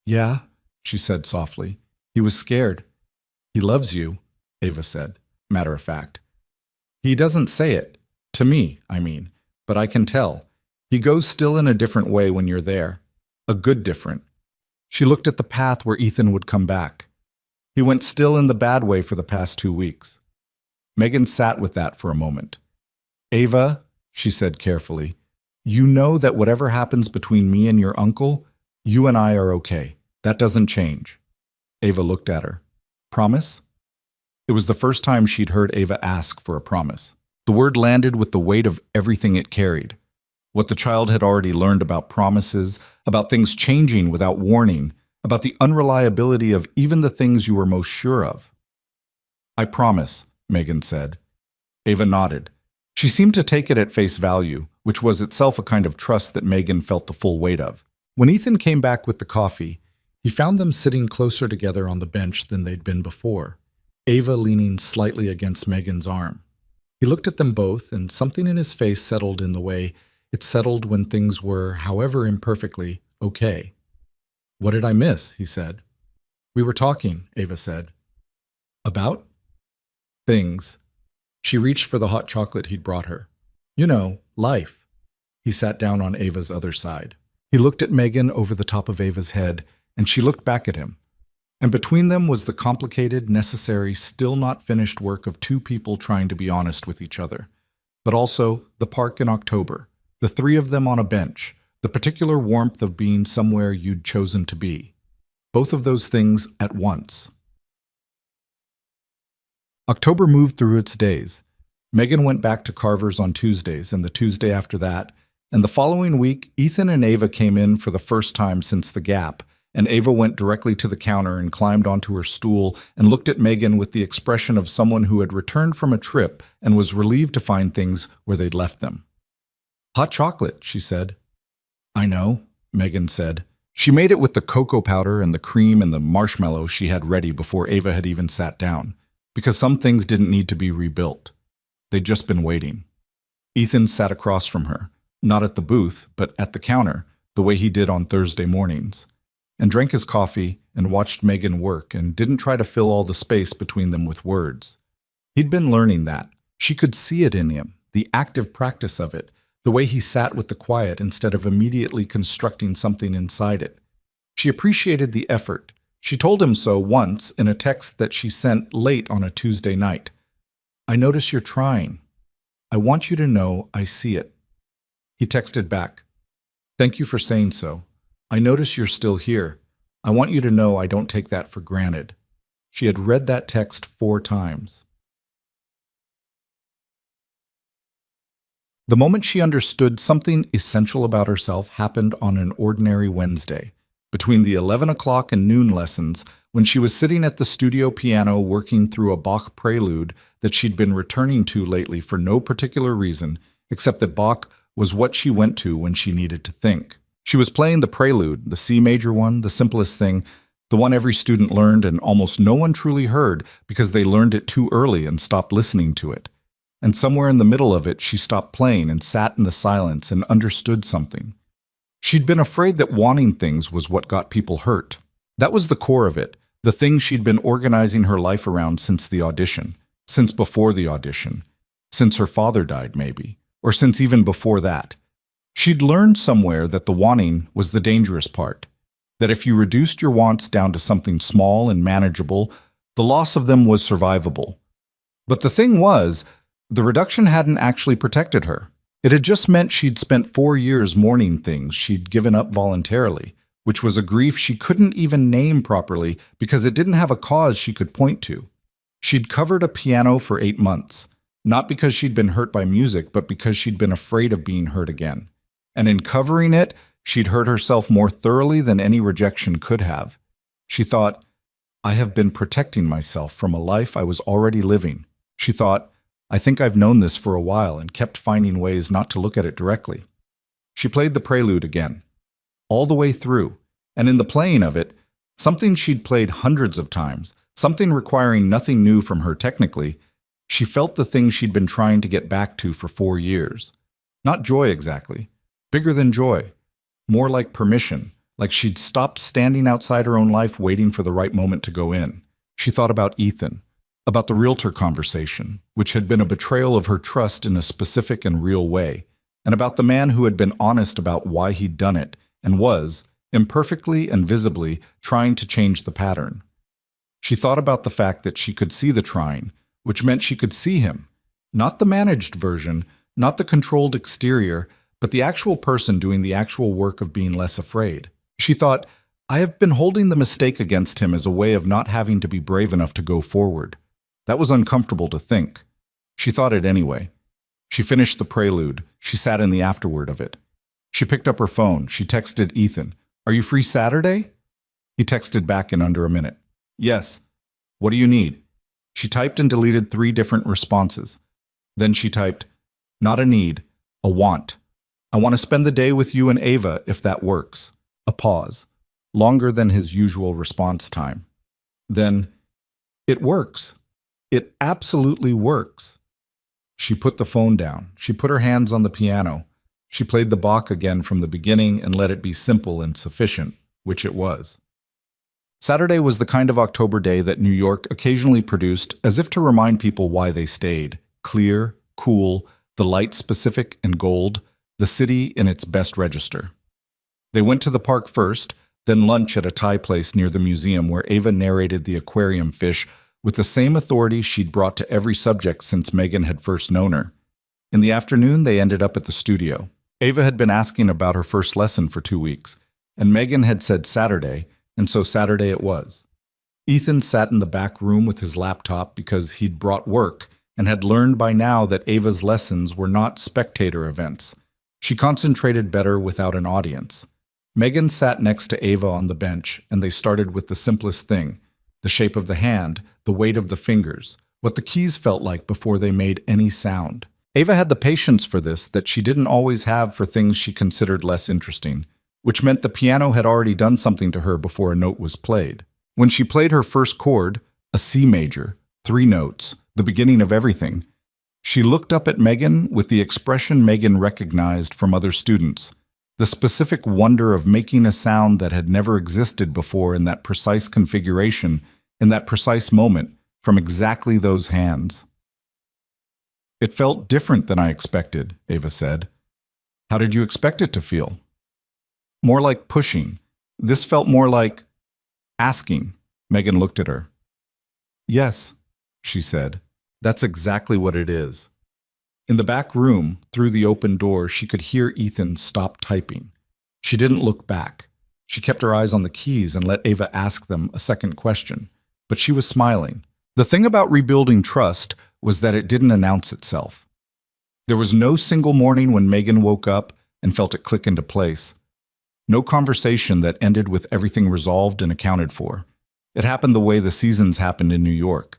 "Yeah," she said softly. "He was scared." "He loves you," Ava said, matter of fact. "He doesn't say it. To me, I mean. But I can tell. He goes still in a different way when you're there. A good different." She looked at the path where Ethan would come back. "He went still in the bad way for the past 2 weeks." Megan sat with that for a moment. "Ava," she said carefully, "you know that whatever happens between me and your uncle, you and I are okay. That doesn't change." Ava looked at her. "Promise?" It was the first time she'd heard Ava ask for a promise. The word landed with the weight of everything it carried. What the child had already learned about promises, about things changing without warning, about the unreliability of even the things you were most sure of. "I promise," Megan said. Ava nodded. She seemed to take it at face value, which was itself a kind of trust that Megan felt the full weight of. When Ethan came back with the coffee, he found them sitting closer together on the bench than they'd been before, Ava leaning slightly against Megan's arm. He looked at them both, and something in his face settled in the way it settled when things were, however imperfectly, okay. "What did I miss?" he said. "We were talking," Ava said. "About?" "Things." She reached for the hot chocolate he'd brought her. "You know, life." He sat down on Ava's other side. He looked at Megan over the top of Ava's head, and she looked back at him. And between them was the complicated, necessary, still not finished work of two people trying to be honest with each other. But also the park in October, the three of them on a bench, the particular warmth of being somewhere you'd chosen to be. Both of those things at once. October moved through its days. Megan went back to Carver's on Tuesdays, and the Tuesday after that, and the following week, Ethan and Ava came in for the first time since the gap, and Ava went directly to the counter and climbed onto her stool and looked at Megan with the expression of someone who had returned from a trip and was relieved to find things where they'd left them. "Hot chocolate," she said. "I know," Megan said. She made it with the cocoa powder and the cream and the marshmallow she had ready before Ava had even sat down, because some things didn't need to be rebuilt. They'd just been waiting. Ethan sat across from her, not at the booth, but at the counter, the way he did on Thursday mornings, and drank his coffee and watched Megan work and didn't try to fill all the space between them with words. He'd been learning that. She could see it in him, the active practice of it, the way he sat with the quiet instead of immediately constructing something inside it. She appreciated the effort. She told him so once in a text that she sent late on a Tuesday night. "I notice you're trying. I want you to know I see it." He texted back, "Thank you for saying so. I notice you're still here. I want you to know I don't take that for granted." She had read that text 4 times. The moment she understood something essential about herself happened on an ordinary Wednesday, between the 11 o'clock and noon lessons, when she was sitting at the studio piano working through a Bach prelude that she'd been returning to lately for no particular reason, except that Bach was what she went to when she needed to think. She was playing the prelude, the C major one, the simplest thing, the one every student learned and almost no one truly heard because they learned it too early and stopped listening to it. And somewhere in the middle of it, she stopped playing and sat in the silence and understood something. She'd been afraid that wanting things was what got people hurt. That was the core of it, the thing she'd been organizing her life around since the audition, since before the audition, since her father died maybe, or since even before that. She'd learned somewhere that the wanting was the dangerous part, that if you reduced your wants down to something small and manageable, the loss of them was survivable. But the thing was, the reduction hadn't actually protected her. It had just meant she'd spent 4 years mourning things she'd given up voluntarily, which was a grief she couldn't even name properly because it didn't have a cause she could point to. She'd covered a piano for 8 months, not because she'd been hurt by music, but because she'd been afraid of being hurt again. And in covering it, she'd hurt herself more thoroughly than any rejection could have. She thought, "I have been protecting myself from a life I was already living." She thought, "I think I've known this for a while," and kept finding ways not to look at it directly. She played the prelude again, all the way through, and in the playing of it, something she'd played hundreds of times, something requiring nothing new from her technically, she felt the thing she'd been trying to get back to for 4 years. Not joy exactly, bigger than joy, more like permission, like she'd stopped standing outside her own life waiting for the right moment to go in. She thought about Ethan, about the realtor conversation, which had been a betrayal of her trust in a specific and real way, and about the man who had been honest about why he'd done it and was, imperfectly and visibly, trying to change the pattern. She thought about the fact that she could see the trying, which meant she could see him, not the managed version, not the controlled exterior, but the actual person doing the actual work of being less afraid. She thought, "I have been holding the mistake against him as a way of not having to be brave enough to go forward." That was uncomfortable to think. She thought it anyway. She finished the prelude. She sat in the afterword of it. She picked up her phone. She texted Ethan, "Are you free Saturday?" He texted back in under a minute. "Yes. What do you need?" She typed and deleted 3 different responses. Then she typed, "Not a need, a want. I want to spend the day with you and Ava if that works." A pause, longer than his usual response time. Then, "It works. It absolutely works." She put the phone down. She put her hands on the piano. She played the Bach again from the beginning and let it be simple and sufficient, which it was. Saturday was the kind of October day that New York occasionally produced as if to remind people why they stayed. Clear, cool, the light specific and gold, the city in its best register. They went to the park first, then lunch at a Thai place near the museum where Ava narrated the aquarium fish with the same authority she'd brought to every subject since Megan had first known her. In the afternoon, they ended up at the studio. Ava had been asking about her first lesson for 2 weeks, and Megan had said Saturday, and so Saturday it was. Ethan sat in the back room with his laptop because he'd brought work and had learned by now that Ava's lessons were not spectator events. She concentrated better without an audience. Megan sat next to Ava on the bench, and they started with the simplest thing, the shape of the hand, the weight of the fingers, what the keys felt like before they made any sound. Ava had the patience for this that she didn't always have for things she considered less interesting, which meant the piano had already done something to her before a note was played. When she played her first chord, a C major, 3 notes, the beginning of everything, she looked up at Megan with the expression Megan recognized from other students, the specific wonder of making a sound that had never existed before in that precise configuration, in that precise moment, from exactly those hands. It felt different than I expected, Ava said. How did you expect it to feel? More like pushing. This felt more like asking. Megan looked at her. Yes, she said. That's exactly what it is. In the back room, through the open door, she could hear Ethan stop typing. She didn't look back. She kept her eyes on the keys and let Ava ask them a second question. But she was smiling. The thing about rebuilding trust was that it didn't announce itself. There was no single morning when Megan woke up and felt it click into place. No conversation that ended with everything resolved and accounted for. It happened the way the seasons happened in New York.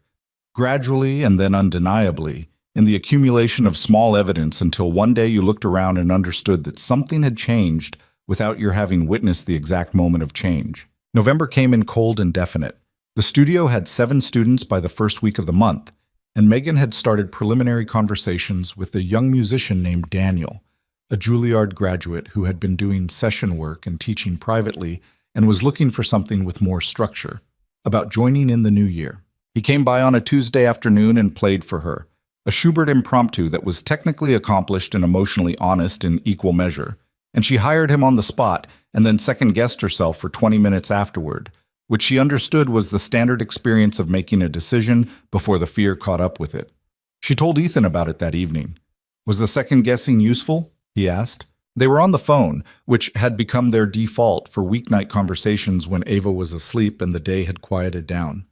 Gradually and then undeniably, in the accumulation of small evidence until one day you looked around and understood that something had changed without your having witnessed the exact moment of change. November came in cold and definite. The studio had 7 students by the first week of the month, and Megan had started preliminary conversations with a young musician named Daniel, a Juilliard graduate who had been doing session work and teaching privately and was looking for something with more structure, about joining in the new year. He came by on a Tuesday afternoon and played for her, a Schubert impromptu that was technically accomplished and emotionally honest in equal measure, and she hired him on the spot and then second-guessed herself for 20 minutes afterward, which she understood was the standard experience of making a decision before the fear caught up with it. She told Ethan about it that evening. Was the second-guessing useful? He asked. They were on the phone, which had become their default for weeknight conversations when Ava was asleep and the day had quieted down.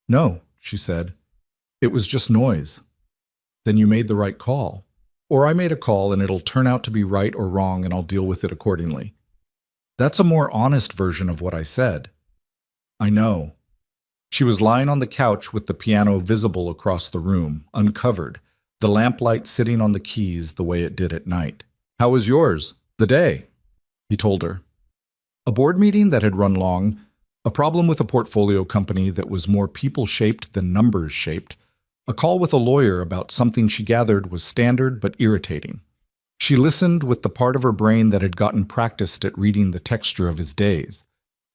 No, she said. It was just noise. Then you made the right call. Or I made a call and it'll turn out to be right or wrong and I'll deal with it accordingly. That's a more honest version of what I said. I know. She was lying on the couch with the piano visible across the room, uncovered, the lamplight sitting on the keys the way it did at night. How was yours? The day? He told her. A board meeting that had run long, a problem with a portfolio company that was more people-shaped than numbers-shaped, a call with a lawyer about something she gathered was standard but irritating. She listened with the part of her brain that had gotten practiced at reading the texture of his days,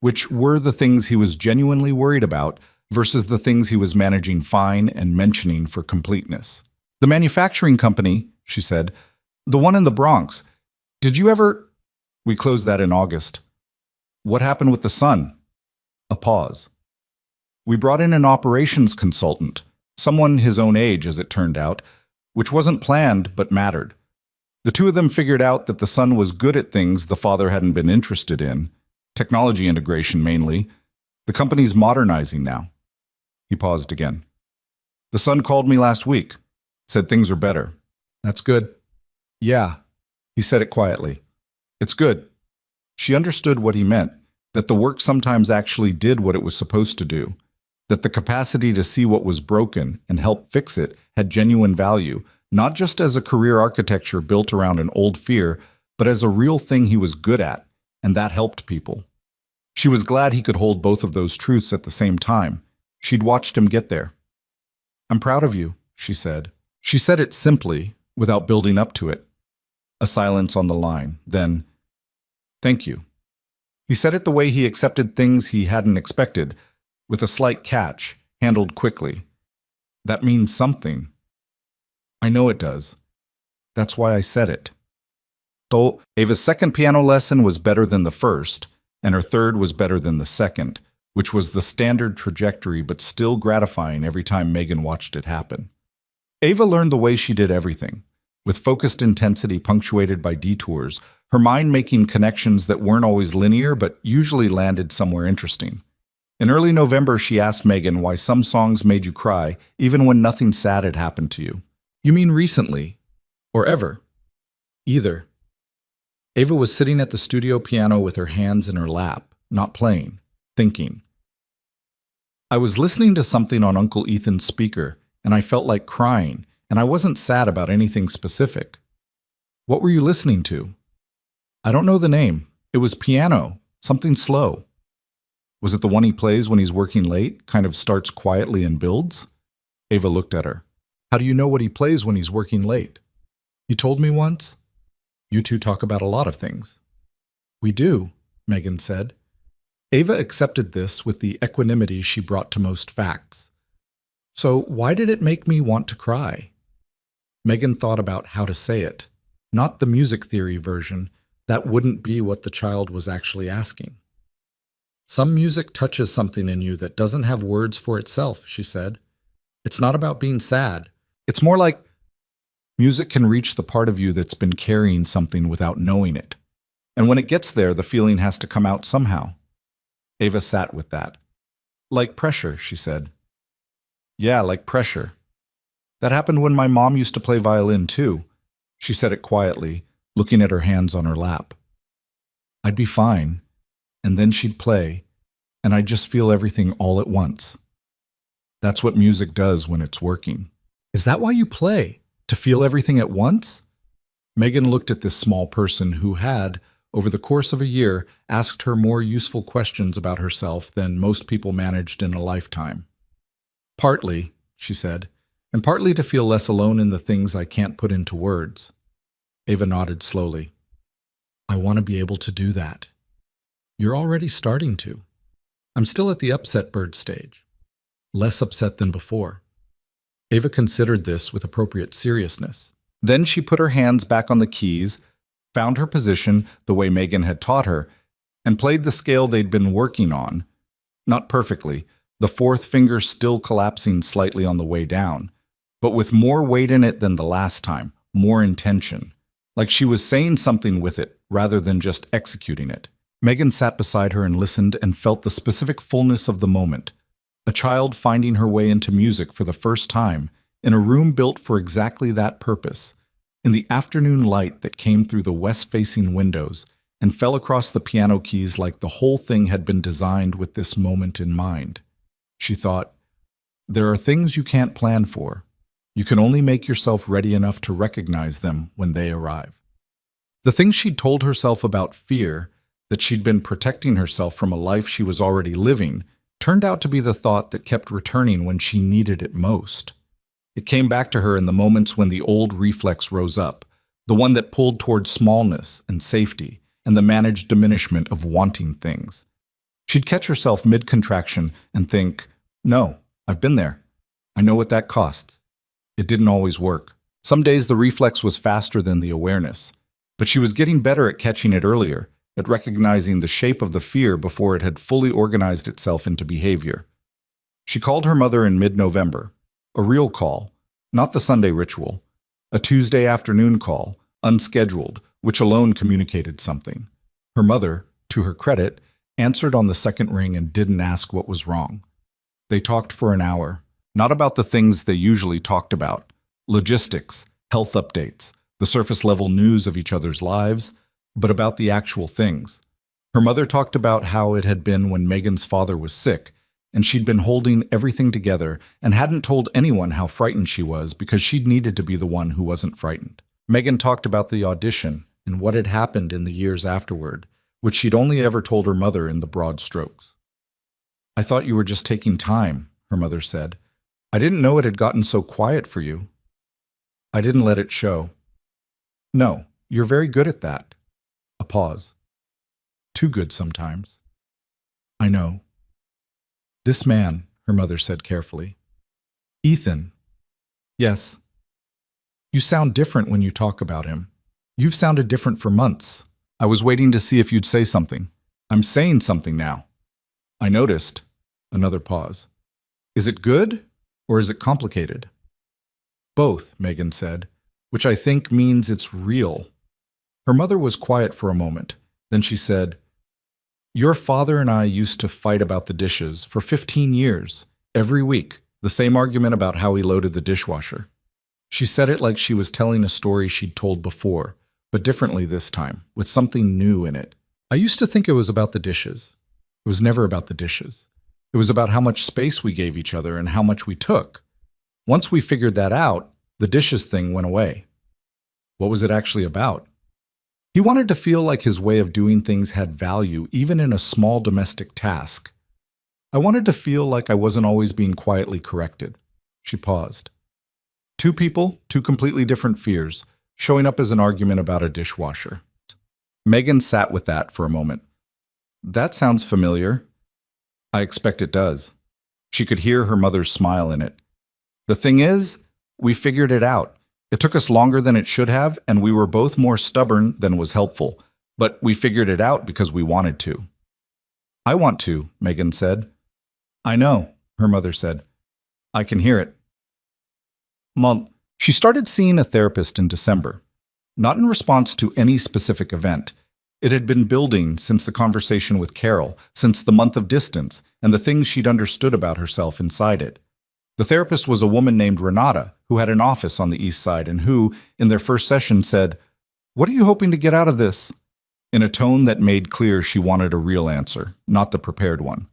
which were the things he was genuinely worried about versus the things he was managing fine and mentioning for completeness. The manufacturing company, she said, the one in the Bronx. Did you ever... We closed that in August. What happened with the son? A pause. We brought in an operations consultant, someone his own age as it turned out, which wasn't planned but mattered. The two of them figured out that the son was good at things the father hadn't been interested in, technology integration mainly. The company's modernizing now. He paused again. The son called me last week, said things are better. That's good. Yeah, he said it quietly. It's good. She understood what he meant, that the work sometimes actually did what it was supposed to do, that the capacity to see what was broken and help fix it had genuine value, not just as a career architecture built around an old fear, but as a real thing he was good at, and that helped people. She was glad he could hold both of those truths at the same time. She'd watched him get there. I'm proud of you, she said. She said it simply, without building up to it. A silence on the line, then, thank you. He said it the way he accepted things he hadn't expected, with a slight catch, handled quickly. That means something. I know it does. That's why I said it. So, Ava's second piano lesson was better than the first, and her third was better than the second, which was the standard trajectory but still gratifying every time Megan watched it happen. Ava learned the way she did everything, with focused intensity punctuated by detours, her mind making connections that weren't always linear but usually landed somewhere interesting. In early November, she asked Megan why some songs made you cry, even when nothing sad had happened to you. You mean recently? Or ever? Either. Ava was sitting at the studio piano with her hands in her lap, not playing, thinking. I was listening to something on Uncle Ethan's speaker, and I felt like crying, and I wasn't sad about anything specific. What were you listening to? I don't know the name, It was piano, something slow. Was it the one he plays when he's working late, kind of starts quietly and builds? Ava looked at her. How do you know what he plays when he's working late? He told me once. You two talk about a lot of things. We do, Megan said. Ava accepted this with the equanimity she brought to most facts. So why did it make me want to cry? Megan thought about how to say it. Not the music theory version. That wouldn't be what the child was actually asking. Some music touches something in you that doesn't have words for itself, she said. It's not about being sad. It's more like music can reach the part of you that's been carrying something without knowing it. And when it gets there, the feeling has to come out somehow. Ava sat with that. Like pressure, she said. Yeah, like pressure. That happened when my mom used to play violin too. She said it quietly, looking at her hands on her lap. I'd be fine, and then she'd play, and I'd just feel everything all at once. That's what music does when it's working. Is that why you play? To feel everything at once? Megan looked at this small person who had, over the course of a year, asked her more useful questions about herself than most people managed in a lifetime. Partly, she said, and partly to feel less alone in the things I can't put into words. Ava nodded slowly. I want to be able to do that. You're already starting to. I'm still at the upset bird stage. Less upset than before. Ava considered this with appropriate seriousness. Then she put her hands back on the keys, found her position the way Megan had taught her, and played the scale they'd been working on. Not perfectly, the fourth finger still collapsing slightly on the way down, but with more weight in it than the last time, more intention. Like she was saying something with it rather than just executing it. Megan sat beside her and listened and felt the specific fullness of the moment. A child finding her way into music for the first time, in a room built for exactly that purpose, in the afternoon light that came through the west-facing windows and fell across the piano keys like the whole thing had been designed with this moment in mind. She thought, there are things you can't plan for. You can only make yourself ready enough to recognize them when they arrive. The things she'd told herself about fear, that she'd been protecting herself from a life she was already living, turned out to be the thought that kept returning when she needed it most. It came back to her in the moments when the old reflex rose up, the one that pulled toward smallness and safety and the managed diminishment of wanting things. She'd catch herself mid-contraction and think, no, I've been there. I know what that costs. It didn't always work. Some days the reflex was faster than the awareness, but she was getting better at catching it earlier, at recognizing the shape of the fear before it had fully organized itself into behavior. She called her mother in mid-November, a real call, not the Sunday ritual, a Tuesday afternoon call, unscheduled, which alone communicated something. Her mother, to her credit, answered on the second ring and didn't ask what was wrong. They talked for an hour, not about the things they usually talked about, logistics, health updates, the surface-level news of each other's lives, but about the actual things. Her mother talked about how it had been when Megan's father was sick, and she'd been holding everything together and hadn't told anyone how frightened she was because she'd needed to be the one who wasn't frightened. Megan talked about the audition and what had happened in the years afterward, which she'd only ever told her mother in the broad strokes. I thought you were just taking time, her mother said. I didn't know it had gotten so quiet for you. I didn't let it show. No, you're very good at that. A pause. Too good sometimes. I know. This man, her mother said carefully. Ethan. Yes. You sound different when you talk about him. You've sounded different for months. I was waiting to see if you'd say something. I'm saying something now. I noticed. Another pause. Is it good or is it complicated? Both, Megan said, which I think means it's real. Her mother was quiet for a moment. Then she said, your father and I used to fight about the dishes for 15 years, every week, the same argument about how he loaded the dishwasher. She said it like she was telling a story she'd told before, but differently this time, with something new in it. I used to think it was about the dishes. It was never about the dishes. It was about how much space we gave each other and how much we took. Once we figured that out, the dishes thing went away. What was it actually about? He wanted to feel like his way of doing things had value, even in a small domestic task. I wanted to feel like I wasn't always being quietly corrected. She paused. Two people, two completely different fears, showing up as an argument about a dishwasher. Megan sat with that for a moment. That sounds familiar. I expect it does. She could hear her mother's smile in it. The thing is, we figured it out. It took us longer than it should have, and we were both more stubborn than was helpful, but we figured it out because we wanted to. I want to, Megan said. I know, her mother said. I can hear it. Mom, she started seeing a therapist in December, not in response to any specific event. It had been building since the conversation with Carol, since the month of distance, and the things she'd understood about herself inside it. The therapist was a woman named Renata, who had an office on the East Side and who, in their first session, said, "What are you hoping to get out of this?" in a tone that made clear she wanted a real answer, not the prepared one.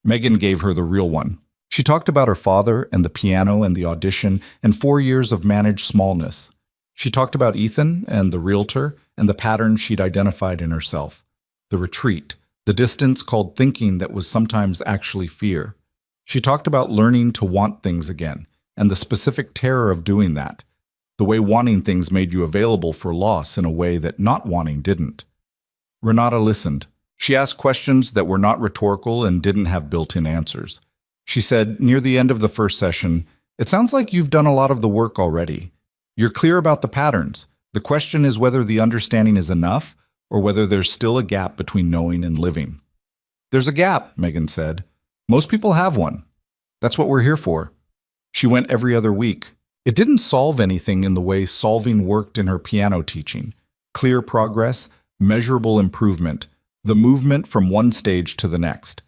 Megan gave her the real one. She talked about her father and the piano and the audition and 4 years of managed smallness. She talked about Ethan and the realtor and the pattern she'd identified in herself. The retreat, the distance called thinking that was sometimes actually fear. She talked about learning to want things again and the specific terror of doing that. The way wanting things made you available for loss in a way that not wanting didn't. Renata listened. She asked questions that were not rhetorical and didn't have built-in answers. She said, near the end of the first session, "It sounds like you've done a lot of the work already. You're clear about the patterns. The question is whether the understanding is enough or whether there's still a gap between knowing and living." "There's a gap," Megan said. "Most people have one. That's what we're here for." She went every other week. It didn't solve anything in the way solving worked in her piano teaching. Clear progress, measurable improvement, the movement from one stage to the next.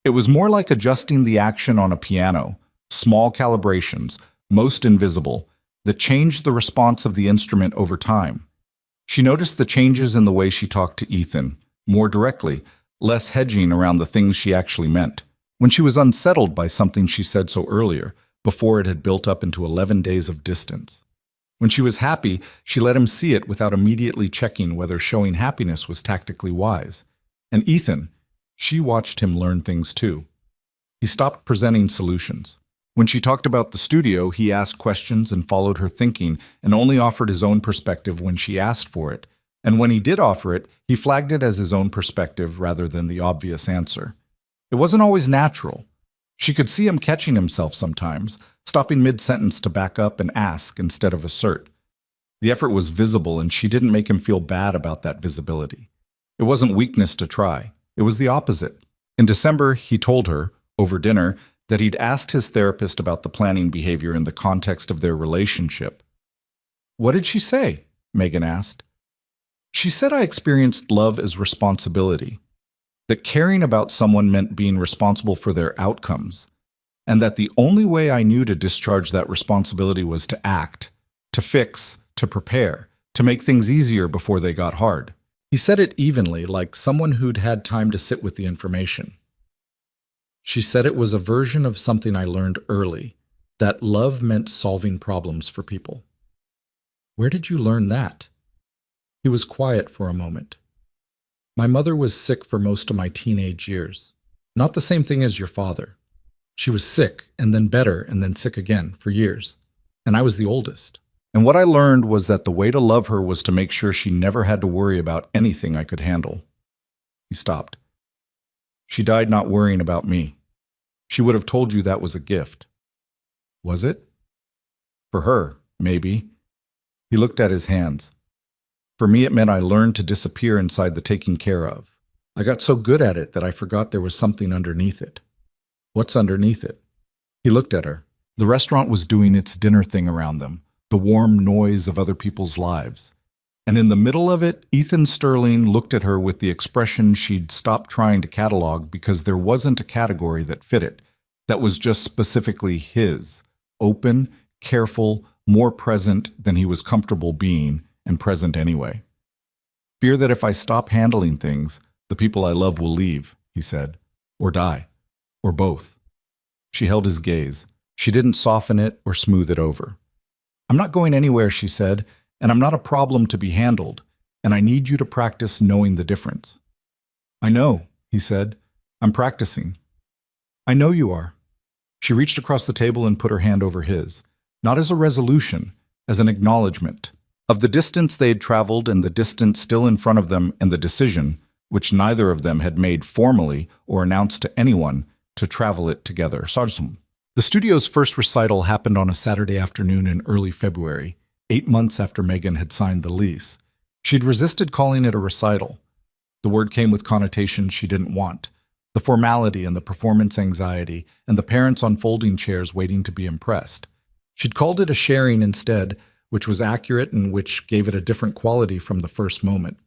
It was more like adjusting the action on a piano, small calibrations, most invisible, that changed the response of the instrument over time. She noticed the changes in the way she talked to Ethan, more directly, less hedging around the things she actually meant. When she was unsettled by something she said so earlier, before it had built up into 11 days of distance. When she was happy, she let him see it without immediately checking whether showing happiness was tactically wise. And Ethan, she watched him learn things too. He stopped presenting solutions. When she talked about the studio, he asked questions and followed her thinking and only offered his own perspective when she asked for it. And when he did offer it, he flagged it as his own perspective rather than the obvious answer. It wasn't always natural. She could see him catching himself sometimes, stopping mid-sentence to back up and ask instead of assert. The effort was visible, and she didn't make him feel bad about that visibility. It wasn't weakness to try. It was the opposite. In December, he told her, over dinner, that he'd asked his therapist about the planning behavior in the context of their relationship. "What did she say?" Megan asked. "She said I experienced love as responsibility, that caring about someone meant being responsible for their outcomes, and that the only way I knew to discharge that responsibility was to act, to fix, to prepare, to make things easier before they got hard." He said it evenly, like someone who'd had time to sit with the information. "She said it was a version of something I learned early, that love meant solving problems for people." "Where did you learn that?" He was quiet for a moment. "My mother was sick for most of my teenage years. Not the same thing as your father. She was sick, and then better, and then sick again, for years. And I was the oldest. And what I learned was that the way to love her was to make sure she never had to worry about anything I could handle." He stopped. "She died not worrying about me. She would have told you that was a gift." "Was it?" "For her, maybe." He looked at his hands. "For me, it meant I learned to disappear inside the taking care of. I got so good at it that I forgot there was something underneath it." "What's underneath it?" He looked at her. The restaurant was doing its dinner thing around them, the warm noise of other people's lives. And in the middle of it, Ethan Sterling looked at her with the expression she'd stopped trying to catalog because there wasn't a category that fit it, that was just specifically his, open, careful, more present than he was comfortable being, and present anyway. "Fear that if I stop handling things, the people I love will leave," he said, "or die, or both." She held his gaze. She didn't soften it or smooth it over. "I'm not going anywhere," she said, "and I'm not a problem to be handled. and I need you to practice knowing the difference." "I know," he said. "I'm practicing." "I know you are." She reached across the table and put her hand over his, not as a resolution, as an acknowledgement of the distance they had traveled and the distance still in front of them and the decision, which neither of them had made formally or announced to anyone, to travel it together. Sarsum. The studio's first recital happened on a Saturday afternoon in early February, 8 months after Megan had signed the lease. She'd resisted calling it a recital. The word came with connotations she didn't want. The formality and the performance anxiety, and the parents on folding chairs waiting to be impressed. She'd called it a sharing instead, which was accurate and which gave it a different quality from the first moment.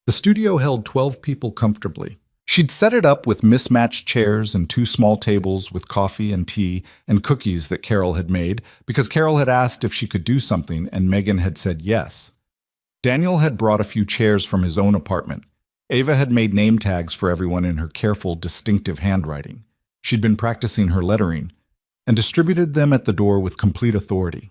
The studio held 12 people comfortably. She'd set it up with mismatched chairs and 2 small tables with coffee and tea and cookies that Carol had made, because Carol had asked if she could do something and Megan had said yes. Daniel had brought a few chairs from his own apartment. Ava had made name tags for everyone in her careful, distinctive handwriting. She'd been practicing her lettering and distributed them at the door with complete authority.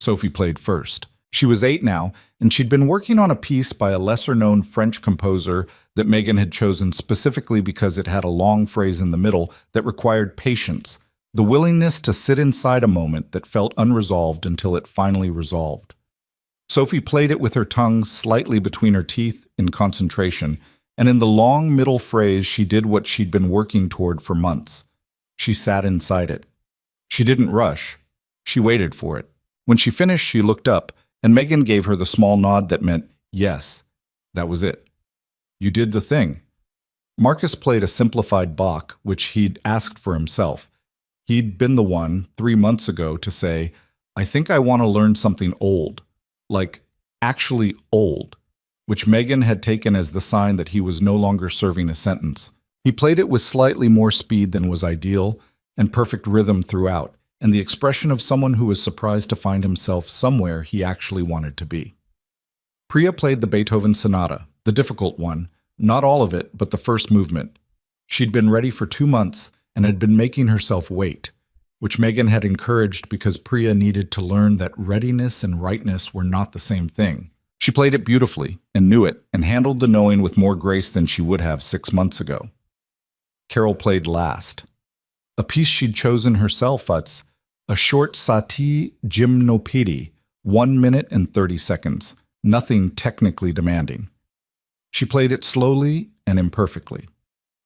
Sophie played first. She was 8 now, and she'd been working on a piece by a lesser-known French composer that Megan had chosen specifically because it had a long phrase in the middle that required patience, the willingness to sit inside a moment that felt unresolved until it finally resolved. Sophie played it with her tongue slightly between her teeth in concentration, and in the long middle phrase she did what she'd been working toward for months. She sat inside it. She didn't rush. She waited for it. When she finished, she looked up, and Megan gave her the small nod that meant, yes, that was it. You did the thing. Marcus played a simplified Bach, which he'd asked for himself. He'd been the one, 3 months ago, to say, "I think I want to learn something old, like actually old," which Megan had taken as the sign that he was no longer serving a sentence. He played it with slightly more speed than was ideal, and perfect rhythm throughout, and the expression of someone who was surprised to find himself somewhere he actually wanted to be. Priya played the Beethoven Sonata, the difficult one, not all of it, but the first movement. She'd been ready for 2 months and had been making herself wait, which Megan had encouraged because Priya needed to learn that readiness and rightness were not the same thing. She played it beautifully and knew it and handled the knowing with more grace than she would have 6 months ago. Carol played last. A piece she'd chosen herself, a short Sati gymnopédie, 1 minute and 30 seconds, nothing technically demanding. She played it slowly and imperfectly.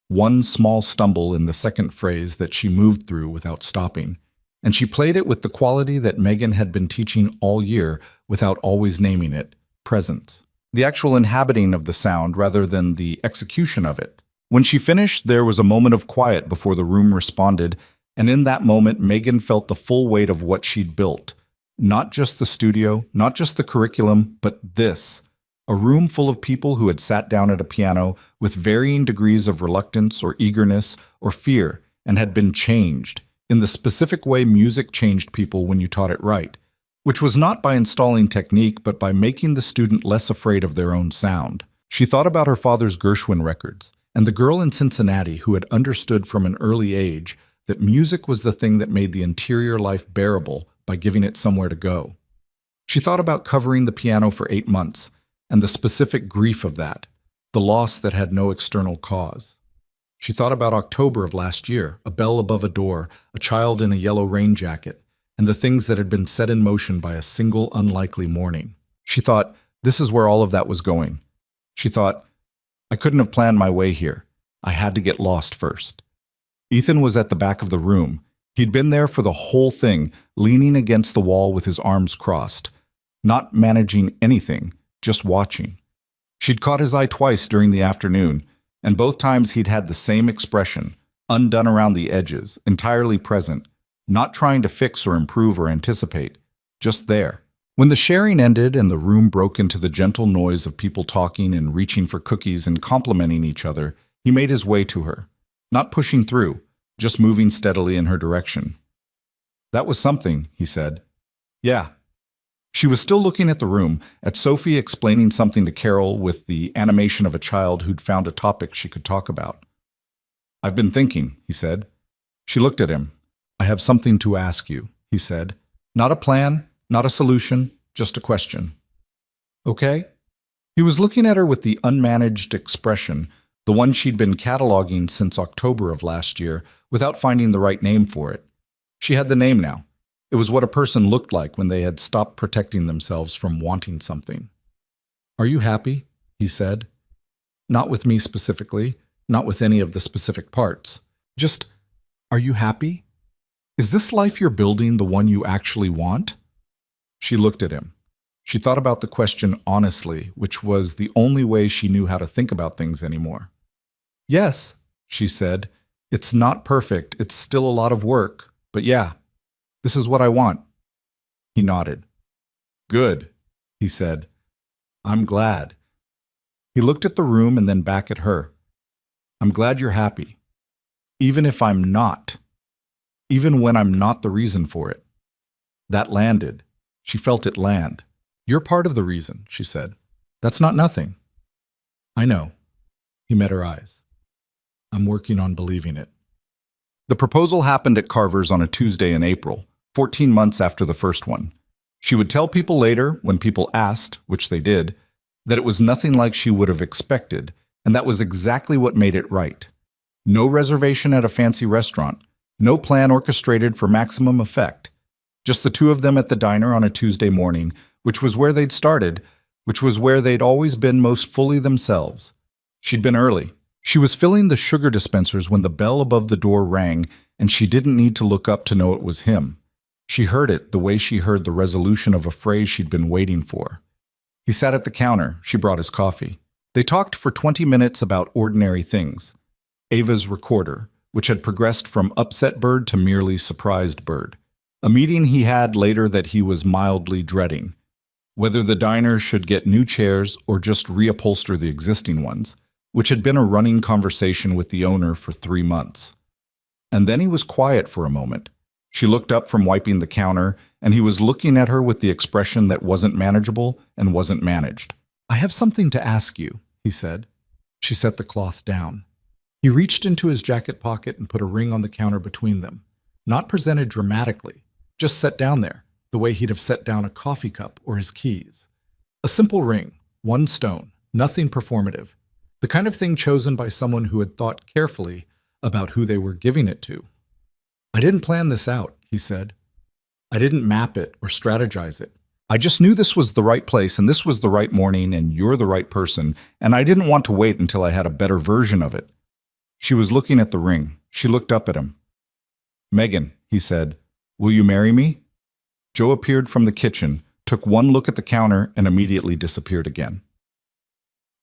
One small stumble in the second phrase that she moved through without stopping, and she played it with the quality that Megan had been teaching all year without always naming it, presence. The actual inhabiting of the sound rather than the execution of it. When she finished, there was a moment of quiet before the room responded, and in that moment, Megan felt the full weight of what she'd built. Not just the studio, not just the curriculum, but this. A room full of people who had sat down at a piano with varying degrees of reluctance or eagerness or fear and had been changed, in the specific way music changed people when you taught it right, which was not by installing technique, but by making the student less afraid of their own sound. She thought about her father's Gershwin records, and the girl in Cincinnati who had understood from an early age that music was the thing that made the interior life bearable by giving it somewhere to go. She thought about covering the piano for 8 months, and the specific grief of that, the loss that had no external cause. She thought about October of last year, a bell above a door, a child in a yellow rain jacket, and the things that had been set in motion by a single unlikely morning. She thought, this is where all of that was going. She thought, I couldn't have planned my way here. I had to get lost first. Ethan was at the back of the room. He'd been there for the whole thing, leaning against the wall with his arms crossed, not managing anything, just watching. She'd caught his eye twice during the afternoon, and both times he'd had the same expression, undone around the edges, entirely present, not trying to fix or improve or anticipate, just there. When the sharing ended and the room broke into the gentle noise of people talking and reaching for cookies and complimenting each other, he made his way to her, not pushing through, just moving steadily in her direction. That was something, he said. Yeah. She was still looking at the room, at Sophie explaining something to Carol with the animation of a child who'd found a topic she could talk about. I've been thinking, he said. She looked at him. I have something to ask you, he said. Not a plan, not a solution, just a question. Okay? He was looking at her with the unmanaged expression, the one she'd been cataloging since October of last year, without finding the right name for it. She had the name now. It was what a person looked like when they had stopped protecting themselves from wanting something. "Are you happy?" he said. "Not with me specifically, not with any of the specific parts. Just, are you happy? Is this life you're building the one you actually want?" She looked at him. She thought about the question honestly, which was the only way she knew how to think about things anymore. "Yes," she said. "It's not perfect, it's still a lot of work, but yeah, this is what I want." He nodded. "Good," he said. "I'm glad." He looked at the room and then back at her. "I'm glad you're happy. Even if I'm not. Even when I'm not the reason for it." That landed. She felt it land. "You're part of the reason," she said. "That's not nothing." "I know." He met her eyes. "I'm working on believing it." The proposal happened at Carver's on a Tuesday in April, 14 months after the first one. She would tell people later, when people asked, which they did, that it was nothing like she would have expected, and that was exactly what made it right. No reservation at a fancy restaurant, no plan orchestrated for maximum effect. Just the two of them at the diner on a Tuesday morning, which was where they'd started, which was where they'd always been most fully themselves. She'd been early. She was filling the sugar dispensers when the bell above the door rang, and she didn't need to look up to know it was him. She heard it the way she heard the resolution of a phrase she'd been waiting for. He sat at the counter. She brought his coffee. They talked for 20 minutes about ordinary things. Ava's recorder, which had progressed from upset bird to merely surprised bird. A meeting he had later that he was mildly dreading. Whether the diner should get new chairs or just reupholster the existing ones, which had been a running conversation with the owner for 3 months. And then he was quiet for a moment. She looked up from wiping the counter, and he was looking at her with the expression that wasn't manageable and wasn't managed. "I have something to ask you," he said. She set the cloth down. He reached into his jacket pocket and put a ring on the counter between them. Not presented dramatically, just set down there, the way he'd have set down a coffee cup or his keys. A simple ring, 1 stone, nothing performative. The kind of thing chosen by someone who had thought carefully about who they were giving it to. "I didn't plan this out," he said. "I didn't map it or strategize it. I just knew this was the right place and this was the right morning and you're the right person, and I didn't want to wait until I had a better version of it." She was looking at the ring. She looked up at him. "Megan," he said, "will you marry me?" Joe appeared from the kitchen, took one look at the counter, and immediately disappeared again.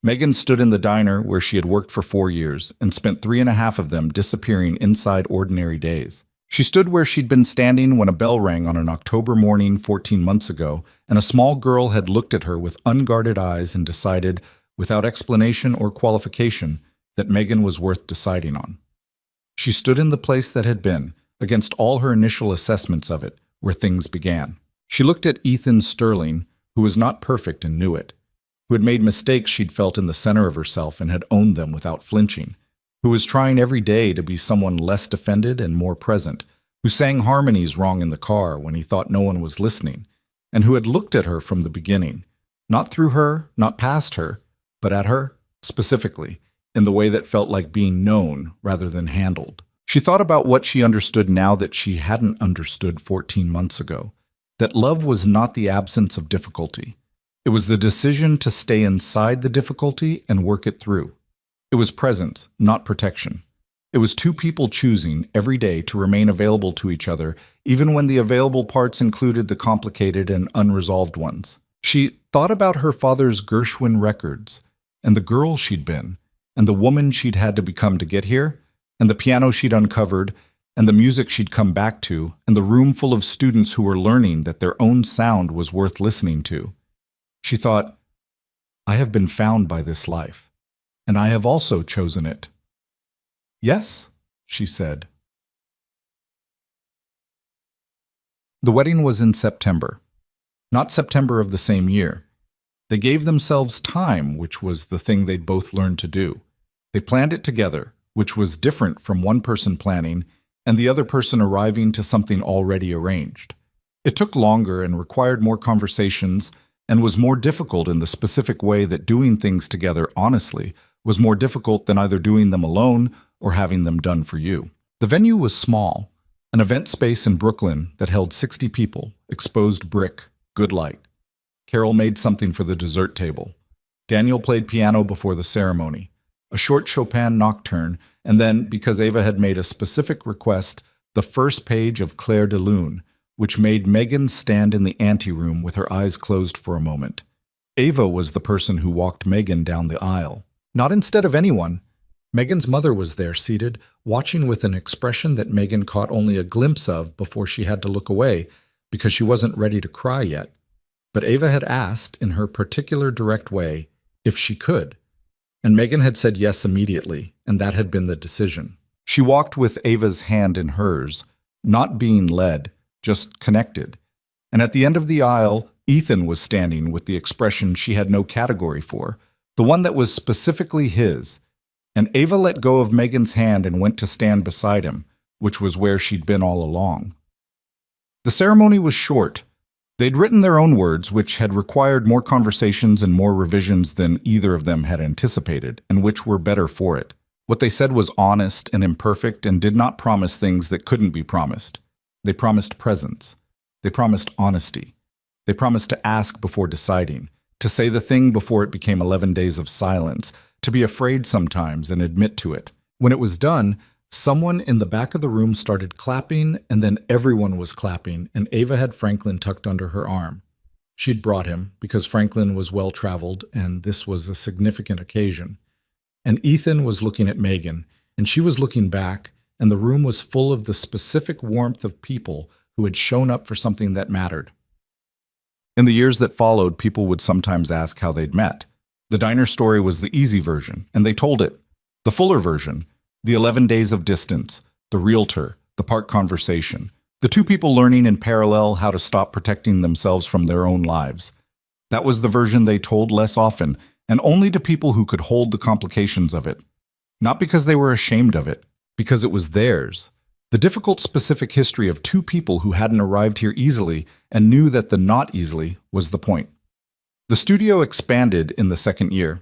Megan stood in the diner where she had worked for 4 years and spent 3.5 of them disappearing inside ordinary days. She stood where she'd been standing when a bell rang on an October morning 14 months ago, and a small girl had looked at her with unguarded eyes and decided, without explanation or qualification, that Megan was worth deciding on. She stood in the place that had been, against all her initial assessments of it, where things began. She looked at Ethan Sterling, who was not perfect and knew it, who had made mistakes she'd felt in the center of herself and had owned them without flinching, who was trying every day to be someone less defended and more present, who sang harmonies wrong in the car when he thought no one was listening, and who had looked at her from the beginning, not through her, not past her, but at her, specifically, in the way that felt like being known rather than handled. She thought about what she understood now that she hadn't understood 14 months ago, that love was not the absence of difficulty. It was the decision to stay inside the difficulty and work it through. It was presence, not protection. It was two people choosing every day to remain available to each other, even when the available parts included the complicated and unresolved ones. She thought about her father's Gershwin records, and the girl she'd been, and the woman she'd had to become to get here, and the piano she'd uncovered, and the music she'd come back to, and the room full of students who were learning that their own sound was worth listening to. She thought, I have been found by this life, and I have also chosen it. Yes, she said. The wedding was in September, not September of the same year. They gave themselves time, which was the thing they'd both learned to do. They planned it together, which was different from one person planning and the other person arriving to something already arranged. It took longer and required more conversations, and was more difficult in the specific way that doing things together honestly was more difficult than either doing them alone or having them done for you. The venue was small, an event space in Brooklyn that held 60 people, exposed brick, good light. Carol made something for the dessert table. Daniel played piano before the ceremony, a short Chopin nocturne, and then, because Ava had made a specific request, the first page of Clair de Lune, which made Megan stand in the anteroom with her eyes closed for a moment. Ava was the person who walked Megan down the aisle. Not instead of anyone. Megan's mother was there, seated, watching with an expression that Megan caught only a glimpse of before she had to look away, because she wasn't ready to cry yet. But Ava had asked, in her particular direct way, if she could. And Megan had said yes immediately, and that had been the decision. She walked with Ava's hand in hers, not being led, just connected. And at the end of the aisle, Ethan was standing with the expression she had no category for, the one that was specifically his. And Ava let go of Megan's hand and went to stand beside him, which was where she'd been all along. The ceremony was short. They'd written their own words, which had required more conversations and more revisions than either of them had anticipated, and which were better for it. What they said was honest and imperfect and did not promise things that couldn't be promised. They promised presence. They promised honesty. They promised to ask before deciding, to say the thing before it became 11 days of silence, to be afraid sometimes and admit to it. When it was done, someone in the back of the room started clapping, and then everyone was clapping, and Ava had Franklin tucked under her arm. She'd brought him, because Franklin was well-traveled, and this was a significant occasion. And Ethan was looking at Megan, and she was looking back, and the room was full of the specific warmth of people who had shown up for something that mattered. In the years that followed, people would sometimes ask how they'd met. The diner story was the easy version, and they told it. The fuller version, the 11 days of distance, the realtor, the park conversation, the two people learning in parallel how to stop protecting themselves from their own lives. That was the version they told less often, and only to people who could hold the complications of it. Not because they were ashamed of it, because it was theirs. The difficult specific history of two people who hadn't arrived here easily and knew that the not easily was the point. The studio expanded in the second year.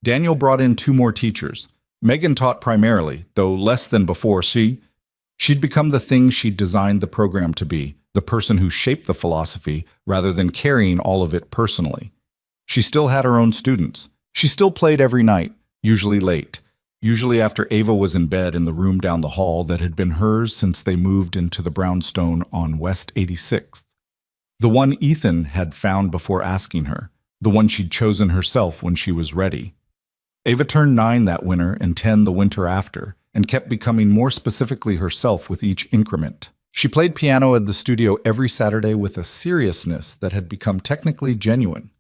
Daniel brought in 2 more teachers. Megan taught primarily, though less than before. She'd become the thing she'd designed the program to be, the person who shaped the philosophy rather than carrying all of it personally. She still had her own students. She still played every night, usually late, usually after Ava was in bed in the room down the hall that had been hers since they moved into the brownstone on West 86th. The one Ethan had found before asking her, the one she'd chosen herself when she was ready. Ava turned 9 that winter and 10 the winter after, and kept becoming more specifically herself with each increment. She played piano at the studio every Saturday with a seriousness that had become technically genuine.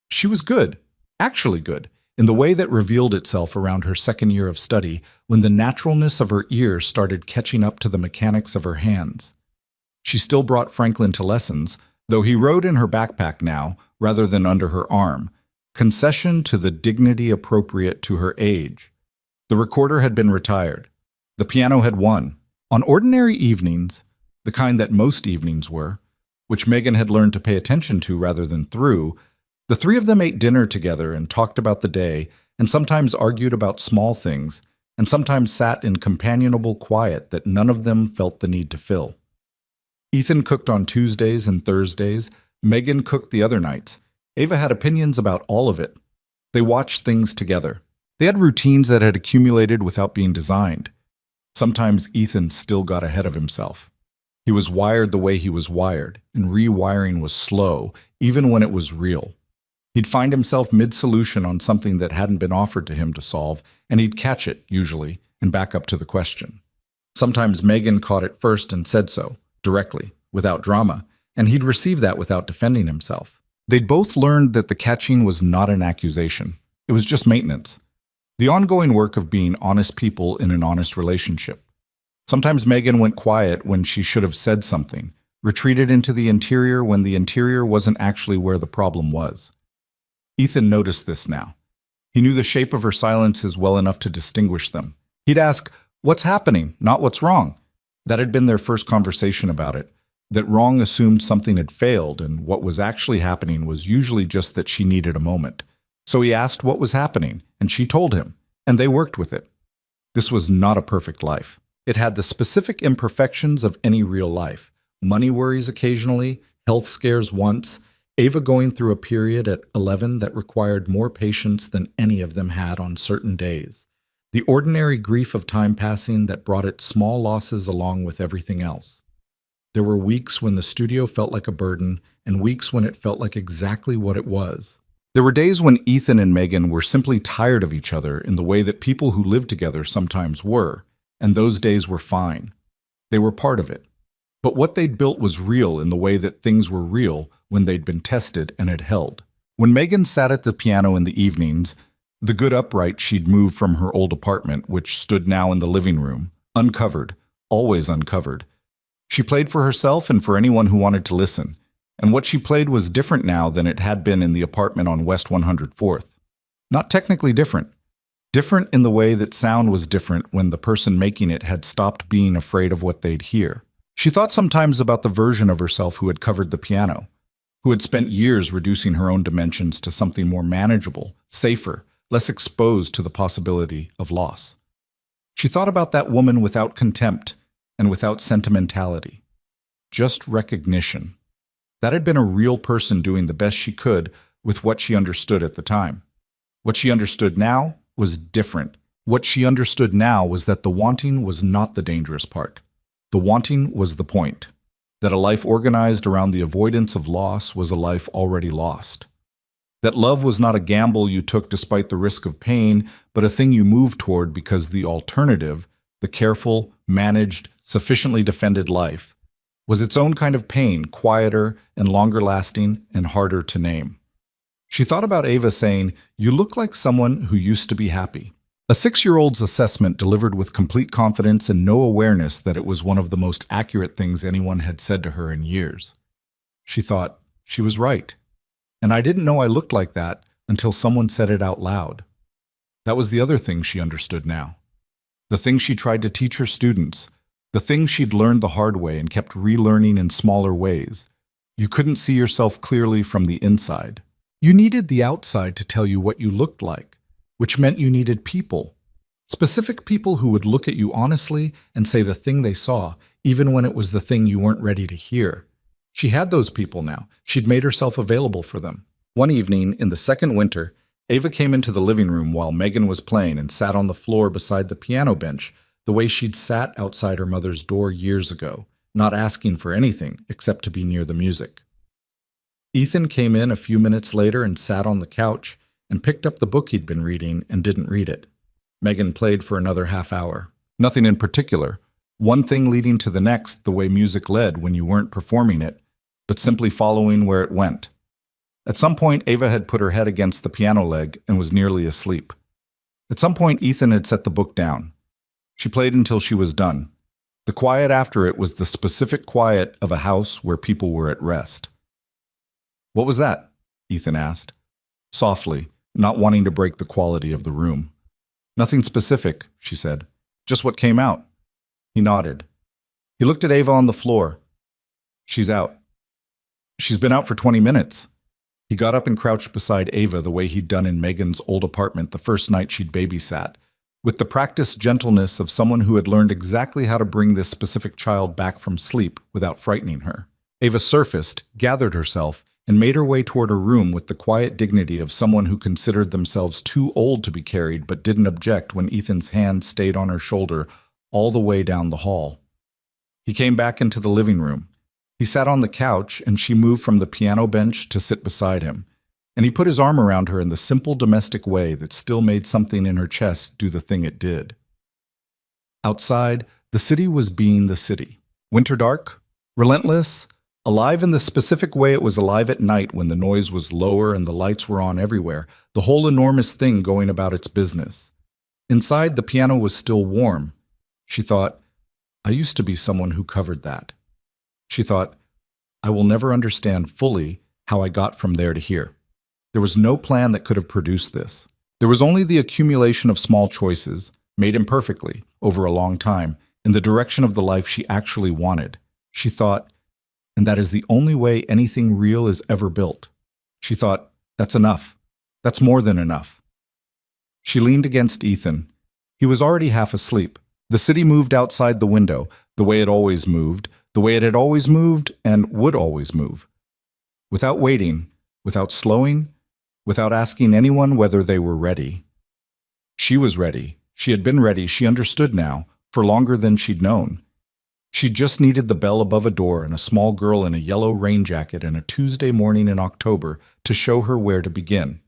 She was good, actually good, in the way that revealed itself around her second year of study when the naturalness of her ear started catching up to the mechanics of her hands. She still brought Franklin to lessons, though he rode in her backpack now rather than under her arm, concession to the dignity appropriate to her age. The recorder had been retired. The piano had won. On ordinary evenings, the kind that most evenings were, which Megan had learned to pay attention to rather than through, the 3 of them ate dinner together and talked about the day, and sometimes argued about small things, and sometimes sat in companionable quiet that none of them felt the need to fill. Ethan cooked on Tuesdays and Thursdays. Megan cooked the other nights. Ava had opinions about all of it. They watched things together. They had routines that had accumulated without being designed. Sometimes Ethan still got ahead of himself. He was wired the way he was wired, and rewiring was slow, even when it was real. He'd find himself mid-solution on something that hadn't been offered to him to solve, and he'd catch it, usually, and back up to the question. Sometimes Megan caught it first and said so, directly, without drama, and he'd receive that without defending himself. They'd both learned that the catching was not an accusation. It was just maintenance. The ongoing work of being honest people in an honest relationship. Sometimes Megan went quiet when she should have said something, retreated into the interior when the interior wasn't actually where the problem was. Ethan noticed this now. He knew the shape of her silences well enough to distinguish them. He'd ask, "What's happening?" not "What's wrong?" That had been their first conversation about it, that wrong assumed something had failed, and what was actually happening was usually just that she needed a moment. So he asked what was happening, and she told him, and they worked with it. This was not a perfect life. It had the specific imperfections of any real life. Money worries occasionally, health scares once, Ava going through a period at 11 that required more patience than any of them had on certain days. The ordinary grief of time passing that brought its small losses along with everything else. There were weeks when the studio felt like a burden, and weeks when it felt like exactly what it was. There were days when Ethan and Megan were simply tired of each other in the way that people who live together sometimes were, and those days were fine. They were part of it. But what they'd built was real in the way that things were real when they'd been tested and had held. When Megan sat at the piano in the evenings, the good upright she'd moved from her old apartment, which stood now in the living room, uncovered, always uncovered. She played for herself and for anyone who wanted to listen, and what she played was different now than it had been in the apartment on West 104th. Not technically different. Different in the way that sound was different when the person making it had stopped being afraid of what they'd hear. She thought sometimes about the version of herself who had covered the piano, who had spent years reducing her own dimensions to something more manageable, safer, less exposed to the possibility of loss. She thought about that woman without contempt and without sentimentality. Just recognition. That had been a real person doing the best she could with what she understood at the time. What she understood now was different. What she understood now was that the wanting was not the dangerous part. The wanting was the point. That a life organized around the avoidance of loss was a life already lost. That love was not a gamble you took despite the risk of pain, but a thing you moved toward because the alternative, the careful, managed, sufficiently defended life, was its own kind of pain, quieter and longer lasting and harder to name. She thought about Ava saying, "You look like someone who used to be happy." A 6-year-old's assessment delivered with complete confidence and no awareness that it was one of the most accurate things anyone had said to her in years. She thought, she was right. And I didn't know I looked like that until someone said it out loud. That was the other thing she understood now. The thing she tried to teach her students, the thing she'd learned the hard way and kept relearning in smaller ways. You couldn't see yourself clearly from the inside. You needed the outside to tell you what you looked like, which meant you needed people. Specific people who would look at you honestly and say the thing they saw, even when it was the thing you weren't ready to hear. She had those people now. She'd made herself available for them. One evening, in the second winter, Ava came into the living room while Megan was playing and sat on the floor beside the piano bench, the way she'd sat outside her mother's door years ago, not asking for anything except to be near the music. Ethan came in a few minutes later and sat on the couch and picked up the book he'd been reading and didn't read it. Megan played for another half hour. Nothing in particular. One thing leading to the next, the way music led when you weren't performing it, but simply following where it went. At some point, Ava had put her head against the piano leg and was nearly asleep. At some point, Ethan had set the book down. She played until she was done. The quiet after it was the specific quiet of a house where people were at rest. "What was that?" Ethan asked, softly, not wanting to break the quality of the room. "Nothing specific," she said. "Just what came out." He nodded. He looked at Ava on the floor. "She's out." "She's been out for 20 minutes. He got up and crouched beside Ava the way he'd done in Megan's old apartment the first night she'd babysat, with the practiced gentleness of someone who had learned exactly how to bring this specific child back from sleep without frightening her. Ava surfaced, gathered herself, and made her way toward her room with the quiet dignity of someone who considered themselves too old to be carried but didn't object when Ethan's hand stayed on her shoulder all the way down the hall. He came back into the living room. He sat on the couch, and she moved from the piano bench to sit beside him, and he put his arm around her in the simple domestic way that still made something in her chest do the thing it did. Outside, the city was being the city. Winter dark, relentless, alive in the specific way it was alive at night when the noise was lower and the lights were on everywhere, the whole enormous thing going about its business. Inside, the piano was still warm. She thought, I used to be someone who covered that. She thought, I will never understand fully how I got from there to here. There was no plan that could have produced this. There was only the accumulation of small choices, made imperfectly, over a long time, in the direction of the life she actually wanted. She thought, and that is the only way anything real is ever built. She thought, that's enough. That's more than enough. She leaned against Ethan. He was already half asleep. The city moved outside the window, the way it always moved, the way it had always moved and would always move. Without waiting, without slowing, without asking anyone whether they were ready. She was ready. She had been ready. She understood now, for longer than she'd known. She just needed the bell above a door and a small girl in a yellow rain jacket and a Tuesday morning in October to show her where to begin.